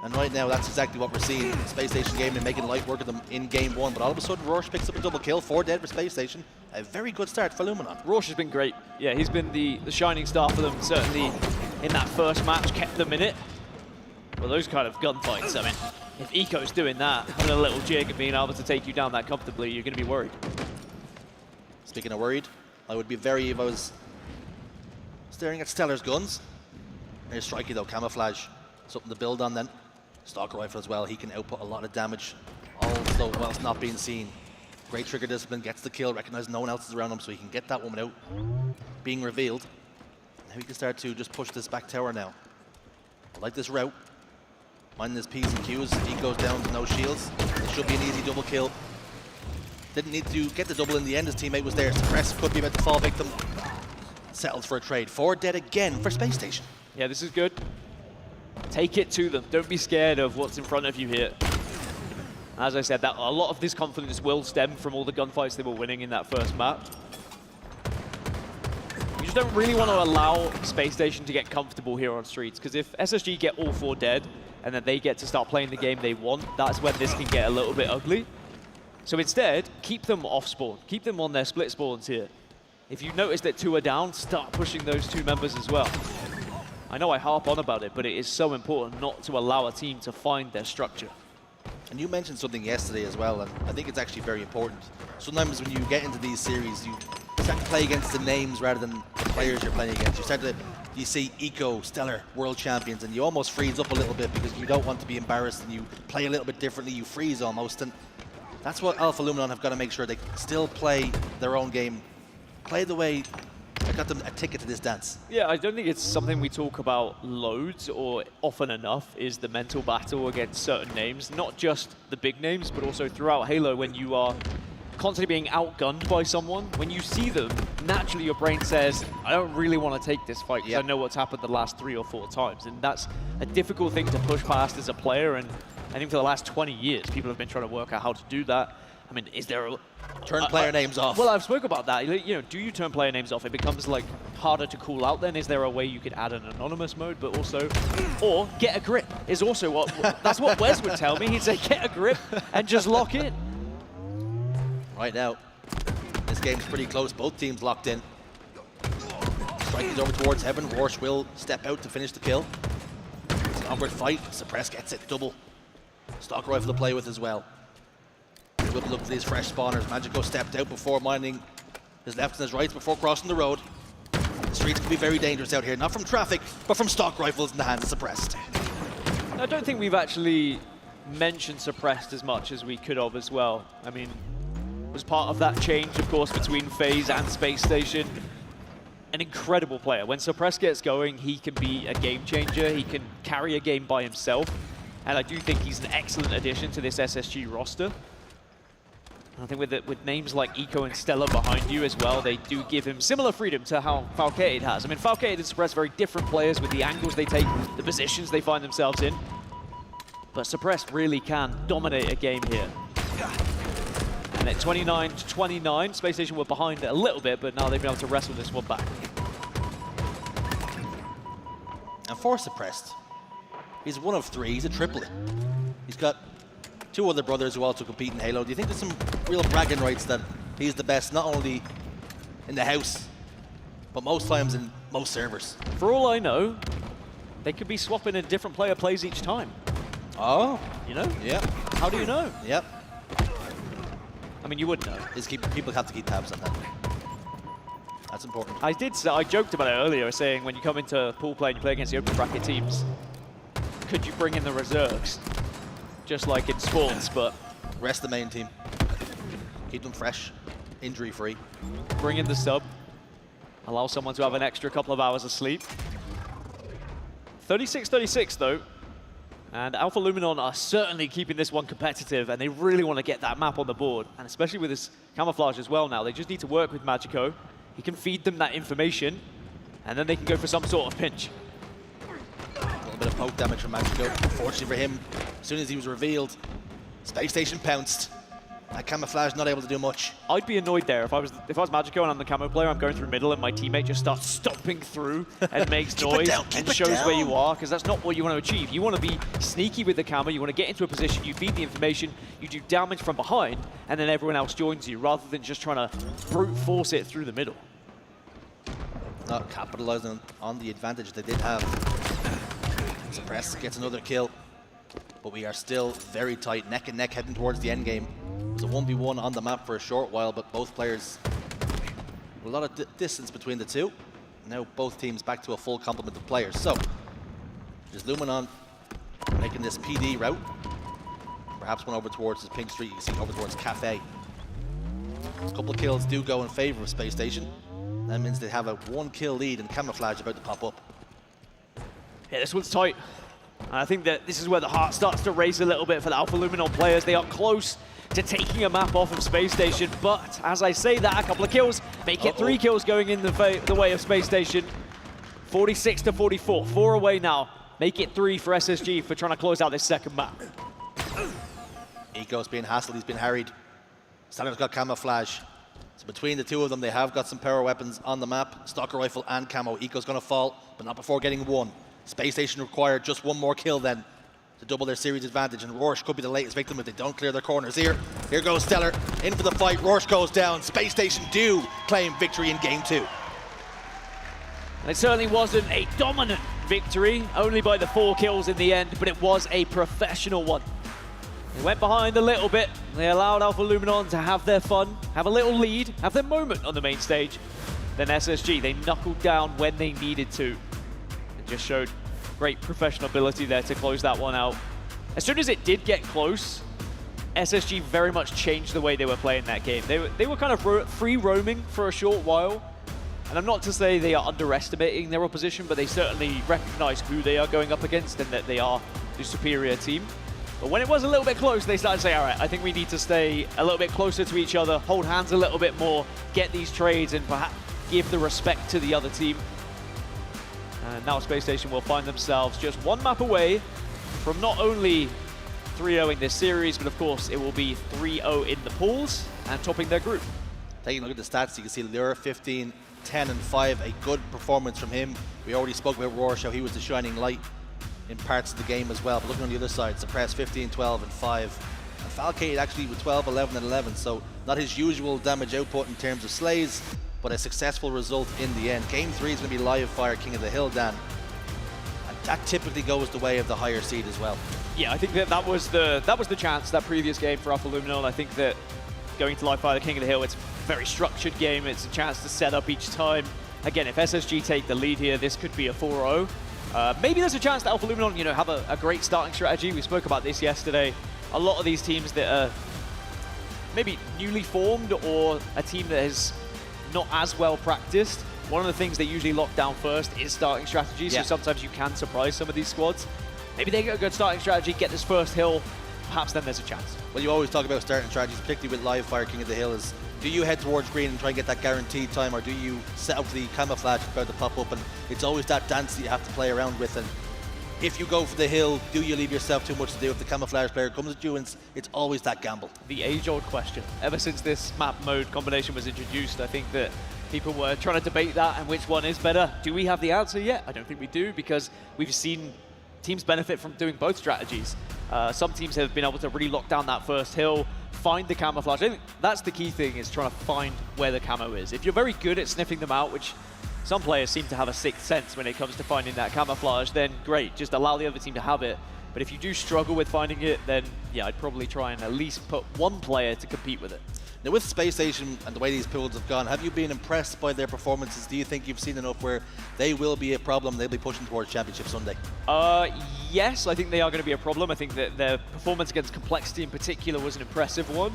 And right now, that's exactly what we're seeing. Space Station Gaming making light work of them in game 1, but all of a sudden, Roche picks up a double kill, 4 dead for Space Station. A very good start for Luminon. Roche has been great. Yeah, he's been the shining star for them, certainly in that first match, kept them in it. Well, those kind of gunfights, I mean, if Eco's doing that, having a little jig and being able to take you down that comfortably, you're going to be worried. Speaking of worried, I would be very if I was staring at Stellar's guns. There's Strikey though, camouflage, something to build on then. Stalker rifle as well, he can output a lot of damage, also whilst not being seen. Great trigger discipline, gets the kill, recognizes no one else is around him, so he can get that woman out. Being revealed. Now he can start to just push this back tower now. I like this route. Minding his P's and Q's, he goes down to no shields. It should be an easy double kill. Didn't need to get the double in the end, his teammate was there. Suppress could be about to fall victim. Settled for a trade. 4 dead again for Space Station. Yeah, this is good. Take it to them. Don't be scared of what's in front of you here. As I said, that a lot of this confidence will stem from all the gunfights they were winning in that first map. You just don't really want to allow Space Station to get comfortable here on Streets, because if SSG get all 4 dead, and then they get to start playing the game they want, that's when this can get a little bit ugly. So instead, keep them off spawn. Keep them on their split spawns here. If you notice that 2 are down, start pushing those 2 members as well. I know I harp on about it, but it is so important not to allow a team to find their structure. And you mentioned something yesterday as well, and I think it's actually very important. Sometimes when you get into these series, you start to play against the names rather than the players you're playing against. You see Eco, Stellar, world champions, and you almost freeze up a little bit because you don't want to be embarrassed, and you play a little bit differently, you freeze almost. And that's what Alpha Luminon have got to make sure they still play their own game, play the way I got them a ticket to this dance. Yeah, I don't think it's something we talk about loads or often enough, is the mental battle against certain names. Not just the big names, but also throughout Halo when you are constantly being outgunned by someone. When you see them, naturally your brain says, I don't really want to take this fight because I know what's happened the last 3 or 4 times. And that's a difficult thing to push past as a player. And I think for the last 20 years, people have been trying to work out how to do that. I mean, is there a... Turn player names off. Well, I've spoken about that. You know, do you turn player names off? It becomes like harder to call out then. Is there a way you could add an anonymous mode, but also, or get a grip is also what, that's what Wes would tell me. He'd say, get a grip and just lock in. Right now, this game's pretty close. Both teams locked in. Striking's over towards Heaven. Warsh will step out to finish the kill. It's an awkward fight. Suppress gets it. Double. Stalker rifle to play with as well. He will look for these fresh spawners. Magico stepped out before minding his left and his right before crossing the road. The streets can be very dangerous out here. Not from traffic, but from stock rifles in the hands of Suppressed. I don't think we've actually mentioned Suppressed as much as we could have as well. I mean, was part of that change, of course, between FaZe and Space Station. An incredible player. When Suppressed gets going, he can be a game changer. He can carry a game by himself. And I do think he's an excellent addition to this SSG roster. I think with names like Eco and Stella behind you as well, they do give him similar freedom to how Falcated has. I mean, Falcated and Suppressed very different players with the angles they take, the positions they find themselves in. But Suppressed really can dominate a game here. And at 29-29, Space Station were behind a little bit, but now they've been able to wrestle this one back. And for Suppressed, he's one of 3, he's a triplet. He's got 2 other brothers who also compete in Halo. Do you think there's some real bragging rights that he's the best, not only in the house, but most times in most servers? For all I know, they could be swapping a different player plays each time. Oh. You know? Yeah. How do you know? Yep. I mean, you would know. People have to keep tabs on that. That's important. I joked about it earlier, saying when you come into pool play and you play against the open bracket teams, could you bring in the reserves? Just like in sports, but... Rest the main team. Keep them fresh, injury-free. Bring in the sub. Allow someone to have an extra couple of hours of sleep. 36-36 though. And Alpha Luminon are certainly keeping this one competitive, and they really want to get that map on the board. And especially with this camouflage as well now, they just need to work with Magico. He can feed them that information, and then they can go for some sort of pinch. A little bit of poke damage from Magico. Unfortunately for him, as soon as he was revealed, Space Station pounced. That camouflage not able to do much. I'd be annoyed there if I was Magico and I'm the camo player. I'm going through middle and my teammate just starts stomping through and makes noise and shows where you are, because that's not what you want to achieve. You want to be sneaky with the camo. You want to get into a position. You feed the information. You do damage from behind, and then everyone else joins you, rather than just trying to brute force it through the middle. Not capitalizing on the advantage they did have. Suppress gets another kill, but we are still very tight, neck and neck, heading towards the end game. It was a 1v1 on the map for a short while, but both players A lot of distance between the two. Now both teams back to a full complement of players. So, there's Luminon making this PD route. Perhaps one over towards the Pink Street, you can see over towards Cafe. A couple of kills do go in favor of Space Station. That means they have a 1-kill lead and Camouflage about to pop up. Yeah, this one's tight. I think that this is where the heart starts to race a little bit for the Alpha Luminon players. They are close to taking a map off of Space Station, but as I say that, a couple of kills make it 3 kills going in the way of Space Station. 46 to 44, 4 away now. Make it 3 for SSG for trying to close out this second map. Eco's being hassled, he's been harried. Standard's got Camouflage. So between the two of them, they have got some power weapons on the map. Stalker Rifle and Camo. Eco's gonna fall, but not before getting 1. Space Station required just 1 more kill then to double their series advantage, and Rorsch could be the latest victim if they don't clear their corners here. Here goes Stellar, in for the fight, Rorsch goes down. Space Station do claim victory in game 2. And it certainly wasn't a dominant victory, only by the 4 kills in the end, but it was a professional one. They went behind a little bit, they allowed Alpha Luminon to have their fun, have a little lead, have their moment on the main stage. Then SSG, they knuckled down when they needed to. It just showed great professional ability there to close that one out. As soon as it did get close, SSG very much changed the way they were playing that game. They were kind of free roaming for a short while. And I'm not to say they are underestimating their opposition, but they certainly recognize who they are going up against and that they are the superior team. But when it was a little bit close, they started to say, all right, I think we need to stay a little bit closer to each other, hold hands a little bit more, get these trades, and perhaps give the respect to the other team. And now Space Station will find themselves just 1 map away from not only 3-0 in this series, but of course it will be 3-0 in the pools and topping their group. Taking a look at the stats, you can see Lure 15, 10 and 5, a good performance from him. We already spoke about Rorsch, how he was the shining light in parts of the game as well. But looking on the other side, Suppress 15, 12 and 5. And Falcade actually with 12, 11 and 11, so not his usual damage output in terms of slays, but a successful result in the end. Game 3 is going to be Live Fire King of the Hill, Dan. And that typically goes the way of the higher seed as well. Yeah, I think that was the chance, that previous game for Alpha Luminon. I think that going to Live Fire the King of the Hill, it's a very structured game. It's a chance to set up each time. Again, if SSG take the lead here, this could be a 4-0. Maybe there's a chance that Alpha Luminon, have a great starting strategy. We spoke about this yesterday. A lot of these teams that are maybe newly formed or a team that is not as well practiced, one of the things they usually lock down first is starting strategy, so sometimes you can surprise some of these squads. Maybe they get a good starting strategy, get this first hill, perhaps then there's a chance. Well, you always talk about starting strategies, particularly with Live Fire King of the Hill, is do you head towards green and try and get that guaranteed time, or do you set up the camouflage about to pop up? And it's always that dance that you have to play around with. And if you go for the hill, do you leave yourself too much to do if the camouflage player comes at you? And it's always that gamble. The age-old question. Ever since this map mode combination was introduced, I think that people were trying to debate that and which one is better. Do we have the answer yet? I don't think we do, because we've seen teams benefit from doing both strategies. Some teams have been able to really lock down that first hill, find the camouflage. I think that's the key thing, is trying to find where the camo is. If you're very good at sniffing them out, which some players seem to have a sixth sense when it comes to finding that camouflage, then great, just allow the other team to have it. But if you do struggle with finding it, then yeah, I'd probably try and at least put one player to compete with it. Now with Space Station and the way these pools have gone, have you been impressed by their performances? Do you think you've seen enough where they will be a problem, they'll be pushing towards Championship Sunday? Yes, I think they are going to be a problem. I think that their performance against Complexity in particular was an impressive one.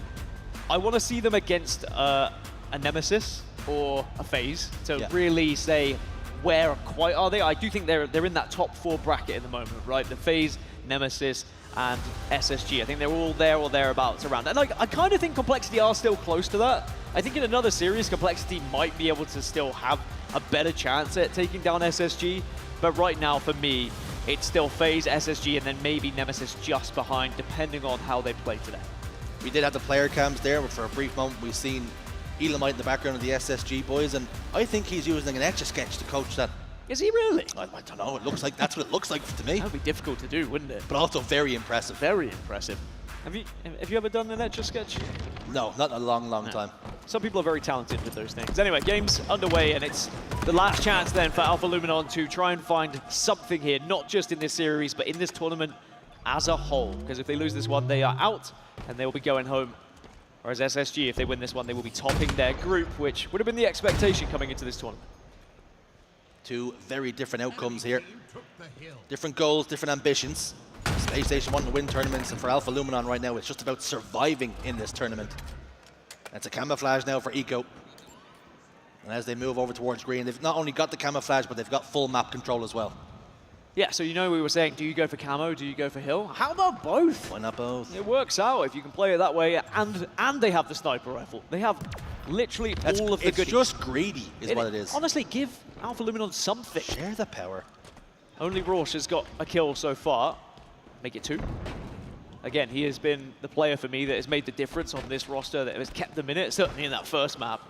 I want to see them against a Nemesis or a FaZe to really say where quite are they. I do think they're in that top 4 bracket at the moment, right? The FaZe, Nemesis, and SSG. I think they're all there or thereabouts around. And I kind of think Complexity are still close to that. I think in another series, Complexity might be able to still have a better chance at taking down SSG. But right now, for me, it's still FaZe, SSG, and then maybe Nemesis just behind, depending on how they play today. We did have the player cams there, but for a brief moment, we've seen Elamite in the background of the SSG boys, and I think he's using an Etch-a-Sketch to coach that. Is he really? I don't know, it looks like that's what it looks like to me. That would be difficult to do, wouldn't it? But also very impressive. Very impressive. Have you ever done an Etch-a-Sketch? No, not in a long time. Some people are very talented with those things. Anyway, game's underway, and it's the last chance then for Alpha Luminon to try and find something here, not just in this series, but in this tournament as a whole. Because if they lose this one, they are out, and they will be going home Whereas SSG, if they win this one, they will be topping their group, which would have been the expectation coming into this tournament. Two very different outcomes here. Different goals, different ambitions. Spacestation wanting to win tournaments, and for Alpha Luminon right now, it's just about surviving in this tournament. That's a camouflage now for Eco. And as they move over towards green, they've not only got the camouflage, but they've got full map control as well. Yeah, so you know we were saying, do you go for camo, do you go for hill? How about both? Why not both? It works out if you can play it that way, and they have the sniper rifle. They have literally all of the goodies. It's just greedy is what it is. Honestly, give Alpha Luminon something. Share the power. Only Rorsch has got a kill so far. Make it 2. Again, he has been the player for me that has made the difference on this roster, that has kept them in it, certainly in that first map.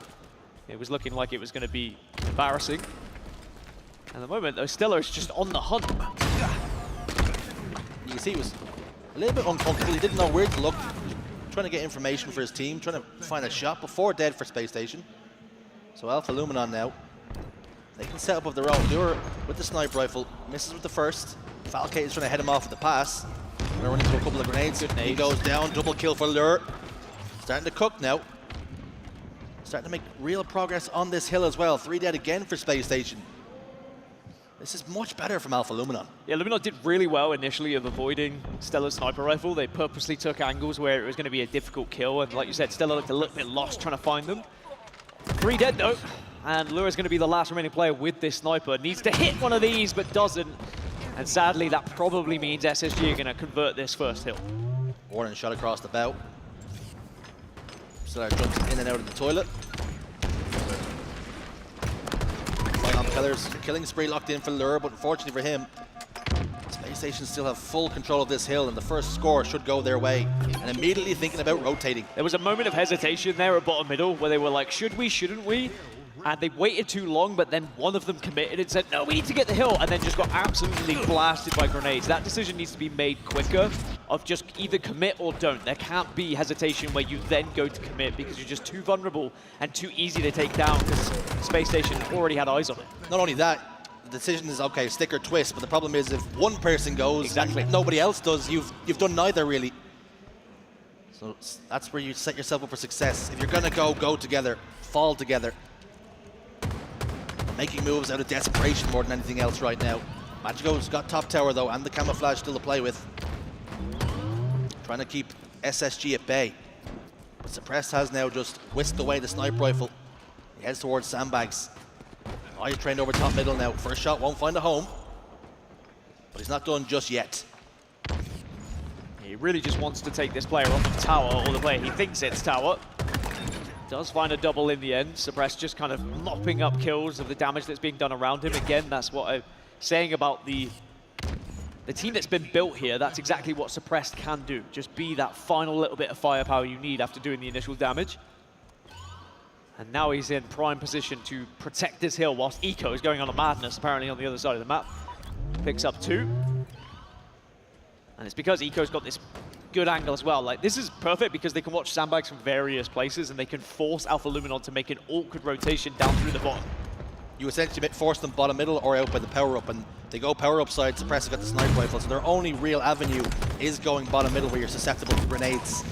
It was looking like it was going to be embarrassing. At the moment, though, Stellar is just on the hunt. You can see he was a little bit uncomfortable. He didn't know where to look. Trying to get information for his team, trying to find a shot before dead for Spacestation. So Alpha Luminon now, they can set up of their own. Lure with the sniper rifle, misses with the first. Falcate is trying to head him off with the pass. Gonna run into a couple of grenades. He goes down, double kill for Lure. Starting to cook now. Starting to make real progress on this hill as well. 3 dead again for Spacestation. This is much better from Alpha Luminon. Yeah, Luminon did really well initially of avoiding Stella's sniper rifle. They purposely took angles where it was going to be a difficult kill, and like you said, Stella looked a little bit lost trying to find them. 3 dead though, and Lure is going to be the last remaining player with this sniper. Needs to hit one of these, but doesn't. And sadly, that probably means SSG are going to convert this first hill. Warren shot across the bow. Stellar jumps in and out of the toilet. Keller's killing spree locked in for Lure, but unfortunately for him, Spacestation still have full control of this hill, and the first score should go their way. And immediately thinking about rotating. There was a moment of hesitation there at bottom middle where they were like, should we, shouldn't we? And they waited too long, but then one of them committed and said, no, we need to get the hill, and then just got absolutely blasted by grenades. That decision needs to be made quicker, of just either commit or don't. There can't be hesitation where you then go to commit because you're just too vulnerable and too easy to take down because Spacestation already had eyes on it. Not only that, the decision is, okay, stick or twist, but the problem is if one person goes and nobody else does, you've done neither really. So that's where you set yourself up for success. If you're gonna go together, fall together. Making moves out of desperation more than anything else right now. Magico's got top tower though, and the camouflage still to play with. Trying to keep SSG at bay. But Suppress has now just whisked away the sniper rifle. He heads towards sandbags. Eyes trained over top middle now. First shot won't find a home. But he's not done just yet. He really just wants to take this player off of tower, or the player he thinks it's tower. Does find a double in the end. Suppress just kind of mopping up kills of the damage that's being done around him. Again, that's what I'm saying about the team that's been built here. That's exactly what Suppressed can do. Just be that final little bit of firepower you need after doing the initial damage. And now he's in prime position to protect this hill whilst Eco is going on a madness apparently on the other side of the map. Picks up 2. And it's because Eco's got this good angle as well. Like, this is perfect because they can watch sandbags from various places and they can force Alpha Luminon to make an awkward rotation down through the bottom. You essentially force them bottom middle or out by the power up, and they go power up side. Suppress has got the sniper rifle, so their only real avenue is going bottom middle where you're susceptible to grenades.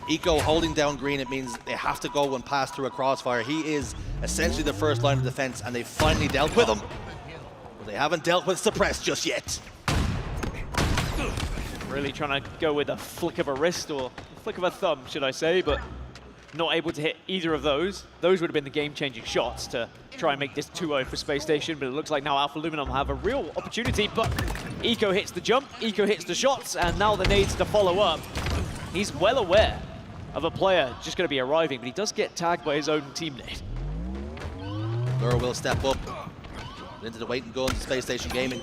Eco holding down green, it means they have to go and pass through a crossfire. He is essentially the first line of defense, and they've finally dealt with him. But they haven't dealt with Suppress just yet. Really trying to go with a flick of a wrist, or a flick of a thumb, should I say, but not able to hit either of those. Those would have been the game-changing shots to try and make this 2-0 for Spacestation, but it looks like now Alpha Luminon have a real opportunity, but Eco hits the jump, Eco hits the shots, and now the nades to follow up. He's well aware of a player just going to be arriving, but he does get tagged by his own teammate. Lure will step up into the waiting gun, Spacestation Gaming.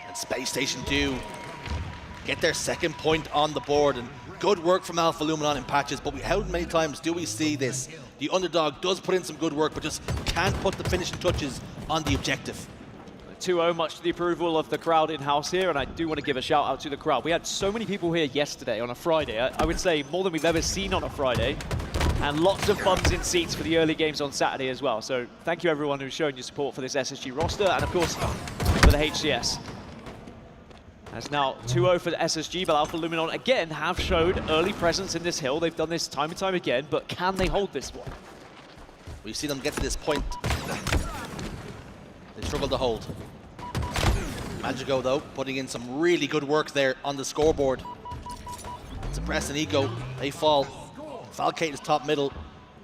And Spacestation do get their second point on the board, and good work from Alpha Luminon in patches, but how many times do we see this? The underdog does put in some good work, but just can't put the finishing touches on the objective. 2-0, much to the approval of the crowd in-house here, and I do want to give a shout out to the crowd. We had so many people here yesterday on a Friday. I would say more than we've ever seen on a Friday, and lots of bums in seats for the early games on Saturday as well. So thank you everyone who's shown your support for this SSG roster, and of course for the HCS. That's now 2-0 for the SSG, but Alpha Luminon again have showed early presence in this hill. They've done this time and time again, but can they hold this one? We've seen them get to this point. They struggle to hold. Magico, though, putting in some really good work there on the scoreboard. Suppress and Eco, they fall. Falcate is top middle.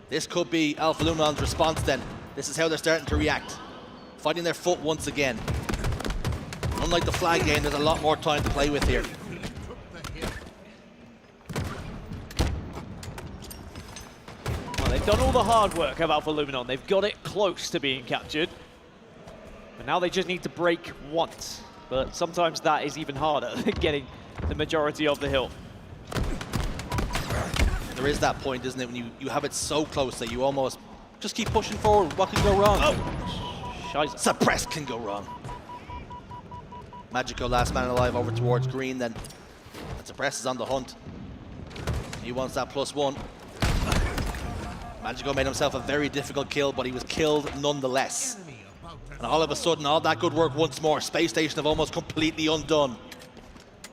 This could be Alpha Luminon's response then. This is how they're starting to react. Fighting their foot once again. Unlike the flag game, there's a lot more time to play with here. Well, they've done all the hard work of Alpha Luminon. They've got it close to being captured. But now they just need to break once. But sometimes that is even harder than getting the majority of the hill. There is that point, isn't it, when you have it so close that you almost just keep pushing forward. What can go wrong? Oh! Scheiße. Suppress can go wrong. Magico, last man alive, over towards green then. And Suppress is on the hunt. He wants that +1. Magico made himself a very difficult kill, but he was killed nonetheless. And all of a sudden, all that good work once more. Space Station have almost completely undone.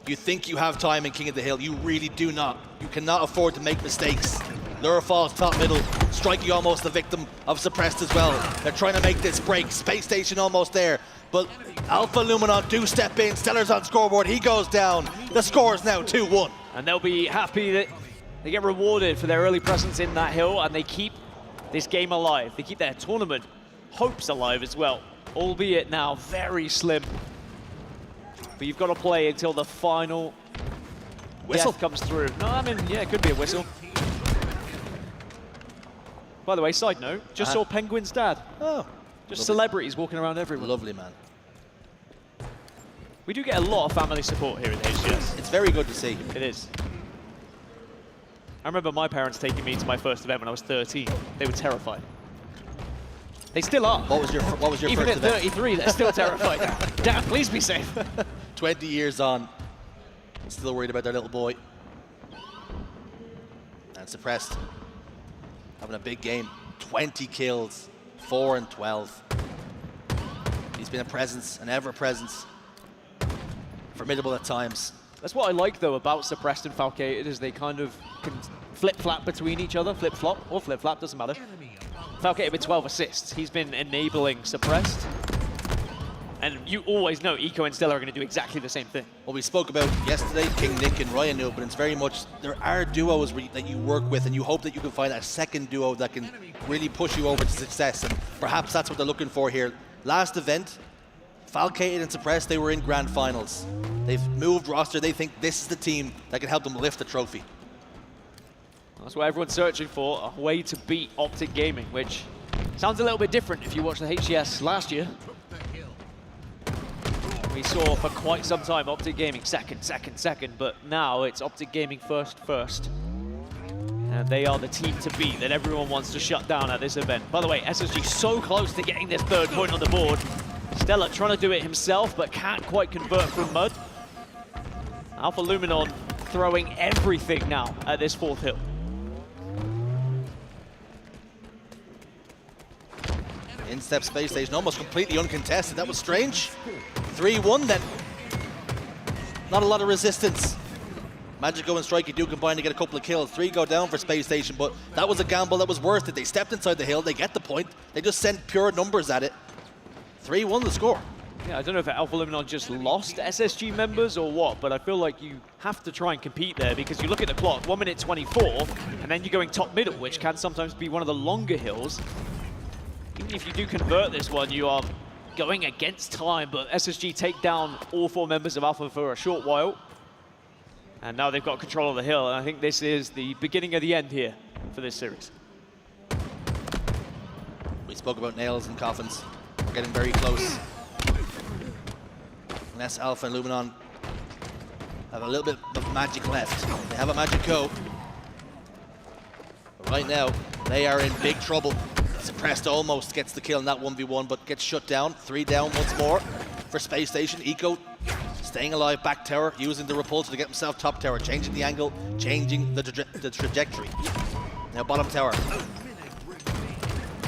You think you have time in King of the Hill. You really do not. You cannot afford to make mistakes. Lure falls top middle. Strikey almost the victim of Suppressed as well. They're trying to make this break. Space Station almost there. But Alpha Luminon do step in. Stellar's on scoreboard. He goes down. The score is now 2-1. And they'll be happy that they get rewarded for their early presence in that hill, and they keep this game alive. They keep their tournament hopes alive as well, albeit now very slim. But you've got to play until the final whistle comes through. No, I mean, yeah, it could be a whistle. By the way, side note, just saw Penguin's dad. Oh. Just celebrities walking around everywhere. Lovely, man. We do get a lot of family support here at HCS. It's very good to see. It is. I remember my parents taking me to my first event when I was 13. They were terrified. They still are. What was your Even first at event? 33, they're still terrified. Dad, please be safe. 20 years on, still worried about their little boy. And Suppressed, having a big game. 20 kills, 4 and 12. He's been a presence, an ever-presence. Formidable at times. That's what I like, though, about Suppressed and Falcated, is they kind of can flip-flap between each other. Flip-flop or flip-flap, doesn't matter. Falcated with 12 assists. He's been enabling Suppressed. And you always know Eco and Stella are going to do exactly the same thing. What we spoke about yesterday, King Nick and Ryan knew, but it's very much, there are duos that you work with, and you hope that you can find a second duo that can really push you over to success, and perhaps that's what they're looking for here. Last event, Falcated and Suppressed, they were in grand finals. They've moved roster. They think this is the team that can help them lift the trophy. That's what everyone's searching for, a way to beat Optic Gaming, which sounds a little bit different if you watched the HCS last year. We saw for quite some time Optic Gaming second, but now it's Optic Gaming first. And they are the team to beat that everyone wants to shut down at this event. By the way, SSG so close to getting this third point on the board. Stella trying to do it himself, but can't quite convert from mud. Alpha Luminon throwing everything now at this fourth hill. In-step Space Station, almost completely uncontested. That was strange. 3-1 then. Not a lot of resistance. Magico and Strikey do combine to get a couple of kills. 3 go down for Space Station, but that was a gamble that was worth it. They stepped inside the hill, they get the point. They just sent pure numbers at it. 3-1 the score. Yeah, I don't know if Alpha Luminon just lost SSG members or what, but I feel like you have to try and compete there, because you look at the clock, 1 minute 24, and then you're going top middle, which can sometimes be one of the longer hills. Even if you do convert this one, you are going against time, but SSG take down all 4 members of Alpha for a short while. And now they've got control of the hill, and I think this is the beginning of the end here for this series. We spoke about nails and coffins. We're getting very close. Unless Alpha and Luminon have a little bit of magic left. They have a Magico. But right now, they are in big trouble. Suppressed almost gets the kill in that 1v1, but gets shut down. 3 down once more for Space Station. Eco staying alive, back tower, using the repulsor to get himself top tower, changing the angle, changing the trajectory. Now bottom tower.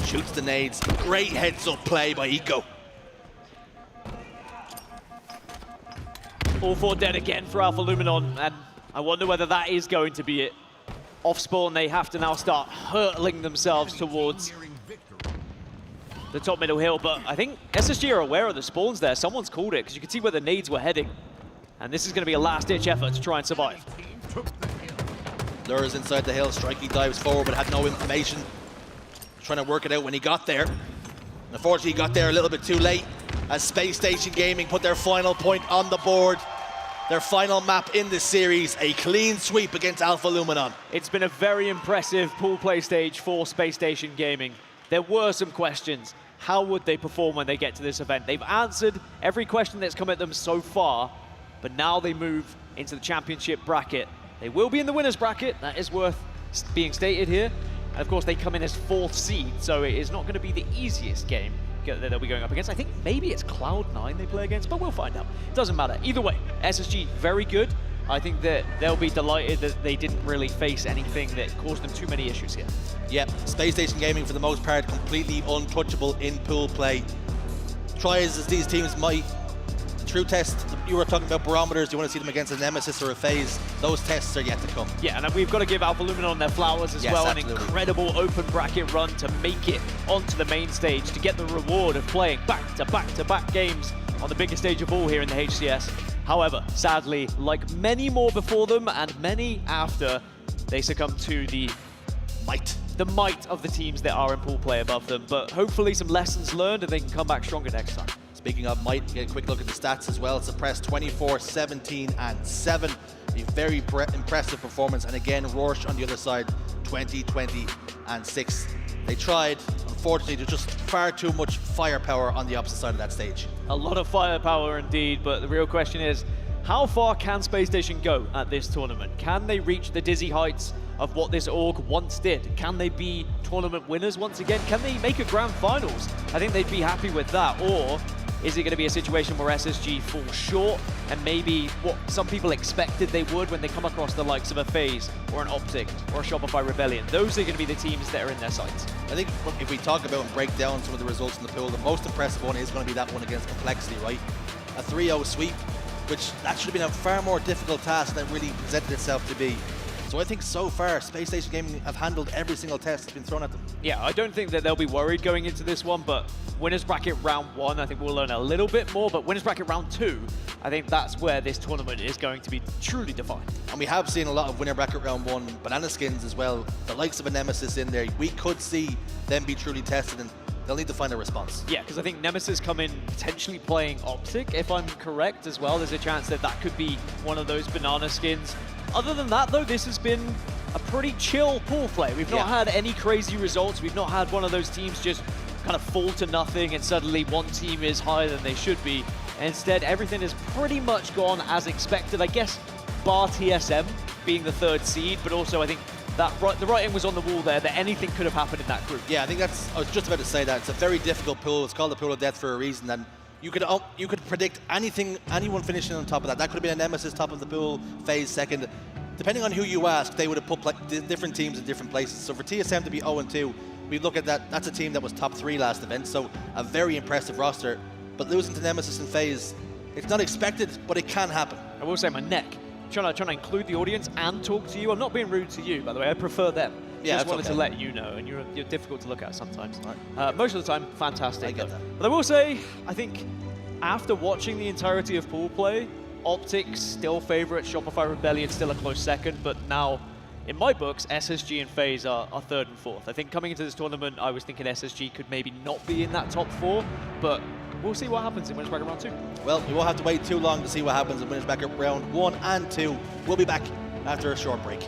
Shoots the nades. Great heads up play by Eco. All 4 dead again for Alpha Luminon, and I wonder whether that is going to be it. Off spawn, they have to now start hurtling themselves towards the top middle hill, but I think SSG are aware of the spawns there. Someone's called it, because you can see where the nades were heading. And this is going to be a last-ditch effort to try and survive. Lures inside the hill, Strikey dives forward, but had no information. Trying to work it out when he got there. And unfortunately, he got there a little bit too late, as Spacestation Gaming put their final point on the board. Their final map in this series, a clean sweep against Alpha Luminon. It's been a very impressive pool play stage for Spacestation Gaming. There were some questions. How would they perform when they get to this event? They've answered every question that's come at them so far, but now they move into the championship bracket. They will be in the winner's bracket, that is worth being stated here. And of course, they come in as 4th seed, so it is not going to be the easiest game that they'll be going up against. I think maybe it's Cloud9 they play against, but we'll find out. It doesn't matter. Either way, SSG, very good. I think that they'll be delighted that they didn't really face anything that caused them too many issues here. Yep, Spacestation Gaming, for the most part, completely untouchable in pool play. Try as these teams might. True test, you were talking about barometers, you want to see them against a Nemesis or a FaZe. Those tests are yet to come. Yeah, and we've got to give Alpha Luminon their flowers as well. Absolutely. An incredible open bracket run to make it onto the main stage, to get the reward of playing back-to-back-to-back games on the biggest stage of all here in the HCS. However, sadly, like many more before them and many after, they succumb to the might of the teams that are in pool play above them. But hopefully some lessons learned and they can come back stronger next time. Speaking of might, get a quick look at the stats as well. Suppressed 24, 17, and 7. A very impressive performance. And again, Rorsch on the other side, 20, 20, and 6. They tried. Unfortunately, there's just far too much firepower on the opposite side of that stage. A lot of firepower indeed, but the real question is, how far can Spacestation go at this tournament? Can they reach the dizzy heights of what this org once did? Can they be tournament winners once again? Can they make a grand finals? I think they'd be happy with that. Or is it going to be a situation where SSG falls short and maybe what some people expected they would when they come across the likes of a FaZe or an Optic or a Shopify Rebellion? Those are going to be the teams that are in their sights. I think if we talk about and break down some of the results in the pool, the most impressive one is going to be that one against Complexity, right? A 3-0 sweep, which that should have been a far more difficult task than it really presented itself to be. So I think so far, Spacestation Gaming have handled every single test that's been thrown at them. Yeah, I don't think that they'll be worried going into this one, but Winners Bracket Round 1, I think we'll learn a little bit more, but Winners Bracket Round 2, I think that's where this tournament is going to be truly defined. And we have seen a lot of Winner Bracket Round 1 banana skins as well, the likes of a Nemesis in there. We could see them be truly tested, and they'll need to find a response. Yeah, because I think Nemesis come in potentially playing Optic, if I'm correct as well. There's a chance that that could be one of those banana skins. Other than that, though, this has been a pretty chill pool play. We've not had any crazy results. We've not had one of those teams just kind of fall to nothing and suddenly one team is higher than they should be. Instead, everything has pretty much gone as expected. I guess bar TSM being the 3rd seed, but also I think that the writing was on the wall there that anything could have happened in that group. Yeah, I think that's, I was just about to say that. It's a very difficult pool. It's called the pool of death for a reason. And you could predict anyone finishing on top of that. That could have been a Nemesis top of the pool, FaZe 2nd. Depending on who you ask, they would have put different teams in different places. So for TSM to be 0-2, we look at that, that's a team that was top 3 last event, so a very impressive roster. But losing to Nemesis and FaZe, it's not expected, but it can happen. I will say my neck, trying to include the audience and talk to you. I'm not being rude to you, by the way, I prefer them. Yeah, just wanted to let you know, and you're difficult to look at sometimes. Right. Most of the time, fantastic. I get that. But I will say, I think after watching the entirety of pool play, Optics still favorite, Shopify Rebellion still a close 2nd, but now, in my books, SSG and FaZe are 3rd and 4th. I think coming into this tournament, I was thinking SSG could maybe not be in that top 4, but we'll see what happens in Winners Bracket Round 2. Well, we won't have to wait too long to see what happens in Winners Bracket Round 1 and 2. We'll be back after a short break.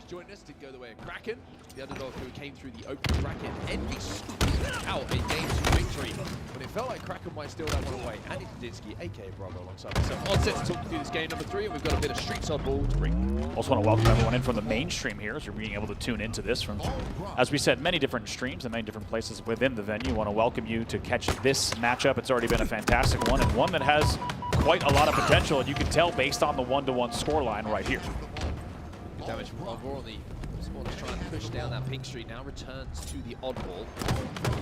joined us, did go the way of Kraken. The underdog who came through the open bracket. Envy squeezed out a game 2 victory. But it felt like Kraken might steal that one away. Andy Didinsky, aka Bravo, alongside myself. On set to talk you through this game number 3, and we've got a bit of Streets Oddball to bring. Also want to welcome everyone in from the mainstream here, as you're being able to tune into this from, as we said, many different streams and many different places within the venue. Want to welcome you to catch this matchup. It's already been a fantastic one, and one that has quite a lot of potential, and you can tell based on the 1-to-1 scoreline right here. Good damage from Oddball on the spawn is trying to push down that pink street. Now returns to the Oddball.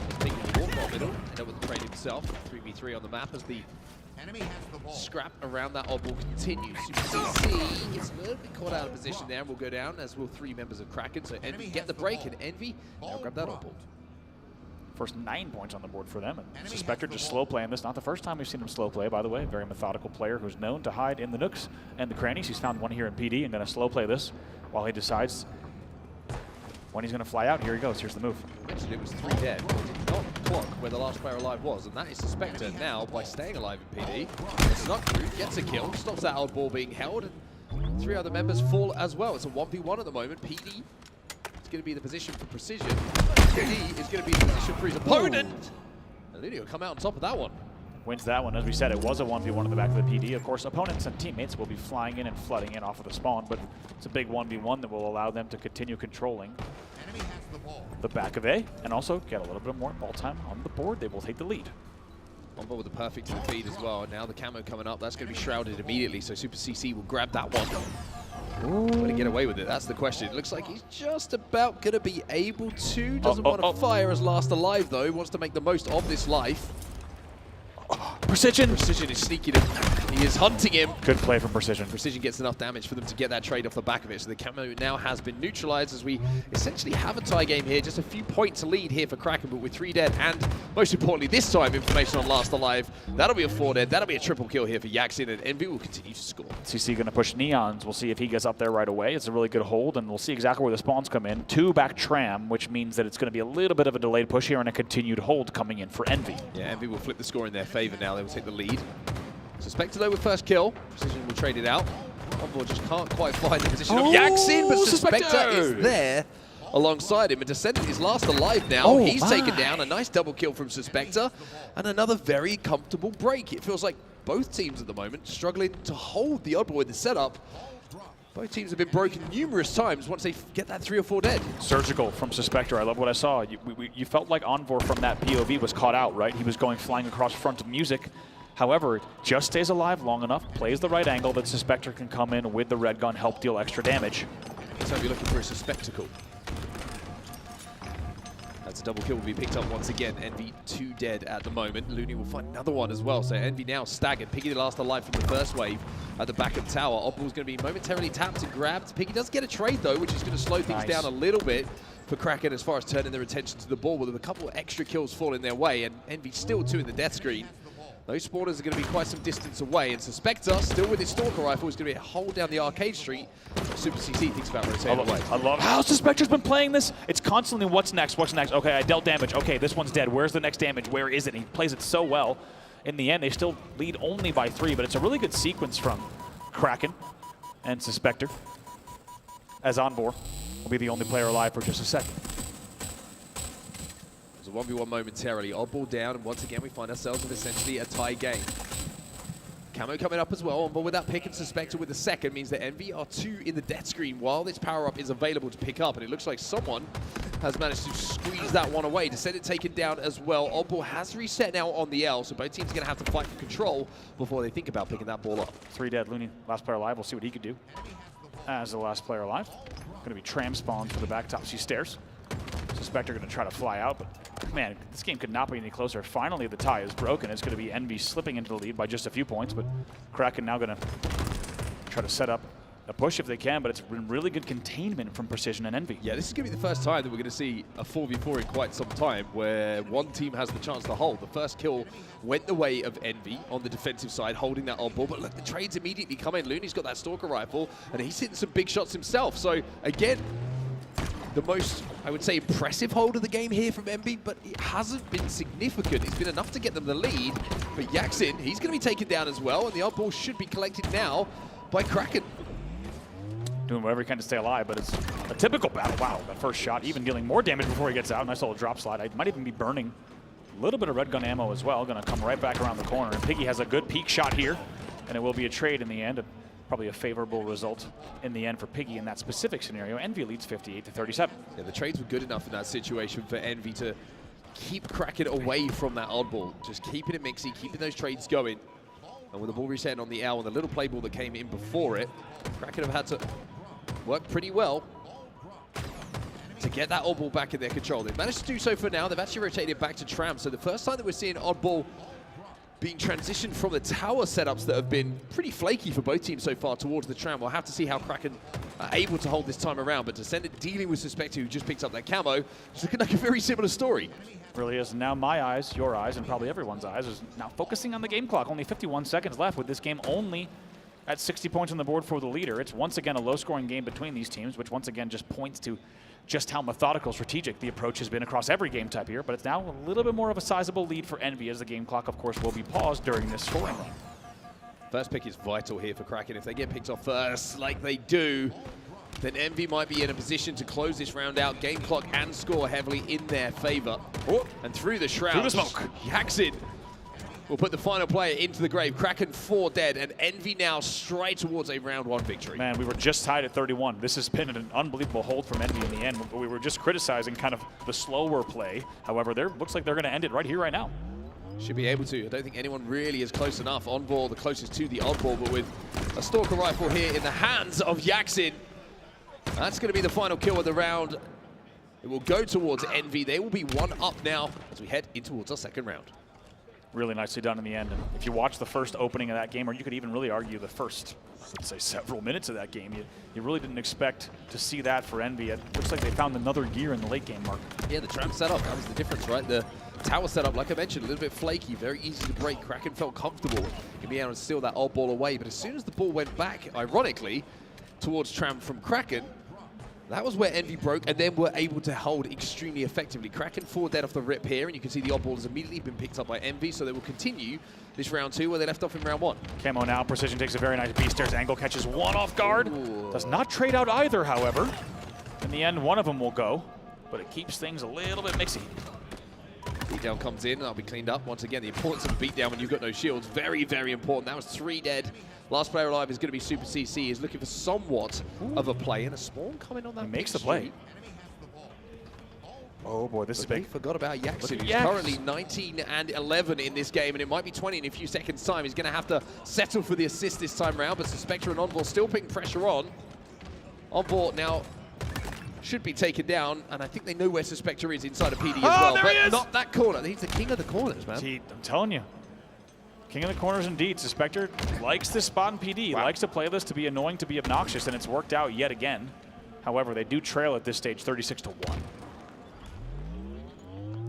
He's taking the walk ball middle, end up with the trade himself. 3v3 on the map as the scrap around that Oddball continues. CC gets a little bit caught out of position there and will go down, as will 3 members of Kraken. So Envy get the break, and Envy now grab that Oddball. First 9 points on the board for them, and Suspector just slow playing this. Not the first time we've seen him slow play, by the way. Very methodical player who's known to hide in the nooks and the crannies. He's found one here in PD and going to slow play this while he decides when he's going to fly out. Here he goes. Here's the move. Mentioned it was 3 dead. It did not clock where the last player alive was, and that is Suspector now by staying alive in PD. Snuck through, gets a kill, stops that Oddball being held, and 3 other members fall as well. It's a 1v1 at the moment. PD going to be the position for Precision. PD is going to be the position for his opponent. And Luny will come out on top of that one. Wins that one. As we said, it was a 1v1 in the back of the PD. Of course, opponents and teammates will be flying in and flooding in off of the spawn, but it's a big 1v1 that will allow them to continue controlling the back of A and also get a little bit more ball time on the board. They will take the lead. Oddball with the perfect to the feed as well. And now the camo coming up. That's going to be shrouded immediately, so Super CC will grab that one. Will he get away with it? That's the question. It looks like he's just about going to be able to. Doesn't want to fire as last alive, though. He wants to make the most of this life. Precision! Precision is sneaking him. He is hunting him. Good play from Precision. Precision gets enough damage for them to get that trade off the back of it. So the camo now has been neutralized as we essentially have a tie game here. Just a few points lead here for Kraken, but with 3 dead. And most importantly, this time, information on last alive. That'll be a 4 dead. That'll be a triple kill here for Yaxin, and Envy will continue to score. CC going to push Neons. We'll see if he gets up there right away. It's a really good hold, and we'll see exactly where the spawns come in. 2 back tram, which means that it's going to be a little bit of a delayed push here and a continued hold coming in for Envy. Yeah, Envy will flip the score in their favor now. They will take the lead. Suspector though with first kill. Precision will trade it out. Oddball just can't quite find the position of Yaxin, but Suspector is there alongside him. And Descendant is last alive now. He's taken down. A nice double kill from Suspector. And another very comfortable break. It feels like both teams at the moment struggling to hold the Oddball in the setup. Both teams have been broken numerous times once they get that 3 or 4 dead. Surgical from Suspector. I love what I saw. You felt like Envor from that POV was caught out, right? He was going flying across front of music. However, just stays alive long enough, plays the right angle that Suspector can come in with the red gun, help deal extra damage. So you're looking for a Suspectacle. That's a double kill will be picked up once again. Envy 2 dead at the moment. Looney will find another one as well. So Envy now staggered. Piggy the last alive from the first wave at the back of the tower. Oddball's going to be momentarily tapped and grabbed. Piggy does get a trade though, which is going to slow things down a little bit for Kraken as far as turning their attention to the ball, with a couple of extra kills falling their way, and Envy still 2 in the death screen. Those spawners are going to be quite some distance away, and Suspector, still with his Stalker Rifle, is going to be a hold down the arcade street. Super CC thinks about rotating away. I love how Suspector's been playing this. It's constantly, what's next, what's next? Okay, I dealt damage. Okay, this one's dead. Where's the next damage? Where is it? He plays it so well. In the end, they still lead only by 3, but it's a really good sequence from Kraken and Suspector, as Envor will be the only player alive for just a second. It's a 1v1 momentarily. Oddball down, and once again we find ourselves with essentially a tie game. Camo coming up as well, but with that pick and Suspector with the second means that Envy are 2 in the death screen while this power-up is available to pick up, and it looks like someone has managed to squeeze that one away. Descendant taken down as well. Oddball has reset now on the L, so both teams are going to have to fight for control before they think about picking that ball up. 3 dead. Looney, last player alive. We'll see what he could do as the last player alive. Going to be tram spawns for the back top. See stairs. Suspector going to try to fly out, but man, this game could not be any closer. Finally, the tie is broken. It's going to be Envy slipping into the lead by just a few points, but Kraken now going to try to set up a push if they can, but it's been really good containment from Precision and Envy. Yeah, this is going to be the first time that we're going to see a 4v4 in quite some time where one team has the chance to hold. The first kill went the way of Envy on the defensive side, holding that Oddball, but look, the trades immediately come in. Looney's got that Stalker Rifle, and he's hitting some big shots himself. So, again, the most, I would say, impressive hold of the game here from Envy, but it hasn't been significant. It's been enough to get them the lead. But Yaxin, he's going to be taken down as well, and the Oddball should be collected now by Kraken. doing whatever he can to stay alive, but it's a typical battle. Wow, that first shot, even dealing more damage before he gets out. Nice little drop slide. I might even be burning a little bit of red gun ammo as well. Gonna come right back around the corner. And Piggy has a good peek shot here, and it will be a trade in the end. Probably a favorable result in the end for Piggy in that specific scenario. Envy leads 58-37. Yeah, the trades were good enough in that situation for Envy to keep Kraken away from that oddball. Just keeping it mixy, keeping those trades going. And with the ball resetting on the L and the little play ball that came in before it, Kraken have had to work pretty well to get that oddball back in their control. They've managed to do so for now. They've actually rotated it back to Tram. So the first time that we're seeing oddball being transitioned from the tower setups that have been pretty flaky for both teams so far towards the Tram. We'll have to see how Kraken are able to hold this time around, but Descendant dealing with Suspector, who just picked up that camo, is looking like a very similar story. Really is. Now my eyes, your eyes, and probably everyone's eyes is now focusing on the game clock. Only 51 seconds left with this game only at 60 points on the board for the leader. It's once again a low-scoring game between these teams, which once again just points to just how methodical, strategic the approach has been across every game type here. But it's now a little bit more of a sizable lead for Envy, as the game clock, of course, will be paused during this scoring run. First pick is vital here for Kraken. If they get picked off first, like they do, then Envy might be in a position to close this round out. Game clock and score heavily in their favor. Oh, and through the shroud, through the smoke, Yaxin will put the final player into the grave. Kraken 4 dead, and Envy now straight towards a round 1 victory. Man, we were just tied at 31. This has been an unbelievable hold from Envy in the end. We were just criticizing kind of the slower play. However, looks like they're going to end it right here, right now. Should be able to. I don't think anyone really is close enough. On ball, the closest to the oddball, but with a Stalker rifle here in the hands of Yaxin, that's going to be the final kill of the round. It will go towards Envy. They will be 1 up now as we head in towards our second round. Really nicely done in the end. And if you watch the first opening of that game, or you could even really argue the first, let's say, several minutes of that game, you really didn't expect to see that for Envy. It looks like they found another gear in the late game mark. Yeah, the Tram setup, that was the difference, right? The tower setup, like I mentioned, a little bit flaky, very easy to break. Kraken felt comfortable in being able to steal that odd ball away. But as soon as the ball went back, ironically, towards Tram from Kraken, that was where Envy broke, and then were able to hold extremely effectively. Kraken 4 dead off the rip here, and you can see the oddball has immediately been picked up by Envy, so they will continue this round 2 where they left off in round 1. Camo now, Precision takes a very nice B-stairs angle, catches one off guard. Ooh. Does not trade out either, however. In the end, one of them will go, but it keeps things a little bit mixy. Beatdown comes in, and that'll be cleaned up. Once again, the importance of a beatdown when you've got no shields, very, very important. That was 3 dead. Last player alive is going to be Super CC. He's looking for somewhat of a play, and a spawn coming on that. He makes the play. Oh boy, this is big. Forgot about Yaxin, who's currently 19 and 11 in this game, and it might be 20 in a few seconds' time. He's going to have to settle for the assist this time around, but Suspector and Oddball still putting pressure on. Oddball now should be taken down, and I think they know where Suspector is inside of PD as well. But not that corner. He's the king of the corners, man. I'm telling you. King of the corners indeed. Suspector likes this spot in PD, likes to play this to be annoying, to be obnoxious, and it's worked out yet again. However, they do trail at this stage 36-1.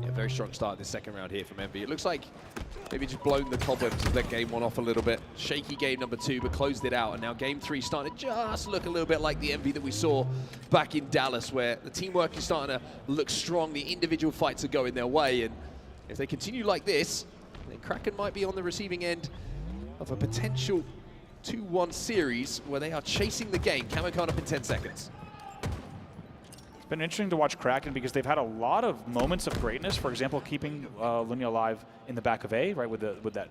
Yeah, very strong start this second round here from Envy. It looks like maybe just blown the cobwebs to let game 1 off a little bit. Shaky game number 2, but closed it out, and now game 3 starting to just look a little bit like the Envy that we saw back in Dallas, where the teamwork is starting to look strong, the individual fights are going their way, and if they continue like this, then Kraken might be on the receiving end of a potential 2-1 series where they are chasing the game. Camo count up in 10 seconds. It's been interesting to watch Kraken because they've had a lot of moments of greatness. For example, keeping Lunia alive in the back of A, right, with that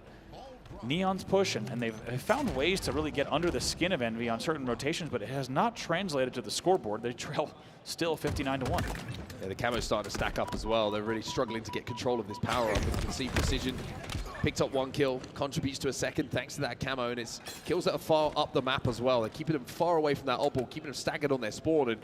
Neon's push, and they've found ways to really get under the skin of Envy on certain rotations, but it has not translated to the scoreboard. They trail still 59-1. Yeah, the camo's starting to stack up as well. They're really struggling to get control of this power up. You can see Precision picked up 1 kill, contributes to a second thanks to that camo, and it's kills that are far up the map as well. They're keeping them far away from that oddball, keeping them staggered on their spawn, and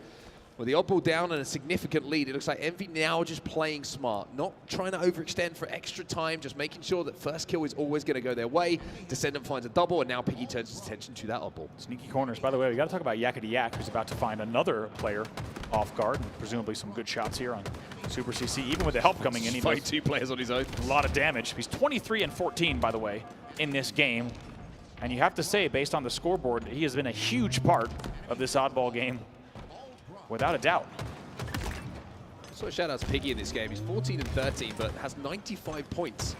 with the oddball down and a significant lead, it looks like Envy now just playing smart, not trying to overextend for extra time, just making sure that first kill is always going to go their way. Descendant finds a double, and now Piggy turns his attention to that oddball. Sneaky corners. By the way, we got to talk about Yakety Yak, who's about to find another player off guard, and presumably some good shots here on Super CC. Even with the help coming in, he fight 2 players on his own. A lot of damage. He's 23 and 14, by the way, in this game. And you have to say, based on the scoreboard, he has been a huge part of this oddball game, without a doubt. So shout out to Piggy in this game. He's 14 and 13, but has 95 points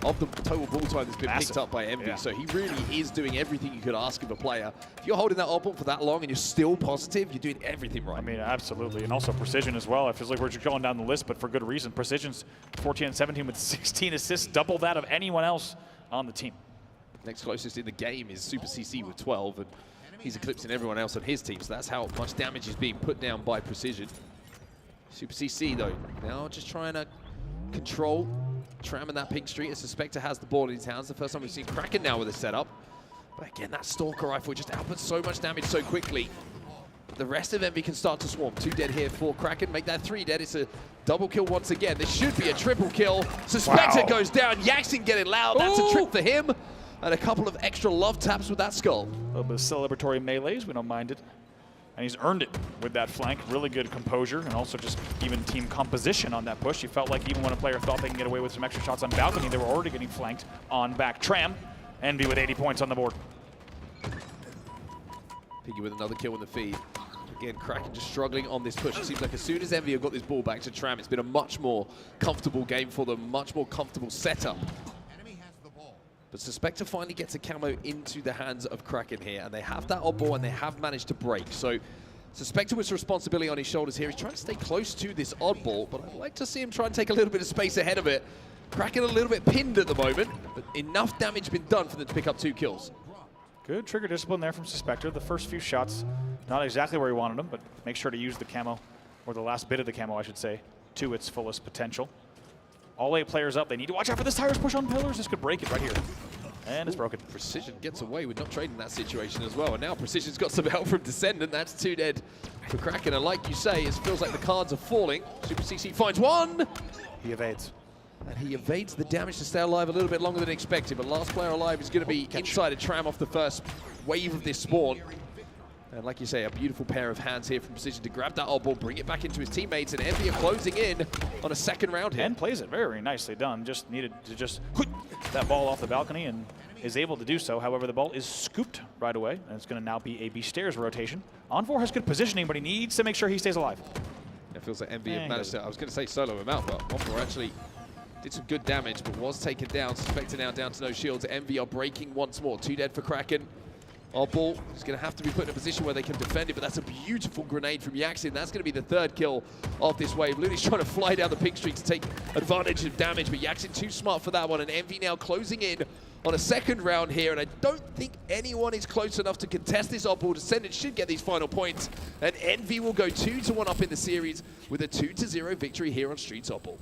of the total ball time that's been Massive. picked up by Envy. Yeah. So he really is doing everything you could ask of a player. If you're holding that oddball for that long and you're still positive, you're doing everything right. I mean, absolutely. And also Precision as well. It feels like we're just going down the list, but for good reason. Precision's 14 and 17 with 16 assists, double that of anyone else on the team. Next closest in the game is Super CC with 12, and he's eclipsing everyone else on his team, so that's how much damage is being put down by Precision. Super CC, though, now just trying to control Tram in that pink street. As Suspector has the ball in his hands. The first time we've seen Kraken now with a setup. But again, that Stalker Rifle just outputs so much damage so quickly. But the rest of Envy can start to swarm. 2 dead here for Kraken. Make that 3 dead. It's a double kill once again. This should be a triple kill. Suspector goes down. Yaxin getting loud. That's a trip for him. And a couple of extra love taps with that skull. A little bit of celebratory melees, we don't mind it. And he's earned it with that flank. Really good composure and also just even team composition on that push. You felt like even when a player thought they can get away with some extra shots on balcony, they were already getting flanked on back. Tram, Envy with 80 points on the board. Piggy with another kill in the feed. Again, Kraken just struggling on this push. It seems like as soon as Envy have got this ball back to Tram, it's been a much more comfortable game for them, much more comfortable setup. But Suspector finally gets a camo into the hands of Kraken here, and they have that oddball and they have managed to break. So Suspector with responsibility on his shoulders here. He's trying to stay close to this oddball, but I'd like to see him try and take a little bit of space ahead of it. Kraken a little bit pinned at the moment, but enough damage been done for them to pick up 2 kills. Good trigger discipline there from Suspector. The first few shots, not exactly where he wanted them, but make sure to use the camo, or the last bit of the camo, I should say, to its fullest potential. All 8 players up. They need to watch out for this Tyrus push on pillars. This could break it right here. And it's broken. Precision gets away with not trading that situation as well. And now Precision's got some help from Descendant. That's 2 dead for Kraken. And like you say, it feels like the cards are falling. Super CC finds 1. He evades. And he evades the damage to stay alive a little bit longer than expected. But last player alive is going to be inside a Tram off the first wave of this spawn. And like you say, a beautiful pair of hands here from Precision to grab that oddball, bring it back into his teammates, and Envy are closing in on a second round here. And plays it very nicely done. Just needed to just that ball off the balcony and is able to do so. However, the ball is scooped right away, and it's going to now be a B stairs rotation. On4 has good positioning, but he needs to make sure he stays alive. It feels like Envy have managed to, I was going to say solo him out, but On4 actually did some good damage, but was taken down. Suspector now down to no shields. Envy are breaking once more. 2 dead for Kraken. Oddball is going to have to be put in a position where they can defend it, but that's a beautiful grenade from Yaxin. That's going to be the 3rd kill of this wave. Looney's trying to fly down the pink streak to take advantage of damage, but Yaxin too smart for that one, and Envy now closing in on a second round here, and I don't think anyone is close enough to contest this oddball. Descendant should get these final points, and Envy will go 2-1 up in the series with a 2-0 victory here on Streets Oddball.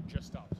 Just stopped.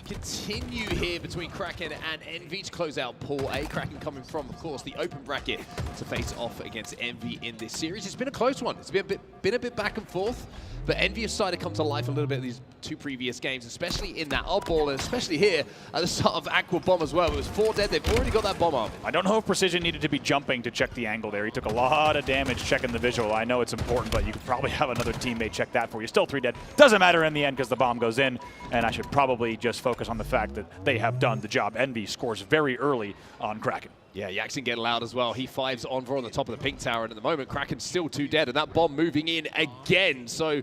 We continue here between Kraken and Envy to close out Pool A. Kraken coming from, of course, the open bracket to face off against Envy in this series. It's been a close one. It's been a bit back and forth, but Envy have started to come to life a little bit in these 2 previous games, especially in that Oddball, and especially here at the start of Aqua Bomb as well. It was 4 dead. They've already got that bomb up. I don't know if Precision needed to be jumping to check the angle there. He took a lot of damage checking the visual. I know it's important, but you could probably have another teammate check that for you. Still 3 dead. Doesn't matter in the end because the bomb goes in, and I should probably just focus on the fact that they have done the job. Envy scores very early on Kraken. Yeah, Yaxin getting loud as well. He 5s Envoy on the top of the pink tower, and at the moment, Kraken's still 2 dead, and that bomb moving in again. So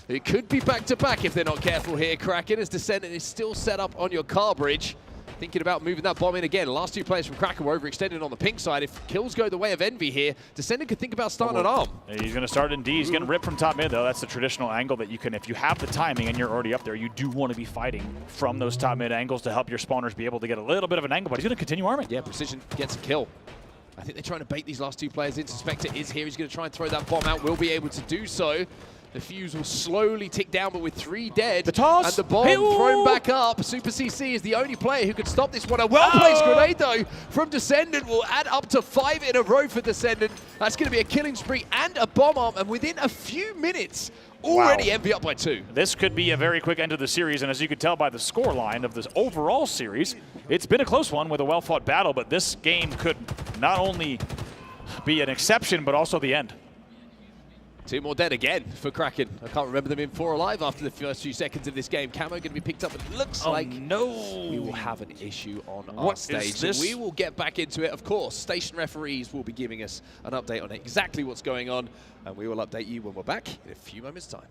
it could be back-to-back if they're not careful here. Kraken, as Descendant is still set up on your car bridge. Thinking about moving that bomb in again. Last 2 players from Kraken were overextended on the pink side. If kills go the way of Envy here, Descendant could think about starting an arm. He's going to start in D. He's getting ripped from top mid, though. That's the traditional angle that you can, if you have the timing and you're already up there, you do want to be fighting from those top mid angles to help your spawners be able to get a little bit of an angle, but he's going to continue arming. Yeah, Precision gets a kill. I think they're trying to bait these last 2 players in. Suspector is here. He's going to try and throw that bomb out. Will be able to do so. The fuse will slowly tick down, but with 3 dead, the toss, and the bomb thrown back up. Super CC is the only player who can stop this one. A well-placed grenade, though, from Descendant will add up to 5 in a row for Descendant. That's going to be a killing spree and a bomb arm, and within a few minutes, already Envy up by 2. This could be a very quick end of the series, and as you can tell by the score line of this overall series, it's been a close one with a well-fought battle, but this game could not only be an exception, but also the end. 2 more dead again for Kraken. I can't remember them in 4 alive after the first few seconds of this game. Camo going to be picked up. It looks like we will have an issue on our stage. So we will get back into it. Of course, station referees will be giving us an update on exactly what's going on, and we will update you when we're back in a few moments' time.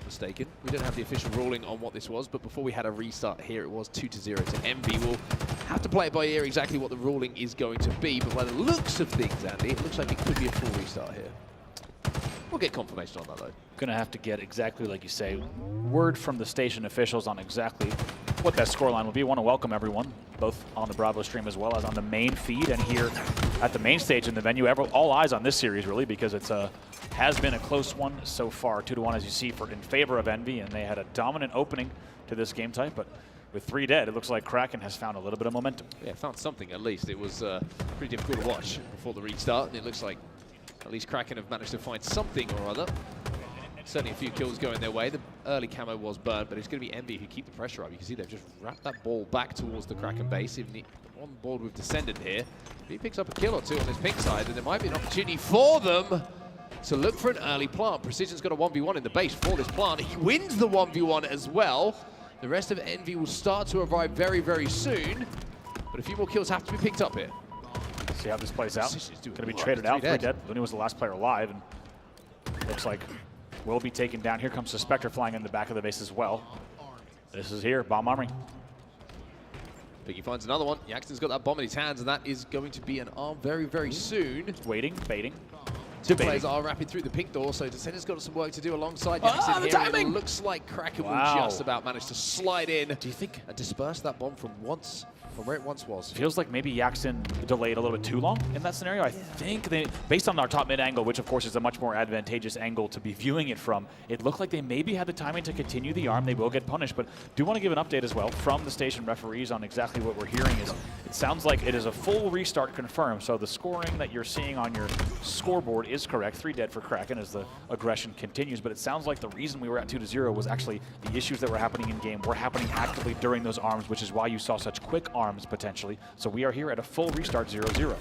Mistaken. We didn't have the official ruling on what this was, but before we had a restart here, it was 2-0 to Envy. We'll have to play it by ear exactly what the ruling is going to be, but by the looks of things, Andy, it looks like it could be a full restart here. We'll get confirmation on that, though. Gonna have to get exactly like you say, word from the station officials on exactly what that scoreline will be. I want to welcome everyone, both on the Bravo stream as well as on the main feed and here at the main stage in the venue. All eyes on this series, really, because it's has been a close one so far, 2-1 as you see in favor of Envy, and they had a dominant opening to this game type, but with 3 dead, it looks like Kraken has found a little bit of momentum. Yeah, found something at least. It was pretty difficult to watch before the restart, and it looks like at least Kraken have managed to find something or other. Certainly a few kills going their way. The early camo was burned, but it's going to be Envy who keep the pressure up. You can see they've just wrapped that ball back towards the Kraken base. Even on board with Descendant here, he picks up a kill or two on this pink side, and there might be an opportunity for them to look for an early plant. Precision's got a 1v1 in the base for this plant. He wins the 1v1 as well. The rest of Envy will start to arrive very, very soon, but a few more kills have to be picked up here. See how this plays out. Going to be traded out, 3 dead. Looney was the last player alive, and looks like will be taken down. Here comes the Spectre flying in the back of the base as well. This is here, bomb armoring. Biggie finds another one. Yaxton's got that bomb in his hands, and that is going to be an arm very, very soon. Waiting, baiting. Two players are wrapping through the pink door, so Descendant's got some work to do alongside Yaxton here. Timing! It looks like Kraken will just about manage to slide in. Do you think and disperse that bomb from where it once was? Feels like maybe Yaxton delayed a little bit too long in that scenario. I think they, based on our top mid angle, which of course is a much more advantageous angle to be viewing it from, it looked like they maybe had the timing to continue the arm. They will get punished, but do want to give an update as well from the station referees on exactly what we're hearing. Is it sounds like it is a full restart confirmed, so the scoring that you're seeing on your scoreboard is correct. 3 dead for Kraken as the aggression continues, but it sounds like the reason we were at 2-0 was actually the issues that were happening in game were happening actively during those arms, which is why you saw such quick arms potentially. So we are here at a full restart 0-0.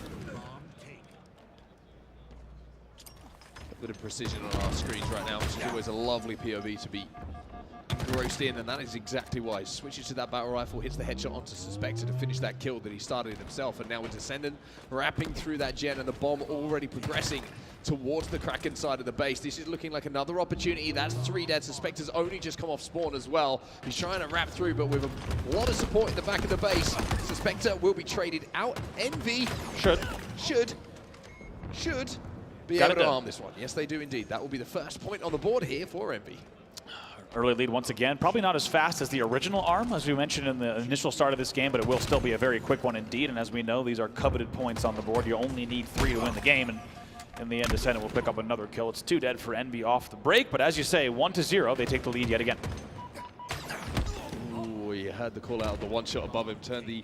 A bit of precision on our screens right now, which is always a lovely POV to be engrossed in, and that is exactly why. Switches to that battle rifle, hits the headshot onto Suspector to finish that kill that he started himself, and now with Descendant wrapping through that gen and the bomb already progressing towards the Kraken side of the base. This is looking like another opportunity. That's 3 dead. Suspector's only just come off spawn as well. He's trying to wrap through, but with a lot of support in the back of the base. Suspector will be traded out. Envy should be able to arm this one. Yes, they do indeed. That will be the first point on the board here for Envy. Early lead once again, probably not as fast as the original arm, as we mentioned in the initial start of this game, but it will still be a very quick one indeed. And as we know, these are coveted points on the board. You only need 3 to win the game, and in the end, Descendant will pick up another kill. It's 2 dead for Envy off the break, but as you say, 1-0, they take the lead yet again. Ooh, you heard the call out of the one shot above him, turned the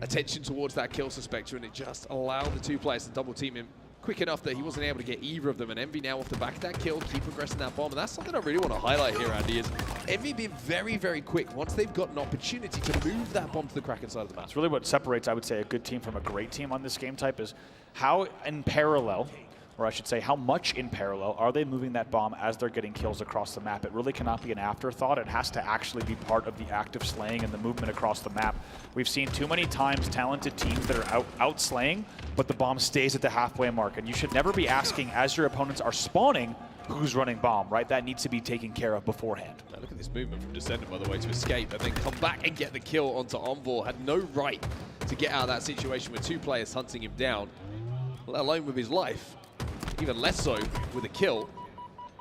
attention towards that kill Suspector, and it just allowed the 2 players to double team him quick enough that he wasn't able to get either of them. And Envy now off the back of that kill, keep progressing that bomb. And that's something I really want to highlight here, Andy, is Envy being very, very quick once they've got an opportunity to move that bomb to the Kraken side of the map. It's really what separates, I would say, a good team from a great team on this game type is how in parallel, or I should say how much in parallel, are they moving that bomb as they're getting kills across the map. It really cannot be an afterthought. It has to actually be part of the active slaying and the movement across the map. We've seen too many times talented teams that are out slaying, but the bomb stays at the halfway mark. And you should never be asking, as your opponents are spawning, who's running bomb, right? That needs to be taken care of beforehand. Now look at this movement from Descendant, by the way, to escape and then come back and get the kill onto Oddball. Had no right to get out of that situation with 2 players hunting him down, let alone with his life. Even less so with a kill.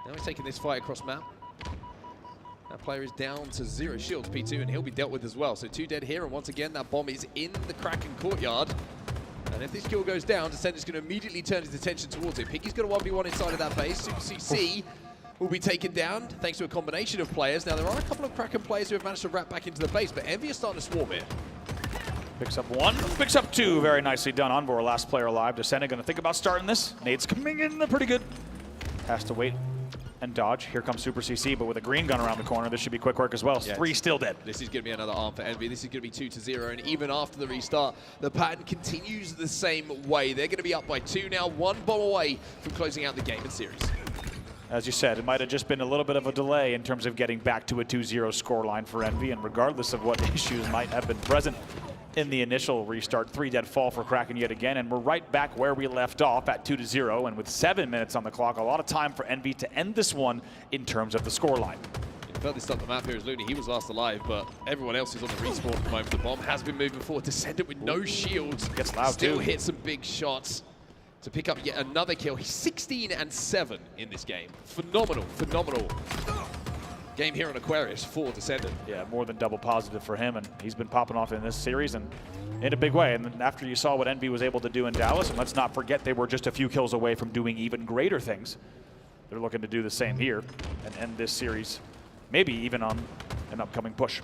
Now he's taking this fight across map. That player is down to 0 shields, P2, and he'll be dealt with as well. So 2 dead here, and once again, that bomb is in the Kraken courtyard. And if this kill goes down, Descendant's going to immediately turn his attention towards it. Picky's got a 1v1 inside of that base. Super CC will be taken down thanks to a combination of players. Now, there are a couple of Kraken players who have managed to wrap back into the base, but Envy is starting to swarm here. Picks up 1, picks up 2. Very nicely done. Oddball, last player alive. Descendant going to think about starting this. Nade's coming in. They're pretty good. Has to wait and dodge. Here comes Super CC, but with a green gun around the corner, this should be quick work as well. Yes. 3 still dead. This is going to be another arm for Envy. This is going to be 2-0, and even after the restart, the pattern continues the same way. They're going to be up by 2 now, 1 bomb away from closing out the game and series. As you said, it might have just been a little bit of a delay in terms of getting back to a 2-0 scoreline for Envy, and regardless of what issues might have been present in the initial restart, 3 dead fall for Kraken yet again, and we're right back where we left off at 2-0, and with 7 minutes on the clock, a lot of time for Envy to end this one in terms of the scoreline. Furthest up the map here is Looney. He was last alive, but everyone else is on the respawn at the moment. The bomb has been moving forward. Descendant with no shields. Gets loud Still too. hit some big shots to pick up yet another kill. He's 16-7 in this game. Phenomenal, phenomenal game here on Aquarius for Descendant. Yeah, more than double positive for him, and he's been popping off in this series and in a big way. And then after you saw what Envy was able to do in Dallas, and let's not forget they were just a few kills away from doing even greater things, they're looking to do the same here and end this series, maybe even on an upcoming push.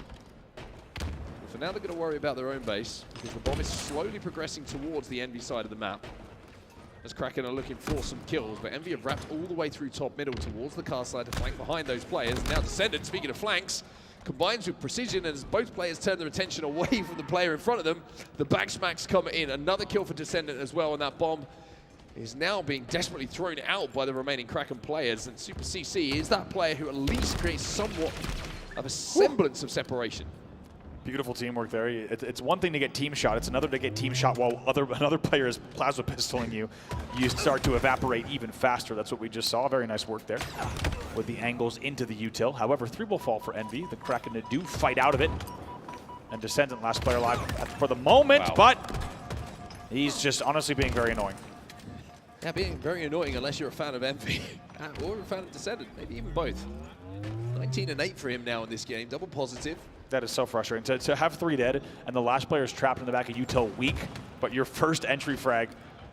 For now, they're going to worry about their own base because the bomb is slowly progressing towards the Envy side of the map. As Kraken are looking for some kills, but Envy have wrapped all the way through top middle towards the car side to flank behind those players. Now Descendant, speaking of flanks, combines with precision, and as both players turn their attention away from the player in front of them, the back smacks come in. Another kill for Descendant as well, and that bomb is now being desperately thrown out by the remaining Kraken players, and Super CC is that player who at least creates somewhat of a semblance of separation. Beautiful teamwork there. It's one thing to get team shot. It's another to get team shot while another player is plasma pistoling you. You start to evaporate even faster. That's what we just saw. Very nice work there with the angles into the util. However, 3 will fall for Envy. The Kraken do fight out of it. And Descendant, last player alive for the moment, Wow. but he's just honestly being very annoying. Yeah, being very annoying unless you're a fan of Envy or a fan of Descendant, maybe even both. 19-8 for him now in this game, double positive. That is so frustrating. To have 3 dead and the last player is trapped in the back of util weak, but your first entry frag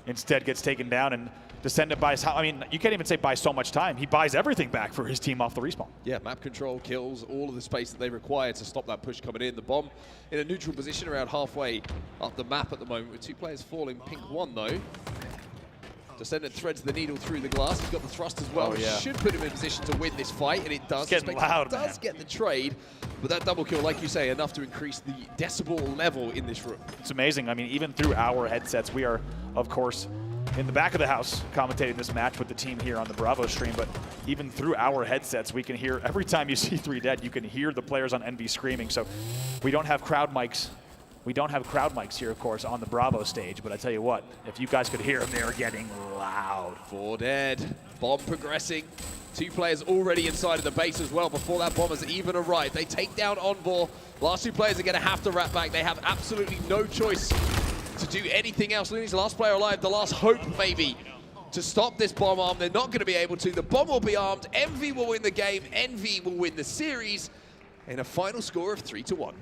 instead gets taken down, and Descendant buys, I mean, you can't even say buys so much time. He buys everything back for his team off the respawn. Yeah, map control kills all of the space that they require to stop that push coming in. The bomb in a neutral position around halfway up the map at the moment with 2 players falling. Pink 1 though. Descendant threads the needle through the glass. He's got the thrust as well, which should put him in position to win this fight, and it does. It's getting loud, does get the trade, but that double kill, like you say, enough to increase the decibel level in this room. It's amazing. I mean, even through our headsets, we are, of course, in the back of the house commentating this match with the team here on the Bravo stream, but even through our headsets, we can hear, every time you see 3 dead, you can hear the players on Envy screaming. So we don't have crowd mics. We don't have crowd mics here, of course, on the Bravo stage, but I tell you what, if you guys could hear them, they're getting loud. 4 dead. Bomb progressing. 2 players already inside of the base as well before that bomb has even arrived. They take down Oddball. Last 2 players are going to have to wrap back. They have absolutely no choice to do anything else. Looney's the last player alive, the last hope maybe to stop this bomb arm. They're not going to be able to. The bomb will be armed. Envy will win the game. Envy will win the series in a final score of 3-1.